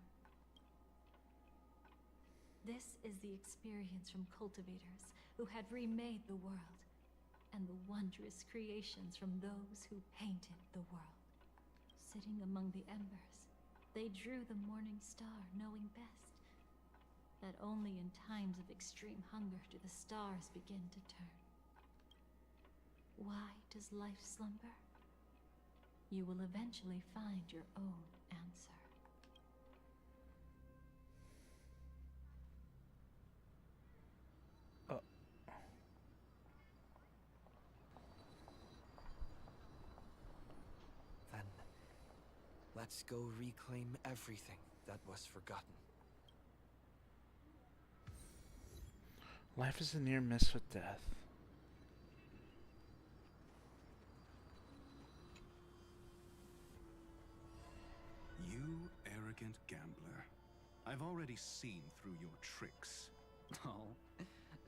Speaker 7: This is the experience from cultivators who had remade the world, and the wondrous creations from those who painted the world. Sitting among the embers, they drew the morning star, knowing best that only in times of extreme hunger do the stars begin to turn. Why does life slumber? You will eventually find your own answer.
Speaker 22: Then, let's go reclaim everything that was forgotten.
Speaker 1: Life is a near miss with death.
Speaker 3: You arrogant gambler. I've already seen through your tricks.
Speaker 8: Oh,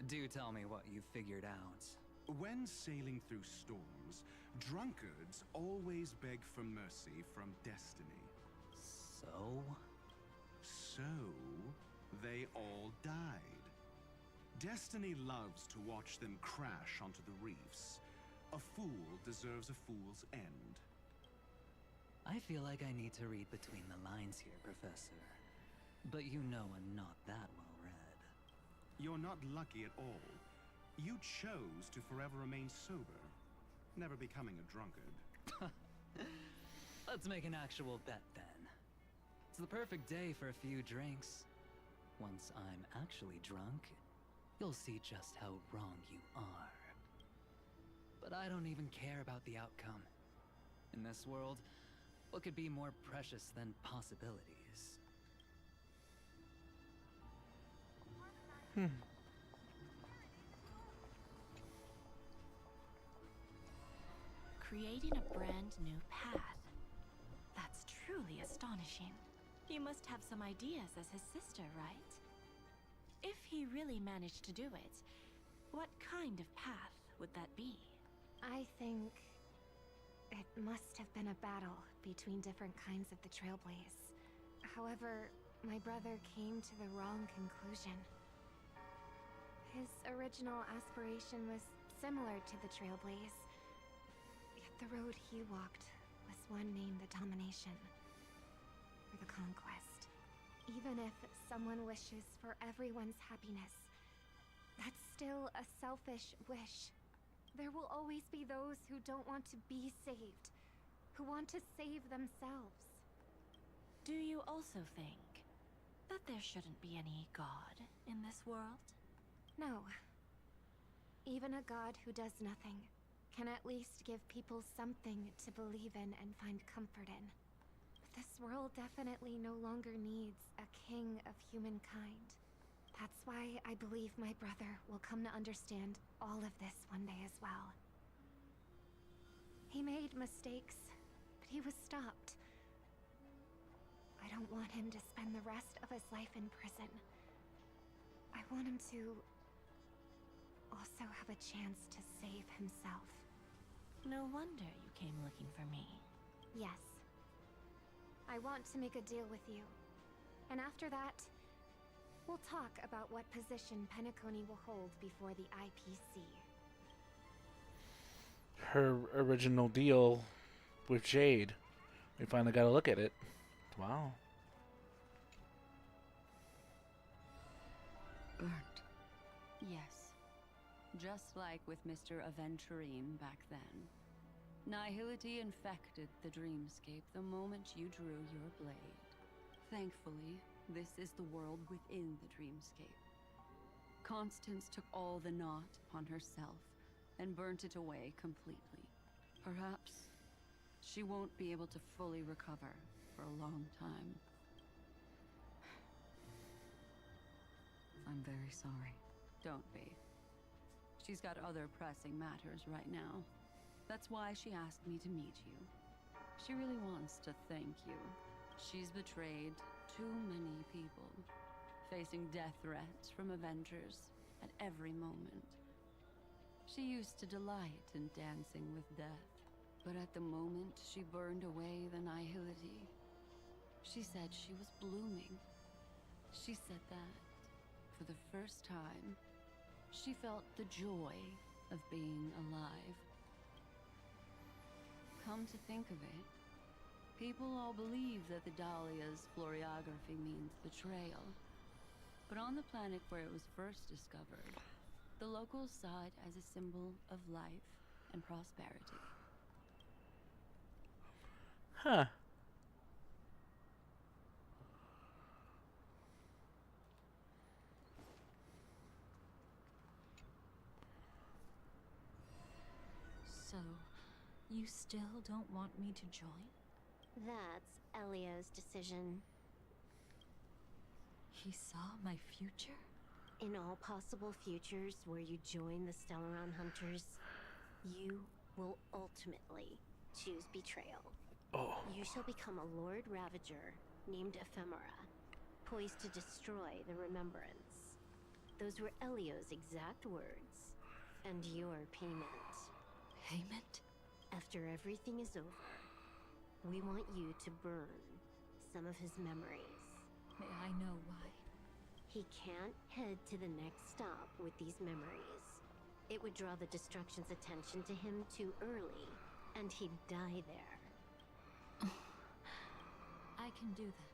Speaker 8: do tell me what you figured out.
Speaker 3: When sailing through storms, drunkards always beg for mercy from destiny.
Speaker 8: So?
Speaker 3: So, they all died. Destiny loves to watch them crash onto the reefs. A fool deserves a fool's end.
Speaker 8: I feel like I need to read between the lines here, Professor. But you know I'm not that well read.
Speaker 3: You're not lucky at all. You chose to forever remain sober, never becoming a drunkard.
Speaker 8: Let's make an actual bet then. It's the perfect day for a few drinks. Once I'm actually drunk, you'll see just how wrong you are. But I don't even care about the outcome. In this world, what could be more precious than possibilities?
Speaker 10: Creating a brand new path. That's truly astonishing. You must have some ideas as his sister, right? If he really managed to do it, what kind of path would that be?
Speaker 18: I think it must have been a battle between different kinds of the Trailblaze. However, my brother came to the wrong conclusion. His original aspiration was similar to the Trailblaze, yet the road he walked was one named the Domination, or the Conquest. Even if someone wishes for everyone's happiness, that's still a selfish wish. There will always be those who don't want to be saved, who want to save themselves.
Speaker 10: Do you also think that there shouldn't be any god in this world?
Speaker 18: No. Even a god who does nothing can at least give people something to believe in and find comfort in. But this world definitely no longer needs a king of humankind. That's why I believe my brother will come to understand all of this one day as well. He made mistakes, but he was stopped. I don't want him to spend the rest of his life in prison. I want him to also have a chance to save himself.
Speaker 10: No wonder you came looking for me.
Speaker 18: Yes. I want to make a deal with you. And after that, we'll talk about what position Penacony will hold before the IPC.
Speaker 1: Her original deal with Jade. We finally got to look at it. Wow.
Speaker 11: Burnt. Yes. Just like with Mr. Aventurine back then. Nihility infected the dreamscape the moment you drew your blade. Thankfully, this is the world within the dreamscape. Constance took all the knot upon herself and burnt it away completely. Perhaps she won't be able to fully recover for a long time. I'm very sorry. Don't be. She's got other pressing matters right now. That's why she asked me to meet you. She really wants to thank you. She's betrayed too many people, facing death threats from Avengers at every moment. She used to delight in dancing with death, but at the moment she burned away the nihility, she said she was blooming. She said that, for the first time, she felt the joy of being alive. Come to think of it, people all believe that the Dahlia's floriography means betrayal. But on the planet where it was first discovered, the locals saw it as a symbol of life and prosperity.
Speaker 1: Huh.
Speaker 7: So, you still don't want me to join?
Speaker 17: That's Elio's decision.
Speaker 7: He saw my future?
Speaker 17: In all possible futures where you join the Stellaron Hunters, you will ultimately choose betrayal.
Speaker 1: Oh.
Speaker 17: You shall become a Lord Ravager named Ephemera, poised to destroy the Remembrance. Those were Elio's exact words, and your payment.
Speaker 7: Payment?
Speaker 17: After everything is over, we want you to burn some of his memories.
Speaker 7: May I know why?
Speaker 17: He can't head to the next stop with these memories. It would draw the Destruction's attention to him too early, and he'd die there.
Speaker 7: I can do that.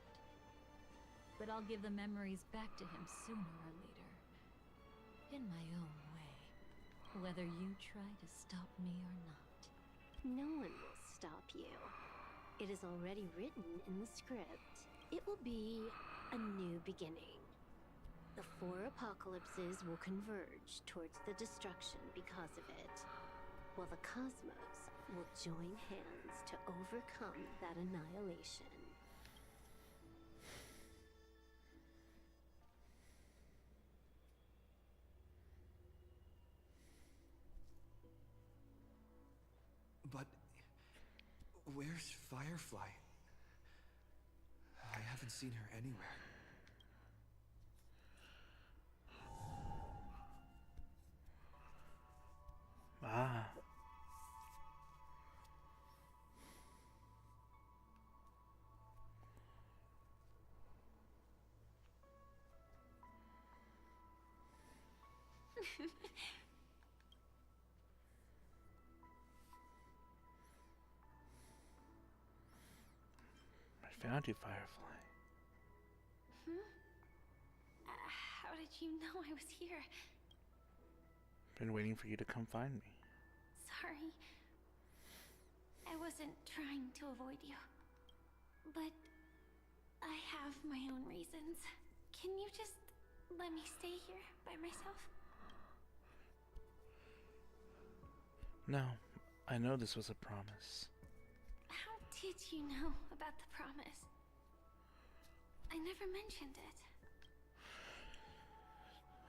Speaker 7: But I'll give the memories back to him sooner or later. In my own way. Whether you try to stop me or not.
Speaker 17: No one will stop you. It is already written in the script. It will be a new beginning. The 4 apocalypses will converge towards the destruction because of it, while the cosmos will join hands to overcome that annihilation.
Speaker 2: But where's Firefly? I haven't seen her anywhere.
Speaker 1: Ah. I found you, Firefly.
Speaker 12: How did you know I was here?
Speaker 1: Been waiting for you to come find me.
Speaker 12: Sorry. I wasn't trying to avoid you. But I have my own reasons. Can you just let me stay here by myself?
Speaker 1: No, I know this was a promise.
Speaker 12: How did you know about the promise? I never mentioned it.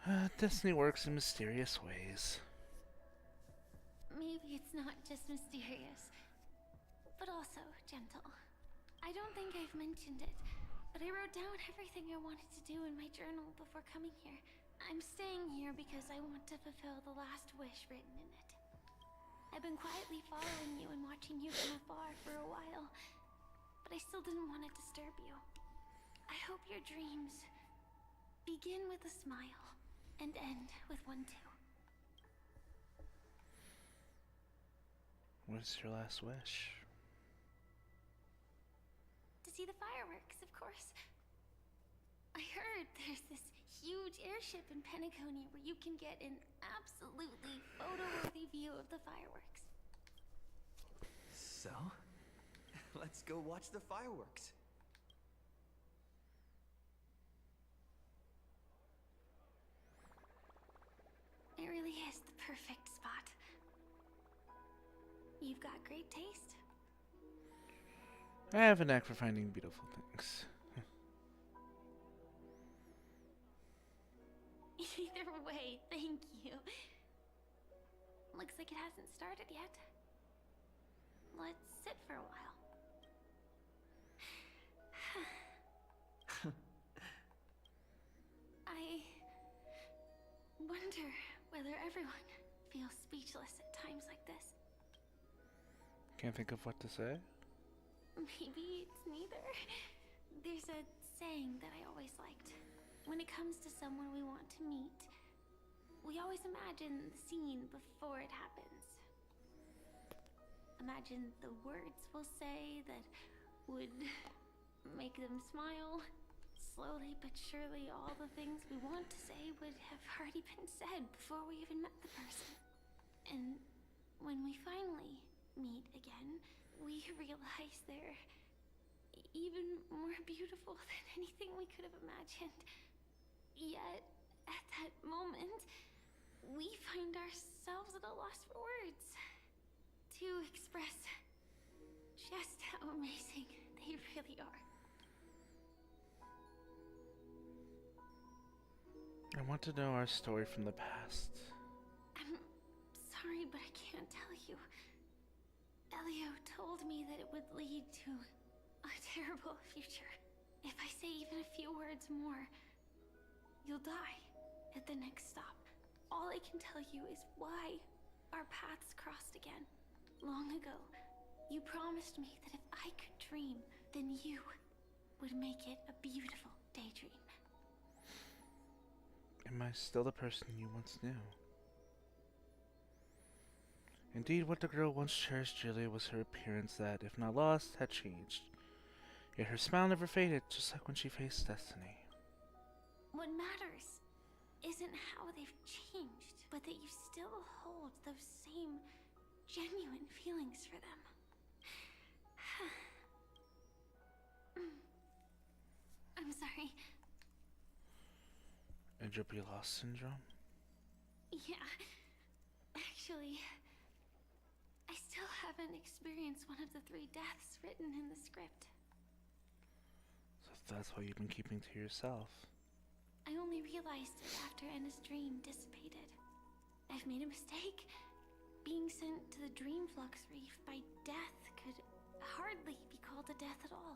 Speaker 1: Destiny works in mysterious ways.
Speaker 12: Maybe it's not just mysterious, but also gentle. I don't think I've mentioned it, but I wrote down everything I wanted to do in my journal before coming here. I'm staying here because I want to fulfill the last wish written in it. I've been quietly following you and watching you from afar for a while, but I still didn't want to disturb you. I hope your dreams begin with a smile and end with one too.
Speaker 1: What's your last wish?
Speaker 12: To see the fireworks, of course. I heard there's this huge airship in Penacony where you can get an absolutely photo-worthy view of the fireworks.
Speaker 22: So, let's go watch the fireworks.
Speaker 12: It really is the perfect spot. You've got great taste.
Speaker 1: I have a knack for finding beautiful things.
Speaker 12: Either way, thank you. Looks like it hasn't started yet. Let's sit for a while. I wonder whether everyone feels speechless at times like this.
Speaker 1: Can't think of what to say?
Speaker 12: Maybe it's neither. There's a saying that I always liked. When it comes to someone we want to meet, we always imagine the scene before it happens. Imagine the words we'll say that would make them smile. Slowly but surely, all the things we want to say would have already been said before we even met the person. And when we finally meet again, we realize they're even more beautiful than anything we could have imagined. Yet, at that moment, we find ourselves at a loss for words to express just how amazing they really are.
Speaker 1: I want to know our story from the past.
Speaker 12: I'm sorry, but I can't tell you. Elio told me that it would lead to a terrible future. If I say even a few words more, you'll die at the next stop. All I can tell you is why our paths crossed again. Long ago, you promised me that if I could dream, then you would make it a beautiful daydream.
Speaker 1: Am I still the person you once knew? Indeed, what the girl once cherished Julia was her appearance that, if not lost, had changed. Yet her smile never faded, just like when she faced destiny.
Speaker 12: What matters isn't how they've changed, but that you still hold those same genuine feelings for them. I'm sorry.
Speaker 1: Entropy loss syndrome?
Speaker 12: Yeah. Actually, I still haven't experienced one of the 3 deaths written in the script.
Speaker 1: So that's why you've been keeping to yourself.
Speaker 12: I only realized it after Anna's dream dissipated. I've made a mistake. Being sent to the Dreamflux Reef by death could hardly be called a death at all.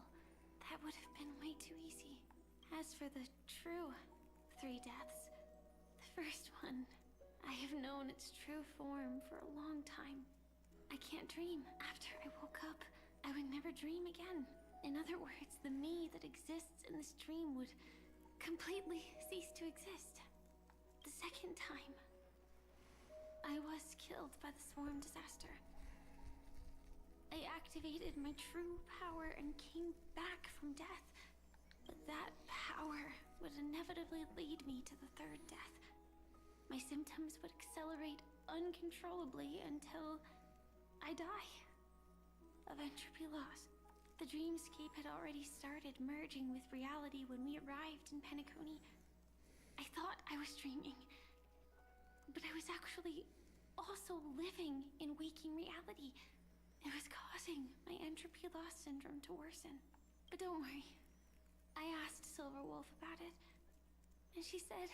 Speaker 12: That would have been way too easy. As for the true 3 deaths, the first one, I have known its true form for a long time. I can't dream. After I woke up, I would never dream again. In other words, the me that exists in this dream would completely cease to exist. The second time, I was killed by the swarm disaster. I activated my true power and came back from death. But that power would inevitably lead me to the 3rd death. My symptoms would accelerate uncontrollably until I die of entropy loss. The dreamscape had already started merging with reality when we arrived in Penacony. I thought I was dreaming, but I was actually also living in waking reality. It was causing my entropy loss syndrome to worsen. But don't worry. I asked Silverwolf about it, and she said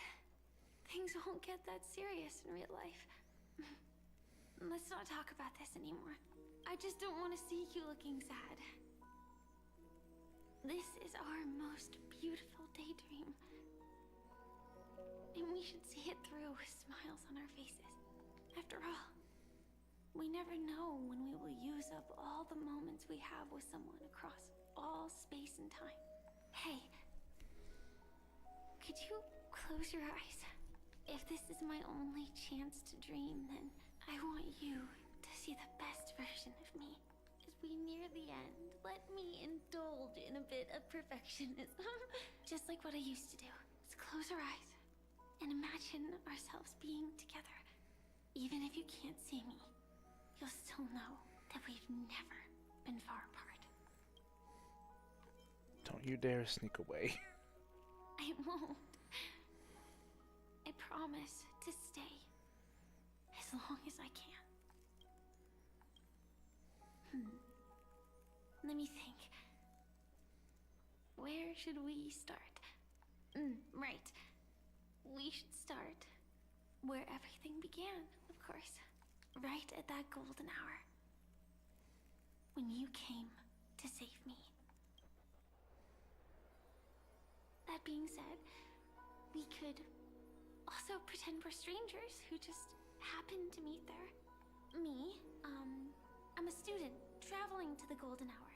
Speaker 5: things won't get that serious in real life. Let's not talk about this anymore. I just don't want to see you looking sad. This is our most beautiful daydream. And we should see it through with smiles on our faces. After all, we never know when we will use up all the moments we have with someone across all space and time. Hey, could you close your eyes? If this is my only chance to dream, then I want you to see the best version of me. As we near the end, let me indulge in a bit of perfectionism. Just like what I used to do. Let's close our eyes and imagine ourselves being together. Even if you can't see me, you'll still know that we've never been far apart.
Speaker 1: Don't you dare sneak away.
Speaker 5: I won't. I promise to stay as long as I can. Let me think. Where should we start? Right. We should start where everything began, of course. Right at that golden hour. When you came to save me. That being said, we could also pretend we're strangers who just happened to meet there. Me, I'm a student traveling to the golden hour.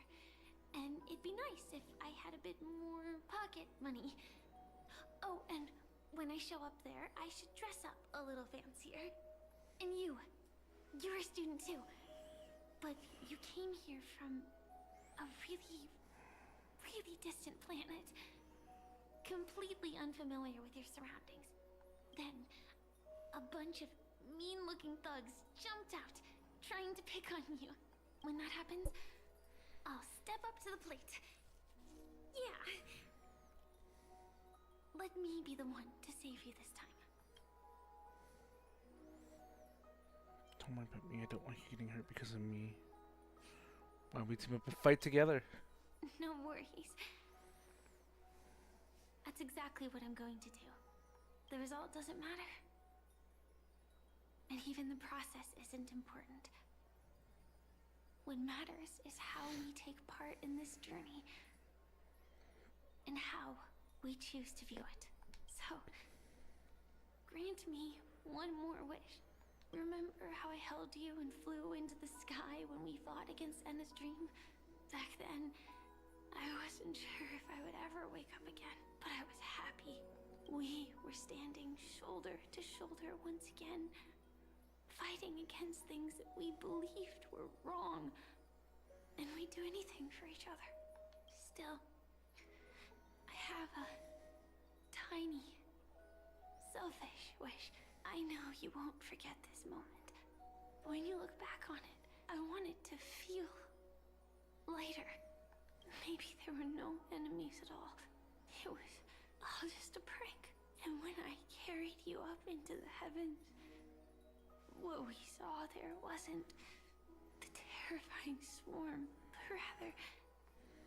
Speaker 5: And it'd be nice if I had a bit more pocket money. Oh, and when I show up there, I should dress up a little fancier. And you're a student too. But you came here from a really, really distant planet. Completely unfamiliar with your surroundings. Then, a bunch of mean-looking thugs jumped out, trying to pick on you. When that happens, I'll step up to the plate. Yeah. Let me be the one to save you this time.
Speaker 1: Don't worry about me. I don't want you getting hurt because of me. Why don't we team up and fight together?
Speaker 5: No worries. That's exactly what I'm going to do. The result doesn't matter. And even the process isn't important. What matters is how we take part in this journey. And how we choose to view it. So, grant me one more wish. Remember how I held you and flew into the sky when we fought against Enna's dream? Back then, I wasn't sure if I would ever wake up again, but I was happy. We were standing shoulder to shoulder once again, fighting against things that we believed were wrong. And we'd do anything for each other. Still, I have a tiny, selfish wish. I know you won't forget this moment. But when you look back on it, I want it to feel lighter. Maybe there were no enemies at all. It was all just a prank. And when I carried you up into the heavens, what we saw there wasn't the terrifying swarm, but rather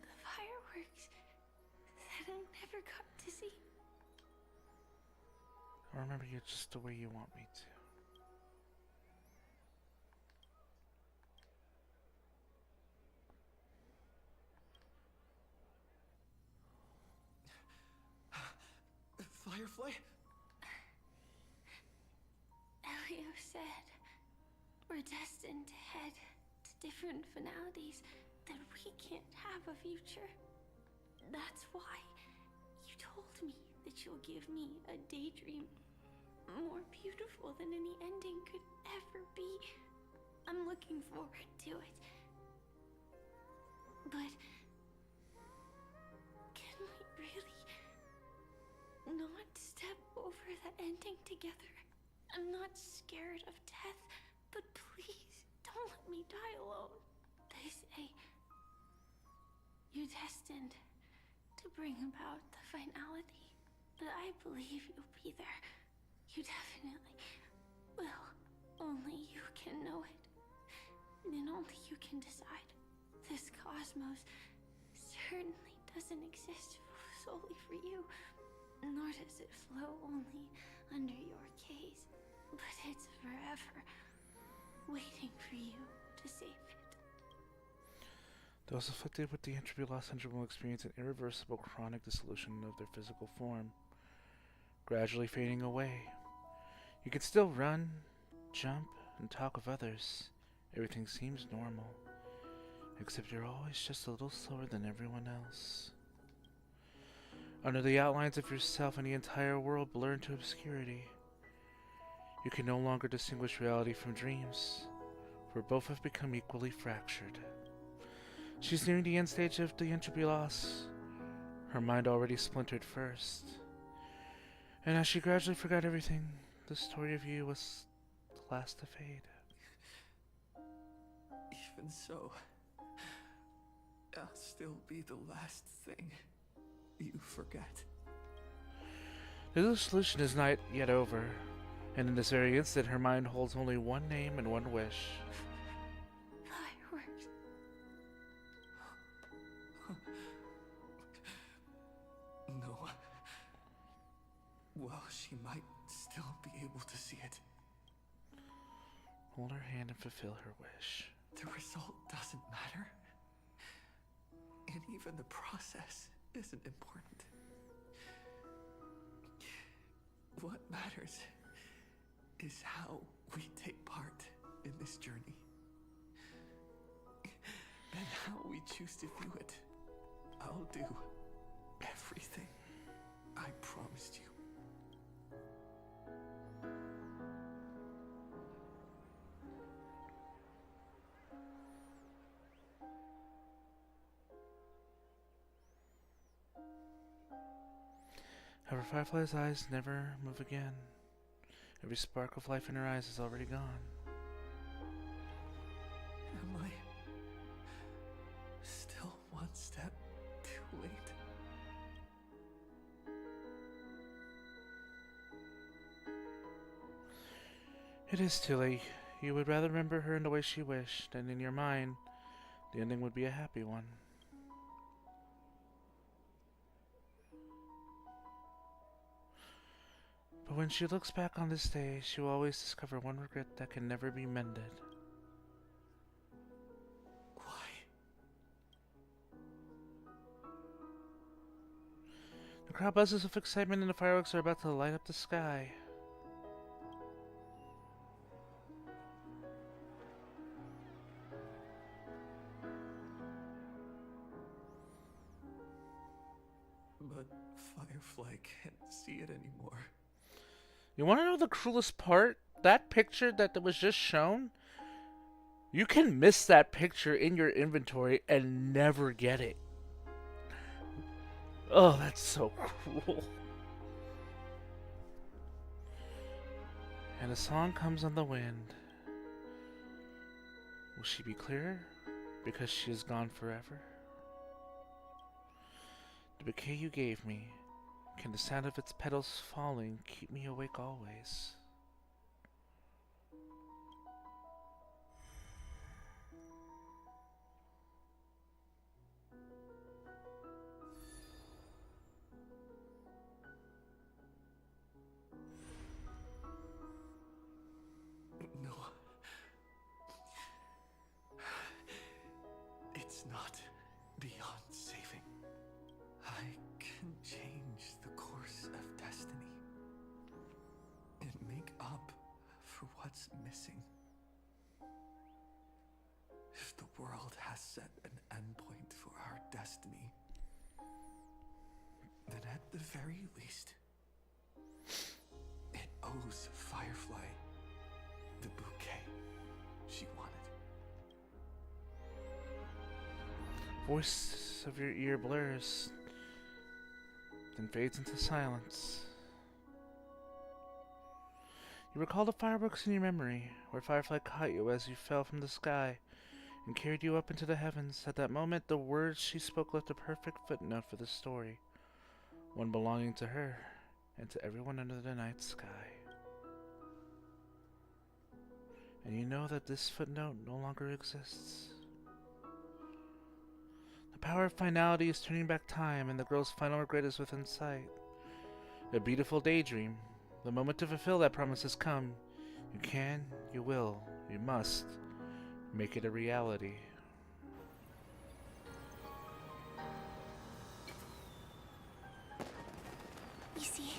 Speaker 5: the fireworks that I never got to see.
Speaker 1: I remember you just the way you want me to.
Speaker 22: Firefly?
Speaker 5: Elio said we're destined to head to different finalities, that we can't have a future. That's why you told me that you'll give me a daydream more beautiful than any ending could ever be. I'm looking forward to it. But can we really not step over the ending together? I'm not scared of death, but please don't let me die alone. They say you're destined to bring about the finality, but I believe you'll be there. You definitely will. Only you can know it. And only you can decide. This cosmos certainly doesn't exist solely for you, nor does it flow only under your
Speaker 10: forever, waiting for you to save it.
Speaker 1: Those afflicted with the entropy loss syndrome will experience an irreversible chronic dissolution of their physical form, gradually fading away. You can still run, jump, and talk with others. Everything seems normal, except you're always just a little slower than everyone else. Under the outlines of yourself and the entire world blur into obscurity. You can no longer distinguish reality from dreams, for both have become equally fractured. She's nearing the end stage of the entropy loss, her mind already splintered first. And as she gradually forgot everything, the story of you was the last to fade.
Speaker 9: Even so, I'll still be the last thing you forget.
Speaker 1: The dissolution is not yet over, and in this very instant her mind holds only one name and one wish.
Speaker 10: Fireworks.
Speaker 9: No. Well, she might still be able to see it.
Speaker 1: Hold her hand and fulfill her wish.
Speaker 9: The result doesn't matter. And even the process isn't important. What matters is how we take part in this journey. And how we choose to view it. I'll do everything I promised you.
Speaker 1: However, Firefly's eyes never move again. Every spark of life in her eyes is already gone.
Speaker 9: Am I still one step too late?
Speaker 1: It is too late. You would rather remember her in the way she wished, and in your mind, the ending would be a happy one. But when she looks back on this day, she will always discover one regret that can never be mended.
Speaker 9: Why?
Speaker 1: The crowd buzzes with excitement and the fireworks are about to light up the sky.
Speaker 9: But Firefly can't see it anymore.
Speaker 1: You want to know the cruelest part? That picture that was just shown, you can miss that picture in your inventory and never get it. Oh, that's so cruel. And a song comes on the wind. Will she be clearer because she is gone forever? The bouquet you gave me, can the sound of its petals falling keep me awake always?
Speaker 9: No. It's not beyond saving. I can change the course of destiny and make up for what's missing. If the world has set an endpoint for our destiny, then at the very least, it owes Firefly the bouquet she wanted.
Speaker 1: Voice of your ear blurs, then fades into silence. You recall the fireworks in your memory, where Firefly caught you as you fell from the sky and carried you up into the heavens. At that moment, the words she spoke left a perfect footnote for the story, one belonging to her and to everyone under the night sky. And you know that this footnote no longer exists. The power of finality is turning back time, and the girl's final regret is within sight. A beautiful daydream. The moment to fulfill that promise has come. You can, you will, you must make it a reality.
Speaker 12: You see,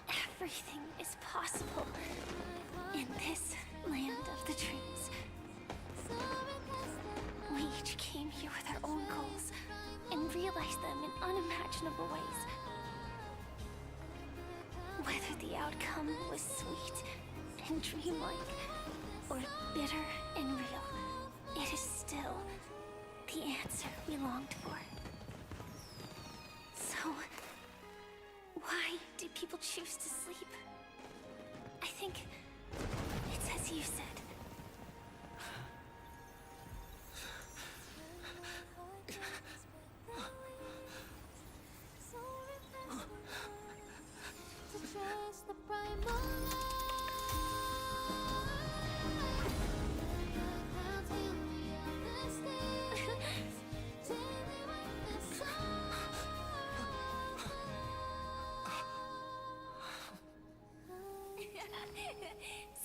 Speaker 12: everything is possible in this land of the dreams. We each came here with our own goals and realized them in unimaginable ways. Whether the outcome was sweet and dreamlike, or bitter and real, it is still the answer we longed for. So, why do people choose to sleep? I think it's as you said.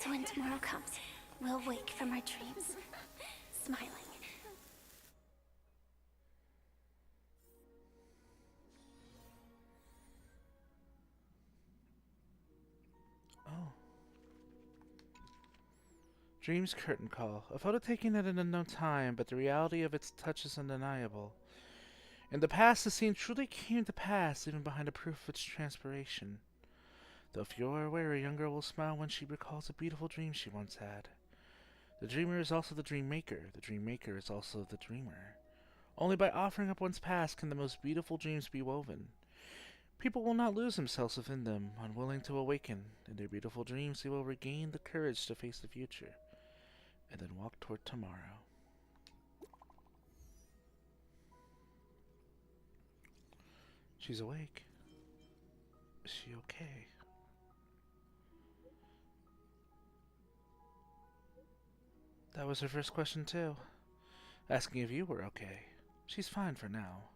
Speaker 12: So when tomorrow comes, we'll wake from our dreams, smiling.
Speaker 1: Oh. Dream's curtain call. A photo taken at an unknown time, but the reality of its touch is undeniable. In the past, the scene truly came to pass, even behind the proof of its transpiration. Though if you are aware, a young girl will smile when she recalls a beautiful dream she once had. The dreamer is also the dream maker. The dream maker is also the dreamer. Only by offering up one's past can the most beautiful dreams be woven. People will not lose themselves within them, unwilling to awaken. In their beautiful dreams, they will regain the courage to face the future, and then walk toward tomorrow. She's awake. Is she okay? That was her first question too. Asking if you were okay. She's fine for now.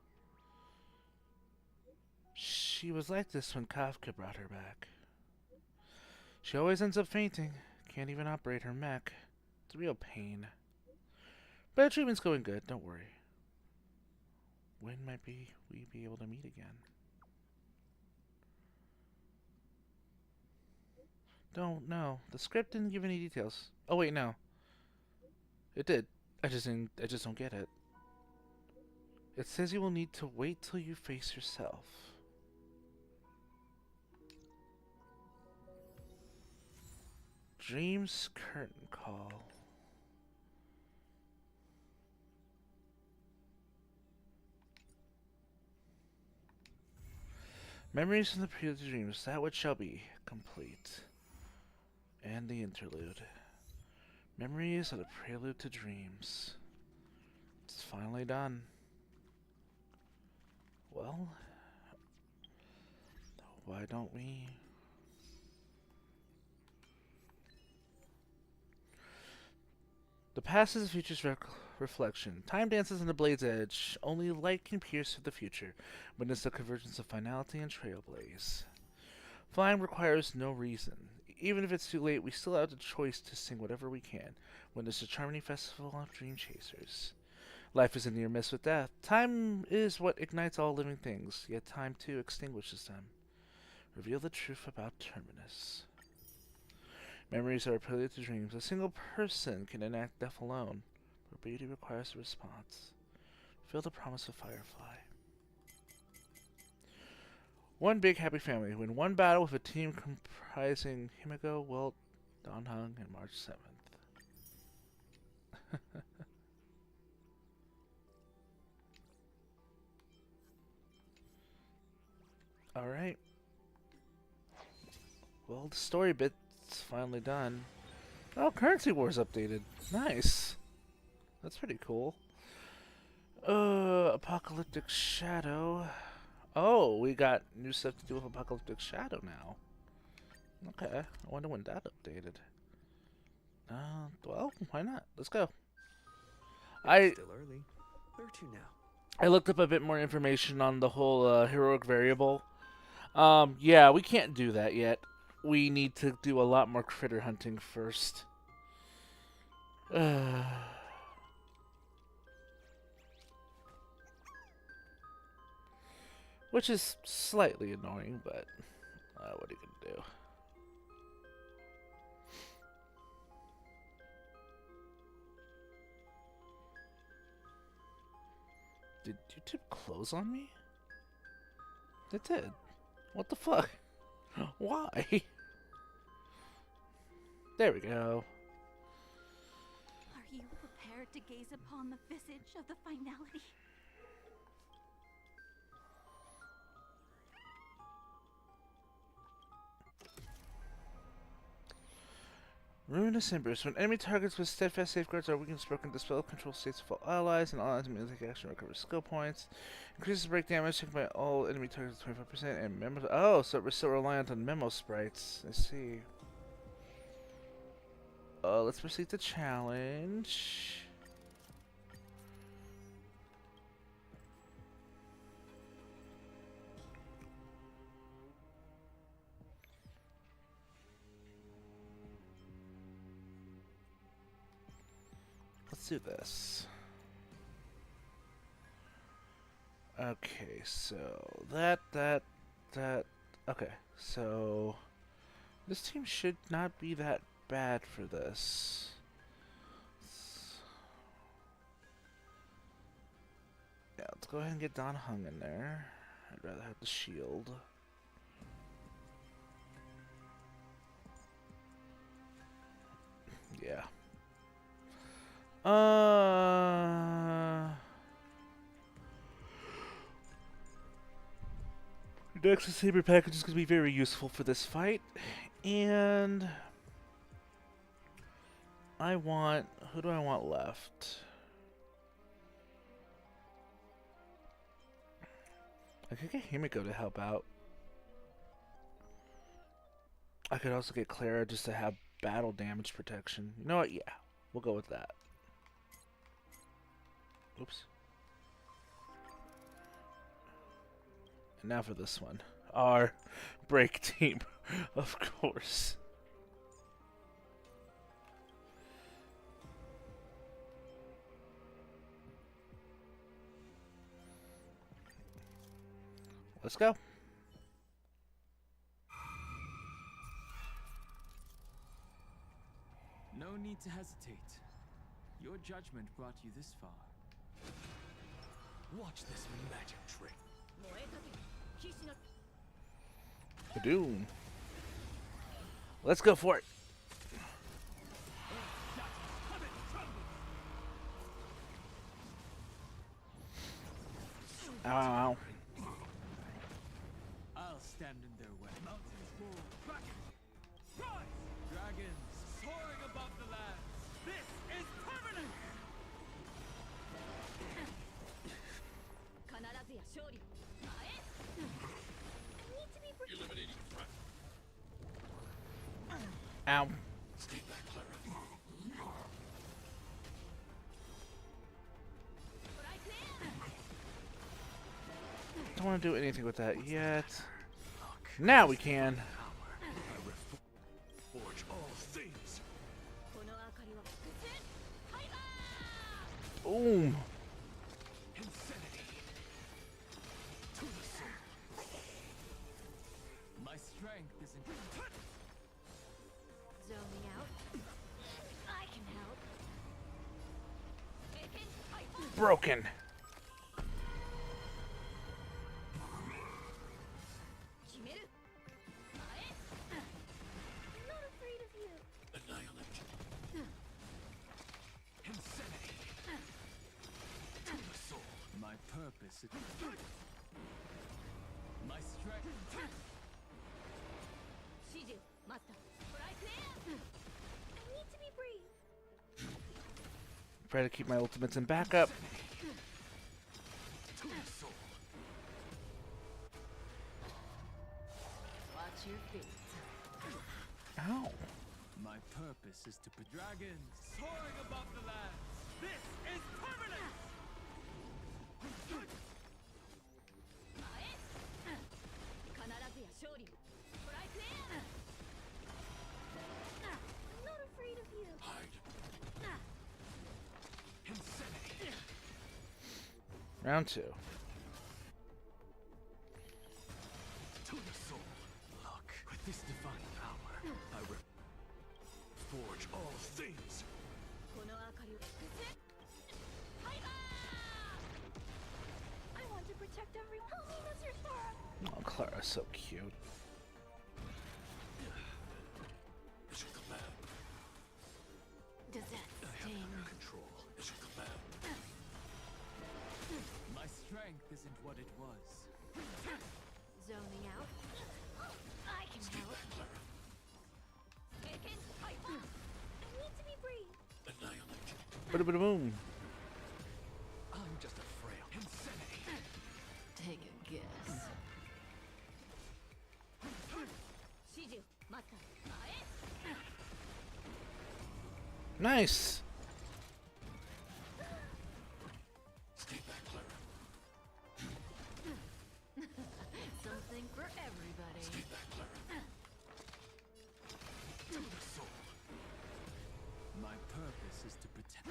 Speaker 1: She was like this when Kafka brought her back. She always ends up fainting. Can't even operate her mech. It's a real pain. But the treatment's going good, don't worry. When might we be able to meet again? Don't know. The script didn't give any details. Oh wait, no. It did. I just don't get it. It says you will need to wait till you face yourself. Dreams curtain call. Memories from the prelude to dreams, that which shall be complete. And the interlude. Memories of the prelude to dreams. It's finally done. Well, why don't we? The past is the future's reflection. Time dances on the blade's edge. Only light can pierce through the future. Witness the convergence of finality and trailblaze. Flying requires no reason. Even if it's too late, we still have the choice to sing whatever we can. Witness the charming festival of dream chasers. Life is a near miss with death. Time is what ignites all living things, yet time too extinguishes them. Reveal the truth about Terminus. Memories are a prelude to dreams. A single person can enact death alone, but beauty requires a response. Feel the promise of Firefly. One big happy family. Win one battle with a team comprising Himiko, Welt, Donhung, and March 7th. Alright. Well, the story bit's finally done. Oh, Currency Wars updated. Nice. That's pretty cool. Apocalyptic Shadow. Oh, we got new stuff to do with Apocalyptic Shadow now. Okay, I wonder when that updated. Well, why not? Let's go.
Speaker 9: It's still early. Where to now?
Speaker 1: I looked up a bit more information on the whole heroic variable. Yeah, we can't do that yet. we need to do a lot more critter hunting first. Which is slightly annoying, but what are you gonna do? Did YouTube close on me? It did. What the fuck? Why? There we go.
Speaker 10: Are you prepared to gaze upon the visage of the finality?
Speaker 1: Ruinous Embers. When enemy targets with steadfast safeguards are weakened, broken, dispel control states of all allies, and all allies immediately take action recover skill points. Increases break damage taken by all enemy targets 25%, and memo. Oh, so we're still reliant on memo sprites. I see. Let's proceed to challenge. Let's do this. Okay, so that. Okay, so this team should not be that bad for this. Yeah, let's go ahead and get Dan Heng in there. I'd rather have the shield. Yeah. Next Saber package is going to be very useful for this fight. And I want... Who do I want left? I could get Himiko to help out. I could also get Clara just to have battle damage protection. You know what? Yeah. We'll go with that. Oops. And now for this one. Our break team, of course. Let's go.
Speaker 15: No need to hesitate. Your judgment brought you this far.
Speaker 22: Watch this magic trick.
Speaker 1: Doom. Let's go for it. Ow, ow, ow.
Speaker 15: I'll stand in their way. Mountains roar, dragons, rise! Dragons soaring above the lands. This is permanent!
Speaker 2: Eliminating threat.
Speaker 1: Ow.
Speaker 2: Stay back, Clara.
Speaker 1: Don't want to do anything with that yet. Now we can.
Speaker 2: Forge all things.
Speaker 1: Boom.
Speaker 2: Insanity. To the soul.
Speaker 15: My strength is in...
Speaker 10: Zoning out. I can help.
Speaker 1: Broken.
Speaker 10: Not afraid of you.
Speaker 2: Annihilate. Insanity. To the soul.
Speaker 15: My purpose is... My strength...
Speaker 10: Shiju, Mata. I need to be brave.
Speaker 1: Try to keep my ultimates in backup.
Speaker 2: To the soul.
Speaker 11: Watch your feet.
Speaker 1: Ow.
Speaker 15: My purpose is to put dragons soaring above the lands. This is permanent!
Speaker 1: Round 2.
Speaker 3: To the soul. Look, with this divine power, I forge all things.
Speaker 12: I want to protect everyone. Help me, Mr. Sora.
Speaker 1: Oh, Clara's so cute.
Speaker 3: It's your command.
Speaker 10: Does that
Speaker 3: I have
Speaker 10: sting?
Speaker 3: under control. It's your command.
Speaker 15: My strength isn't what it was.
Speaker 10: Zoning out. I can help.
Speaker 12: I need to be brave.
Speaker 3: Annihilate.
Speaker 1: Bada boom.
Speaker 3: I'm just a frail insanity.
Speaker 10: Take a guess.
Speaker 1: Nice.
Speaker 3: Stay back, Clara.
Speaker 10: Something for everybody.
Speaker 3: Stay back, Clara. To the soul.
Speaker 15: My purpose is to protect.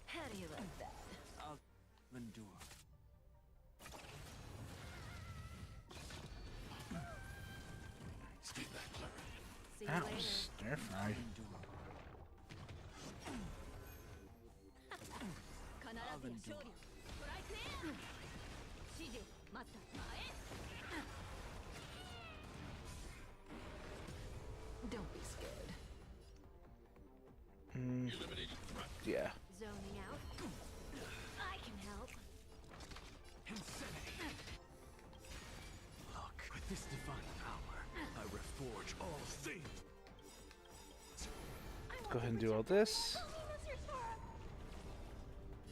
Speaker 10: How do you like that?
Speaker 15: I'll endure.
Speaker 3: Stay back, Clara.
Speaker 10: See you
Speaker 1: Ow,
Speaker 10: later.
Speaker 1: stir fry.
Speaker 15: I'll endure.
Speaker 10: Don't be scared.
Speaker 1: Yeah.
Speaker 10: Zoning out. I can help.
Speaker 3: Insanity. Look, with this divine power, I reforge all things.
Speaker 1: Go ahead and do all this.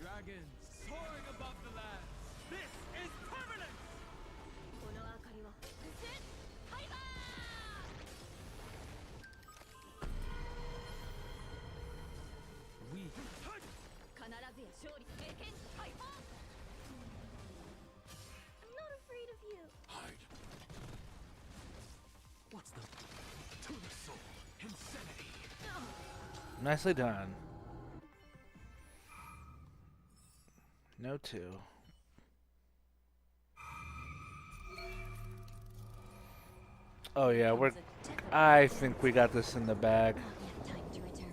Speaker 15: Dragons soaring above the lands. This is permanent. We
Speaker 12: I'm not afraid of you.
Speaker 3: Hide. What's the... To the soul. Insanity.
Speaker 1: Nicely done. No 2. Oh yeah, I think we got this in the bag.
Speaker 10: Time to return.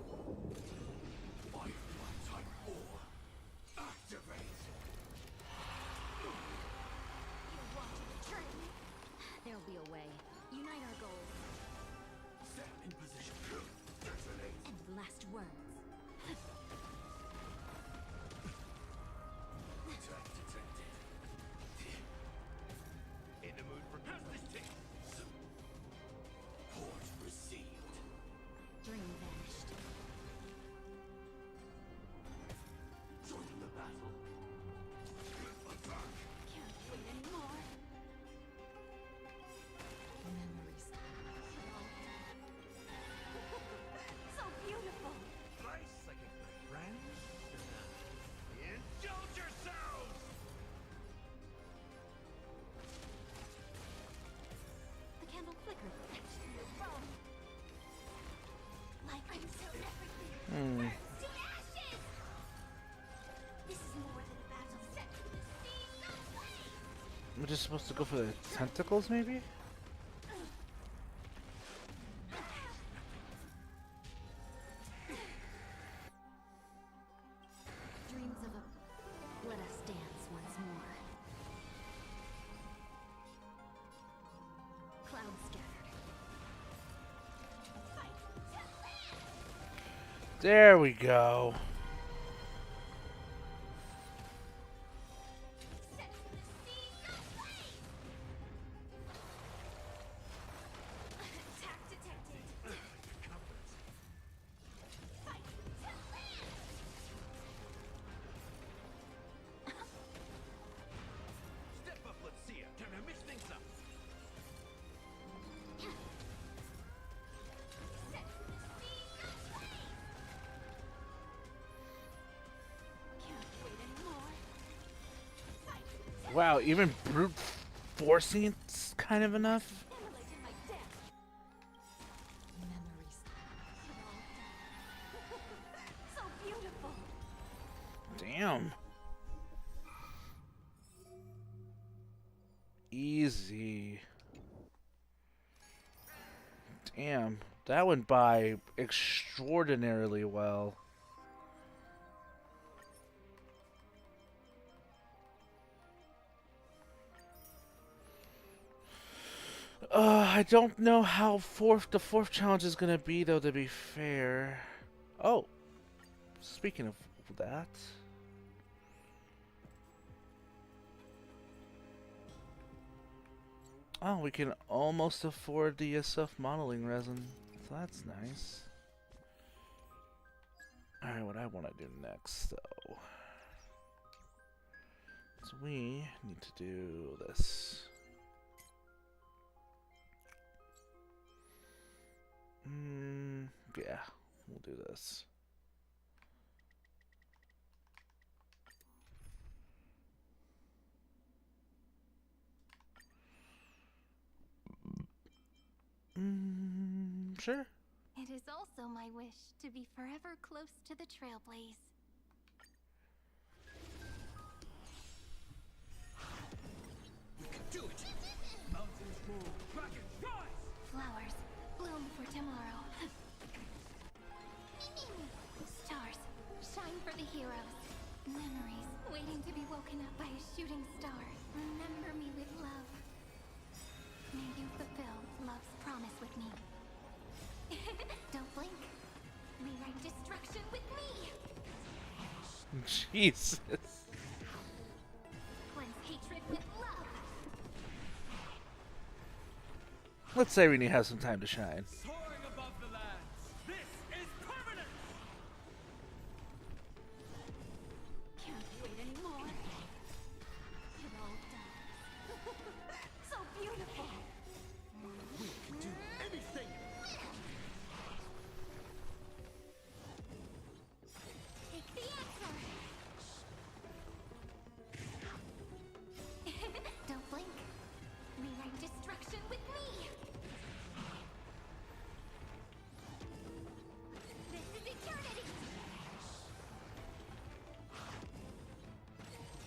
Speaker 10: There'll be a way. Unite our goals.
Speaker 3: Set in position.
Speaker 10: And last words.
Speaker 3: Attack detected. In the mood for justice. Port received.
Speaker 10: Dream vanished.
Speaker 3: Join the battle. Attack.
Speaker 10: Can't wait anymore. Memories.
Speaker 12: So beautiful.
Speaker 3: Nice, I get my friends. Indulge yourselves!
Speaker 10: The candle flickered.
Speaker 12: You're wrong. Like I'm so everything.
Speaker 1: Hmm.
Speaker 12: Burns to ashes. This is more than a battle set to the sea. No way.
Speaker 1: We're just supposed to go for the tentacles, maybe?
Speaker 10: Dreams of a... Let us dance once more. Clouds scattered.
Speaker 1: There we go.
Speaker 12: Attack detected. Fight to land.
Speaker 3: Step up, let's see ya. Time to mix things up.
Speaker 12: Set to the sea. No way.
Speaker 10: Can't wait anymore.
Speaker 12: Fight to
Speaker 1: Wow, even brute forcing it's kind of enough.
Speaker 12: immolate my death.
Speaker 10: Memories.
Speaker 12: So beautiful.
Speaker 1: Damn. That went by extraordinarily well. I don't know how the fourth challenge is gonna be, though, to be fair. Oh, speaking of that. Oh, we can almost afford the self-modeling resin. So that's nice. Alright, what I want to do next, though. So we need to do this. Yeah, we'll do this. Sure.
Speaker 5: It is also my wish to be forever close to the Trailblaze.
Speaker 15: We can do it! Mountains move, dragons rise!
Speaker 5: Flowers bloom for tomorrow. Stars shine for the heroes. Memories waiting to be woken up by a shooting star. Remember me with love. May you fulfill love's promise with me. Don't blink. Rewrite destruction with me.
Speaker 1: Jesus.
Speaker 5: Cleanse hatred with love.
Speaker 1: Let's say we need to have some time to shine.
Speaker 15: Soaring above the lands, this is permanent!
Speaker 5: Can't wait anymore. It all done. So beautiful.
Speaker 22: We can do anything!
Speaker 5: Take the answer. Don't blink. Rewrite destruction with me. This is eternity.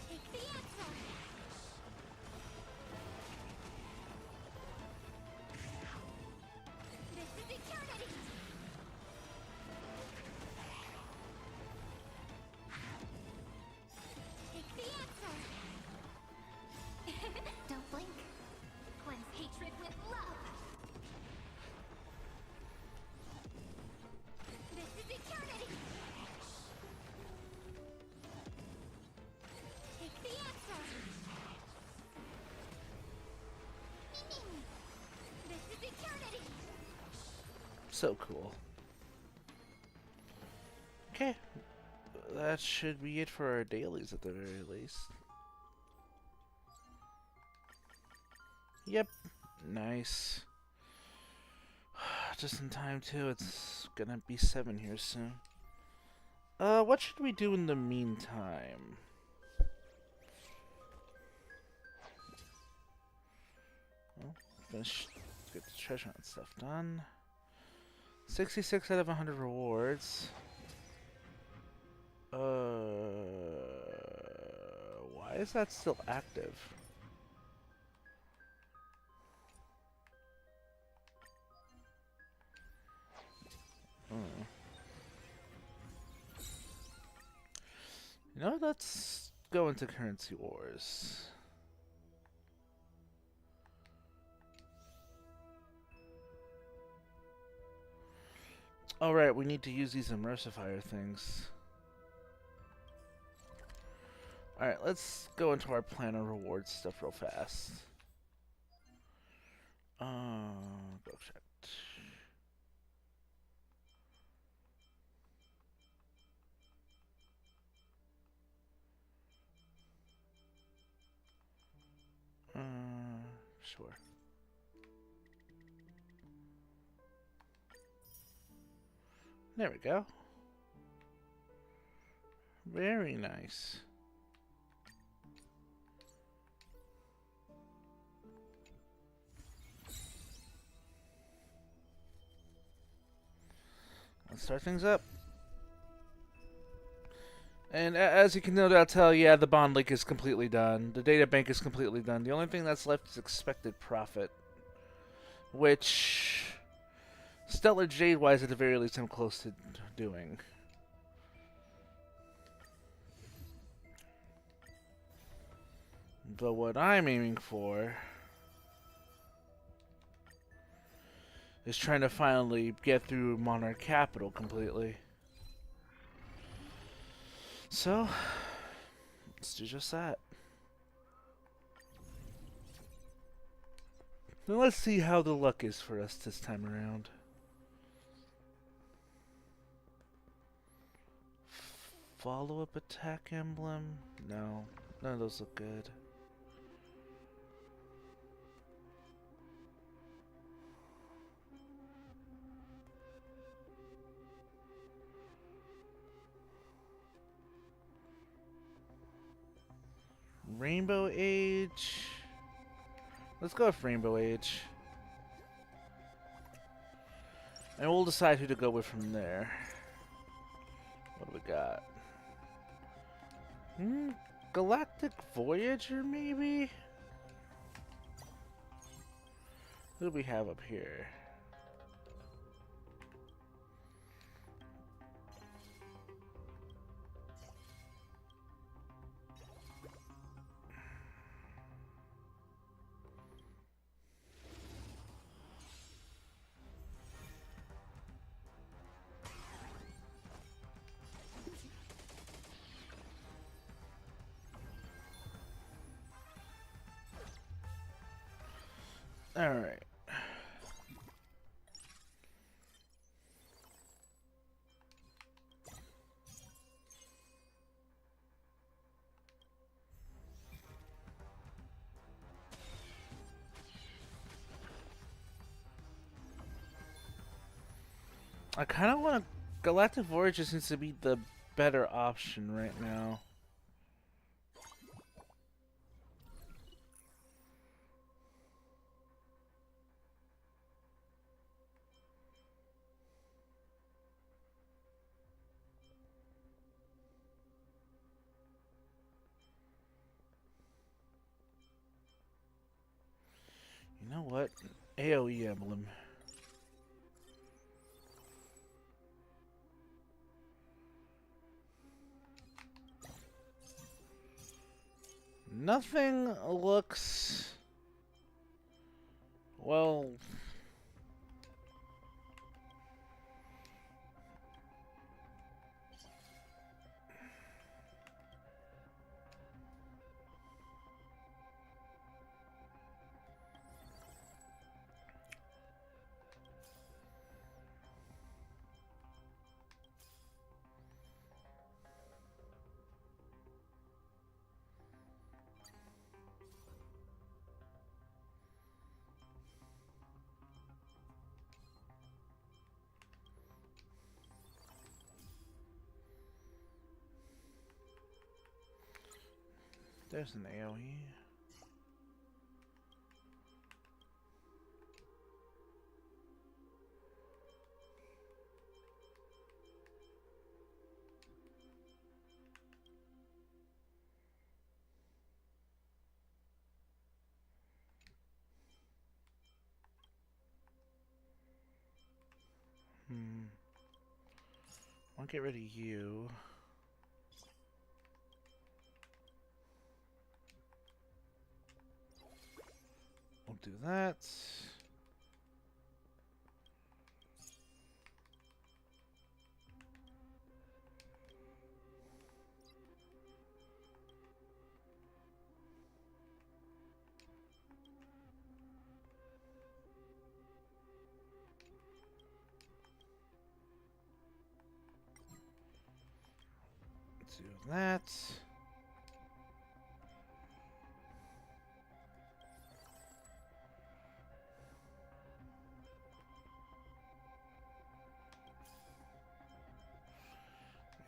Speaker 5: Take the answer. This is eternity. Take the answer. Don't blink. Cleanse hatred with love. This is eternity. Take the answer. This is eternity.
Speaker 1: So cool. Okay. That should be it for our dailies at the very least. Yep. Nice. Just in time too. It's gonna be 7 here soon. What should we do in the meantime? Well, finish, get the treasure hunt stuff done. 66 out of 100 rewards. Why is that still active? You know, let's go into currency wars. Alright, we need to use these immersifier things. Alright, let's go into our plan of reward stuff real fast. Go check. Sure. There we go. Very nice. Let's start things up. And as you can no doubt tell, yeah, the bond link is completely done. The data bank is completely done. The only thing that's left is expected profit. Which Stellar Jade wise, at the very least, I'm close to doing. But what I'm aiming for is trying to finally get through Monarch Capital completely. So, let's do just that. Now let's see how the luck is for us this time around. Follow-up attack emblem? No, none of those look good. Rainbow Age. Let's go with Rainbow Age. And we'll decide who to go with from there. What do we got? Galactic Voyager, maybe? Who do we have up here? All right. I kind of want to... Galactic Voyager seems to be the better option right now. You know what? AoE emblem. Nothing looks... well... There's an AoE. I'll get rid of you. We'll do that. Let's do that.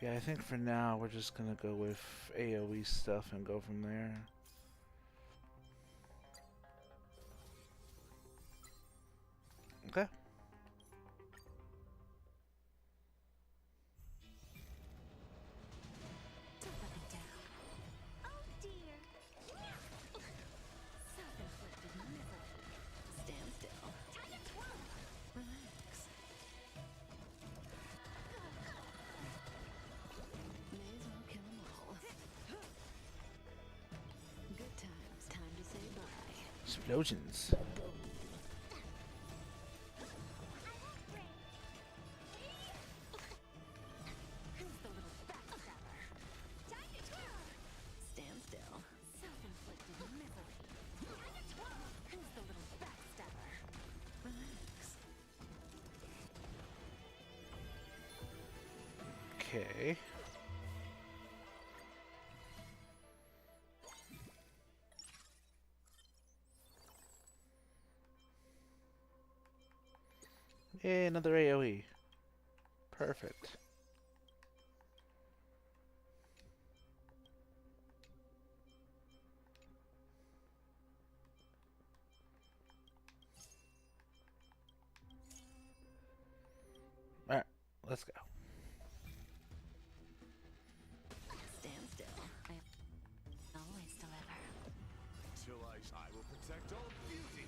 Speaker 1: Yeah, I think for now we're just gonna go with AoE stuff and go from there. Okay.
Speaker 11: Stand still. Relax.
Speaker 1: Explosions.
Speaker 10: Stand still. Self-inflicted misery. Who's the little backstabber? Relax.
Speaker 1: Okay. Yay, another AoE. Perfect. Alright, let's go.
Speaker 10: Stand still. I always deliver.
Speaker 2: Till I will protect all beauty.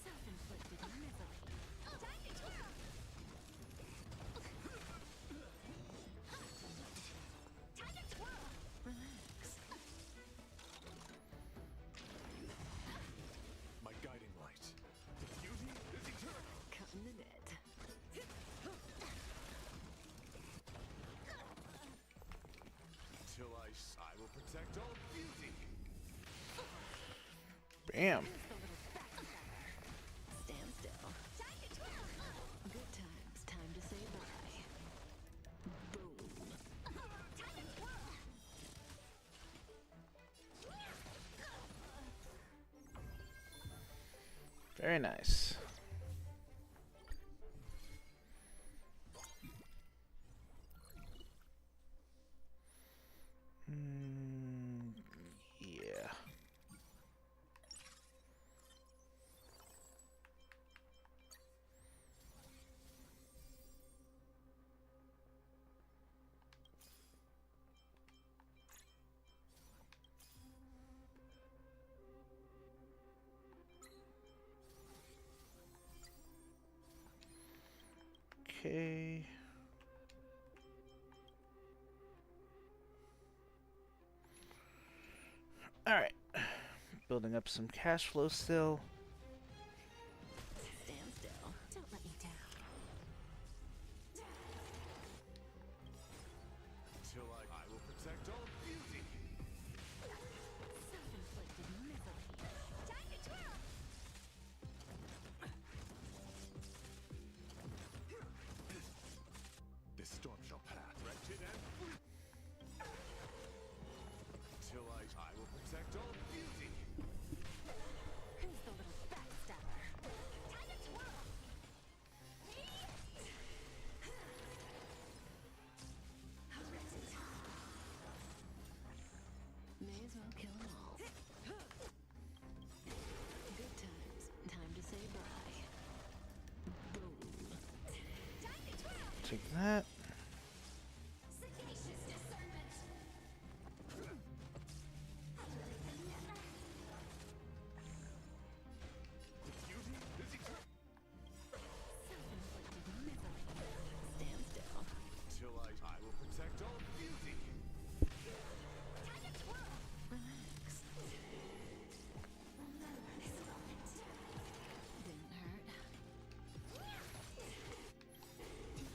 Speaker 10: Self-inflicted misery. Relax.
Speaker 2: My guiding light. The beauty is eternal.
Speaker 10: Cutting the net.
Speaker 2: Till I will protect all beauty.
Speaker 1: Bam.
Speaker 10: Stand still. Good times. Time to say bye. Boom.
Speaker 1: Very nice. Yeah. Okay. All right. Building up some cash flow still.
Speaker 10: Stand still. Don't let me down.
Speaker 2: Till I will protect all beauty.
Speaker 10: Self-inflicted misery.
Speaker 2: This storm shall pass. Wretched and free. Till I will protect all beauty.
Speaker 10: Who's the little backstabber? May as well kill them all. Good times. Time to say bye. Boom.
Speaker 1: Take that.
Speaker 10: Self-inflicted misery. Stand still.
Speaker 2: Till I will protect all beauty.
Speaker 10: Relax. Didn't hurt.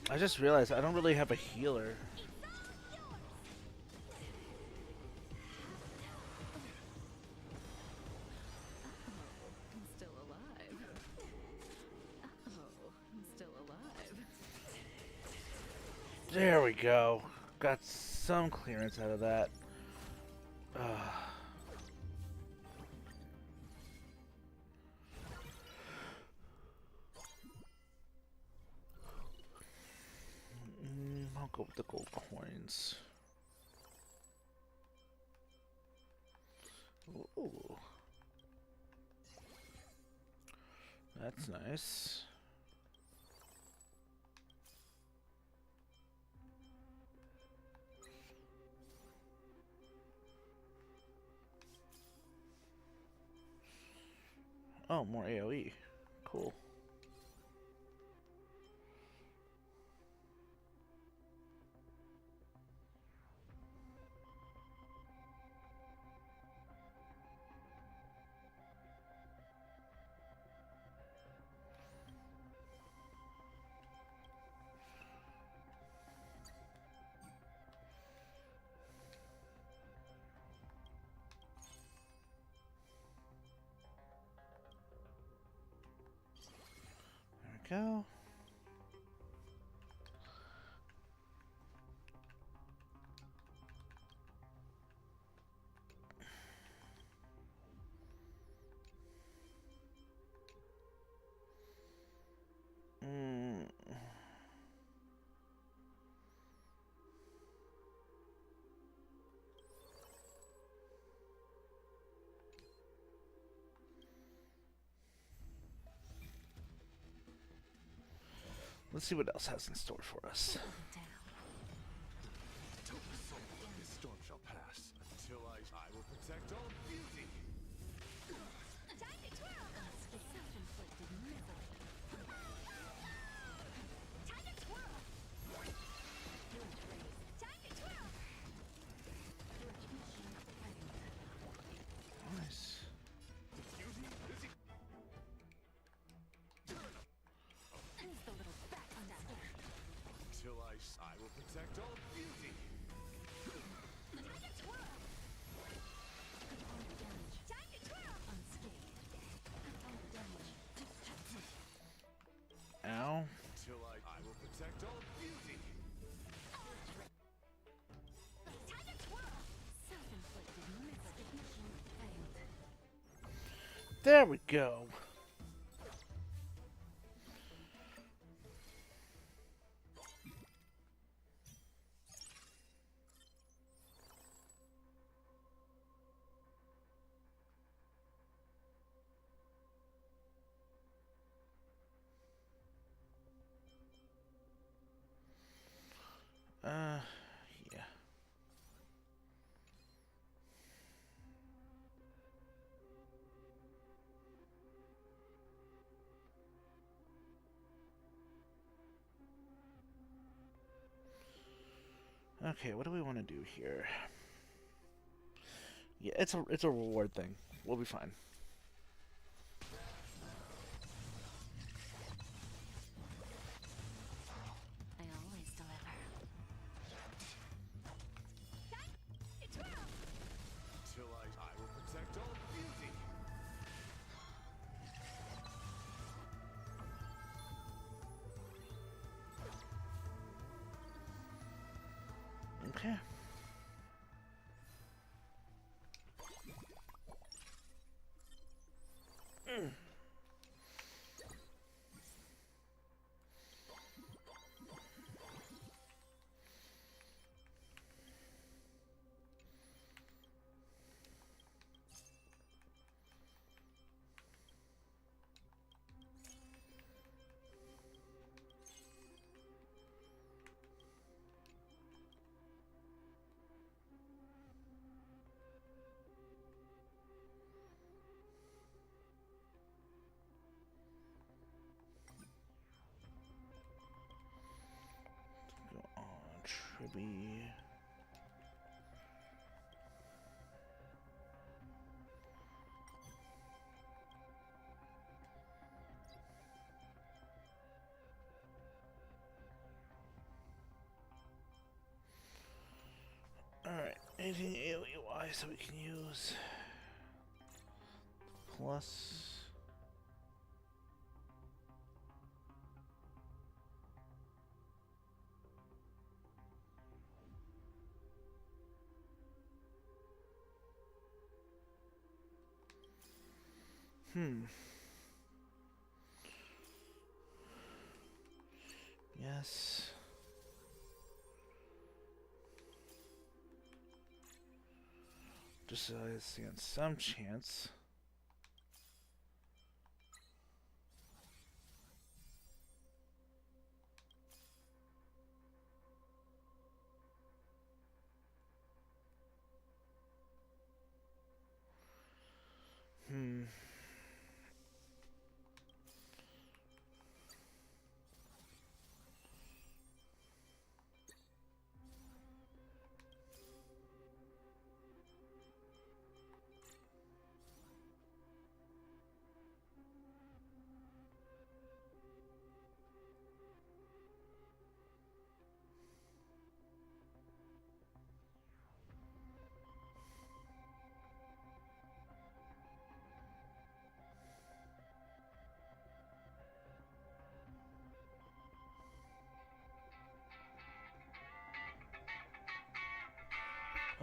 Speaker 1: I just realized I don't really have a healer.
Speaker 10: I'm still alive. Oh, I'm still alive.
Speaker 1: There we go. Got some clearance out of that. I'll go with the gold coins. Ooh. That's nice. Oh, more AoE. Cool. go. Let's see what else has in store for us.
Speaker 2: This storm shall pass until I will protect all beauty.
Speaker 12: Time to twirl! Self-inflicted misery. Time to twirl! Time to twirl!
Speaker 1: Nice.
Speaker 12: Who's the little backstabber?
Speaker 2: Till I will protect all beauty.
Speaker 12: Time to twirl! Time to twirl!
Speaker 1: Ow.
Speaker 2: Till I will protect all beauty.
Speaker 12: Time to twirl! Self-inflicted misery. Mission failed.
Speaker 1: There we go. Yeah. Okay, what do we want to do here? Yeah, it's a reward thing. We'll be fine.
Speaker 10: I always deliver.
Speaker 2: Till I will protect all beauty.
Speaker 1: Okay. Go on, Tribby. Alright, anything AoE-wise that we can use? Plus... Yes. Just so I stand some chance.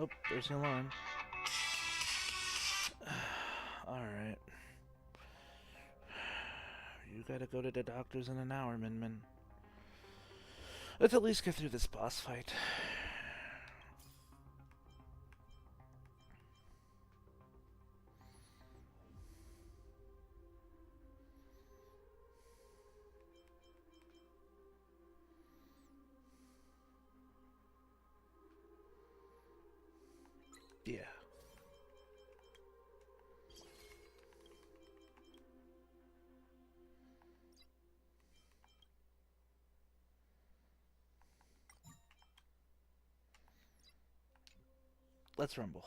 Speaker 1: Oh, there's the alarm. Alright. You gotta go to the doctor's in an hour, Min Min. Let's at least get through this boss fight. Yeah. Let's rumble.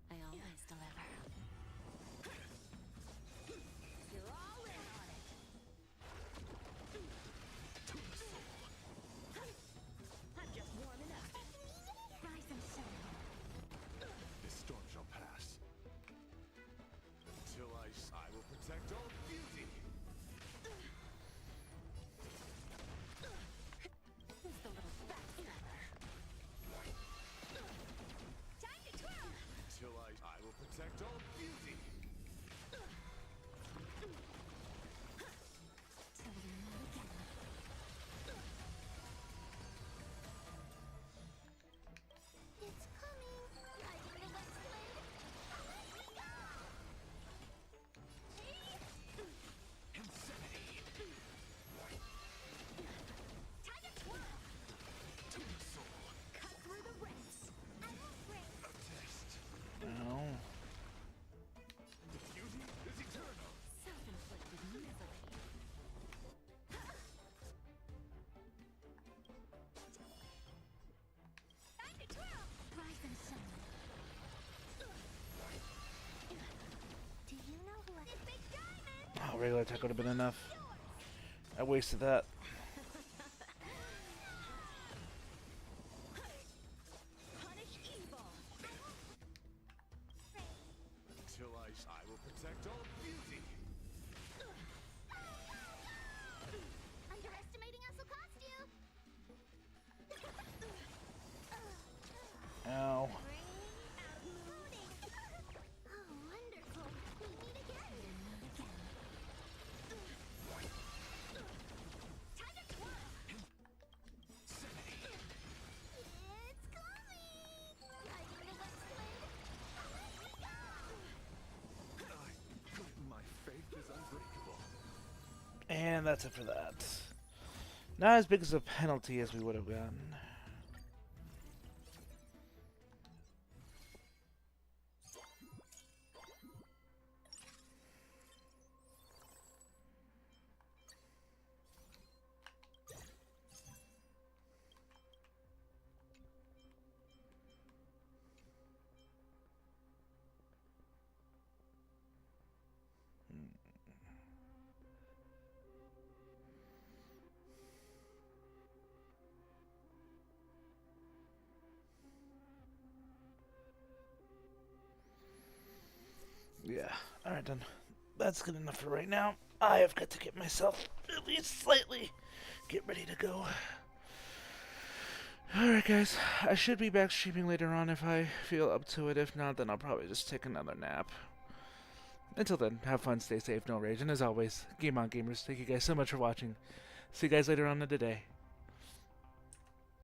Speaker 10: I always deliver. You're all in on it. I'm just warming up. Rise and shine.
Speaker 2: This storm shall pass. Until I will protect all beauty.
Speaker 10: Who's the little backstabber? Time to twirl!
Speaker 2: Until I will protect all beauty.
Speaker 10: Till we meet again.
Speaker 4: It's coming. Riding the west wind. Away we go!
Speaker 10: Time to twirl! Cut through the rents.
Speaker 4: I won't break.
Speaker 1: Ow.
Speaker 2: The beauty is eternal.
Speaker 10: Self-inflicted misery. Time to twirl! Rise and shine.
Speaker 4: Do you know who I... Big diamond!
Speaker 1: Oh, regular attack would have been enough. I wasted that.
Speaker 10: Punish evil.
Speaker 2: Until I will protect all beauty.
Speaker 4: Underestimating us will cost you.
Speaker 1: Ow.
Speaker 4: Oh, wonderful. We meet again.
Speaker 10: Time to twirl!
Speaker 4: It's coming. Riding the west wind. Away we go.
Speaker 2: My faith is unbreakable.
Speaker 1: And that's it for that. Not as big as a penalty as we would have gotten. Yeah, alright then. That's good enough for right now. I have got to get myself at least slightly get ready to go. Alright guys, I should be back streaming later on if I feel up to it. If not, then I'll probably just take another nap. Until then, have fun, stay safe, no rage, and as always, game on gamers, thank you guys so much for watching. See you guys later on in the day.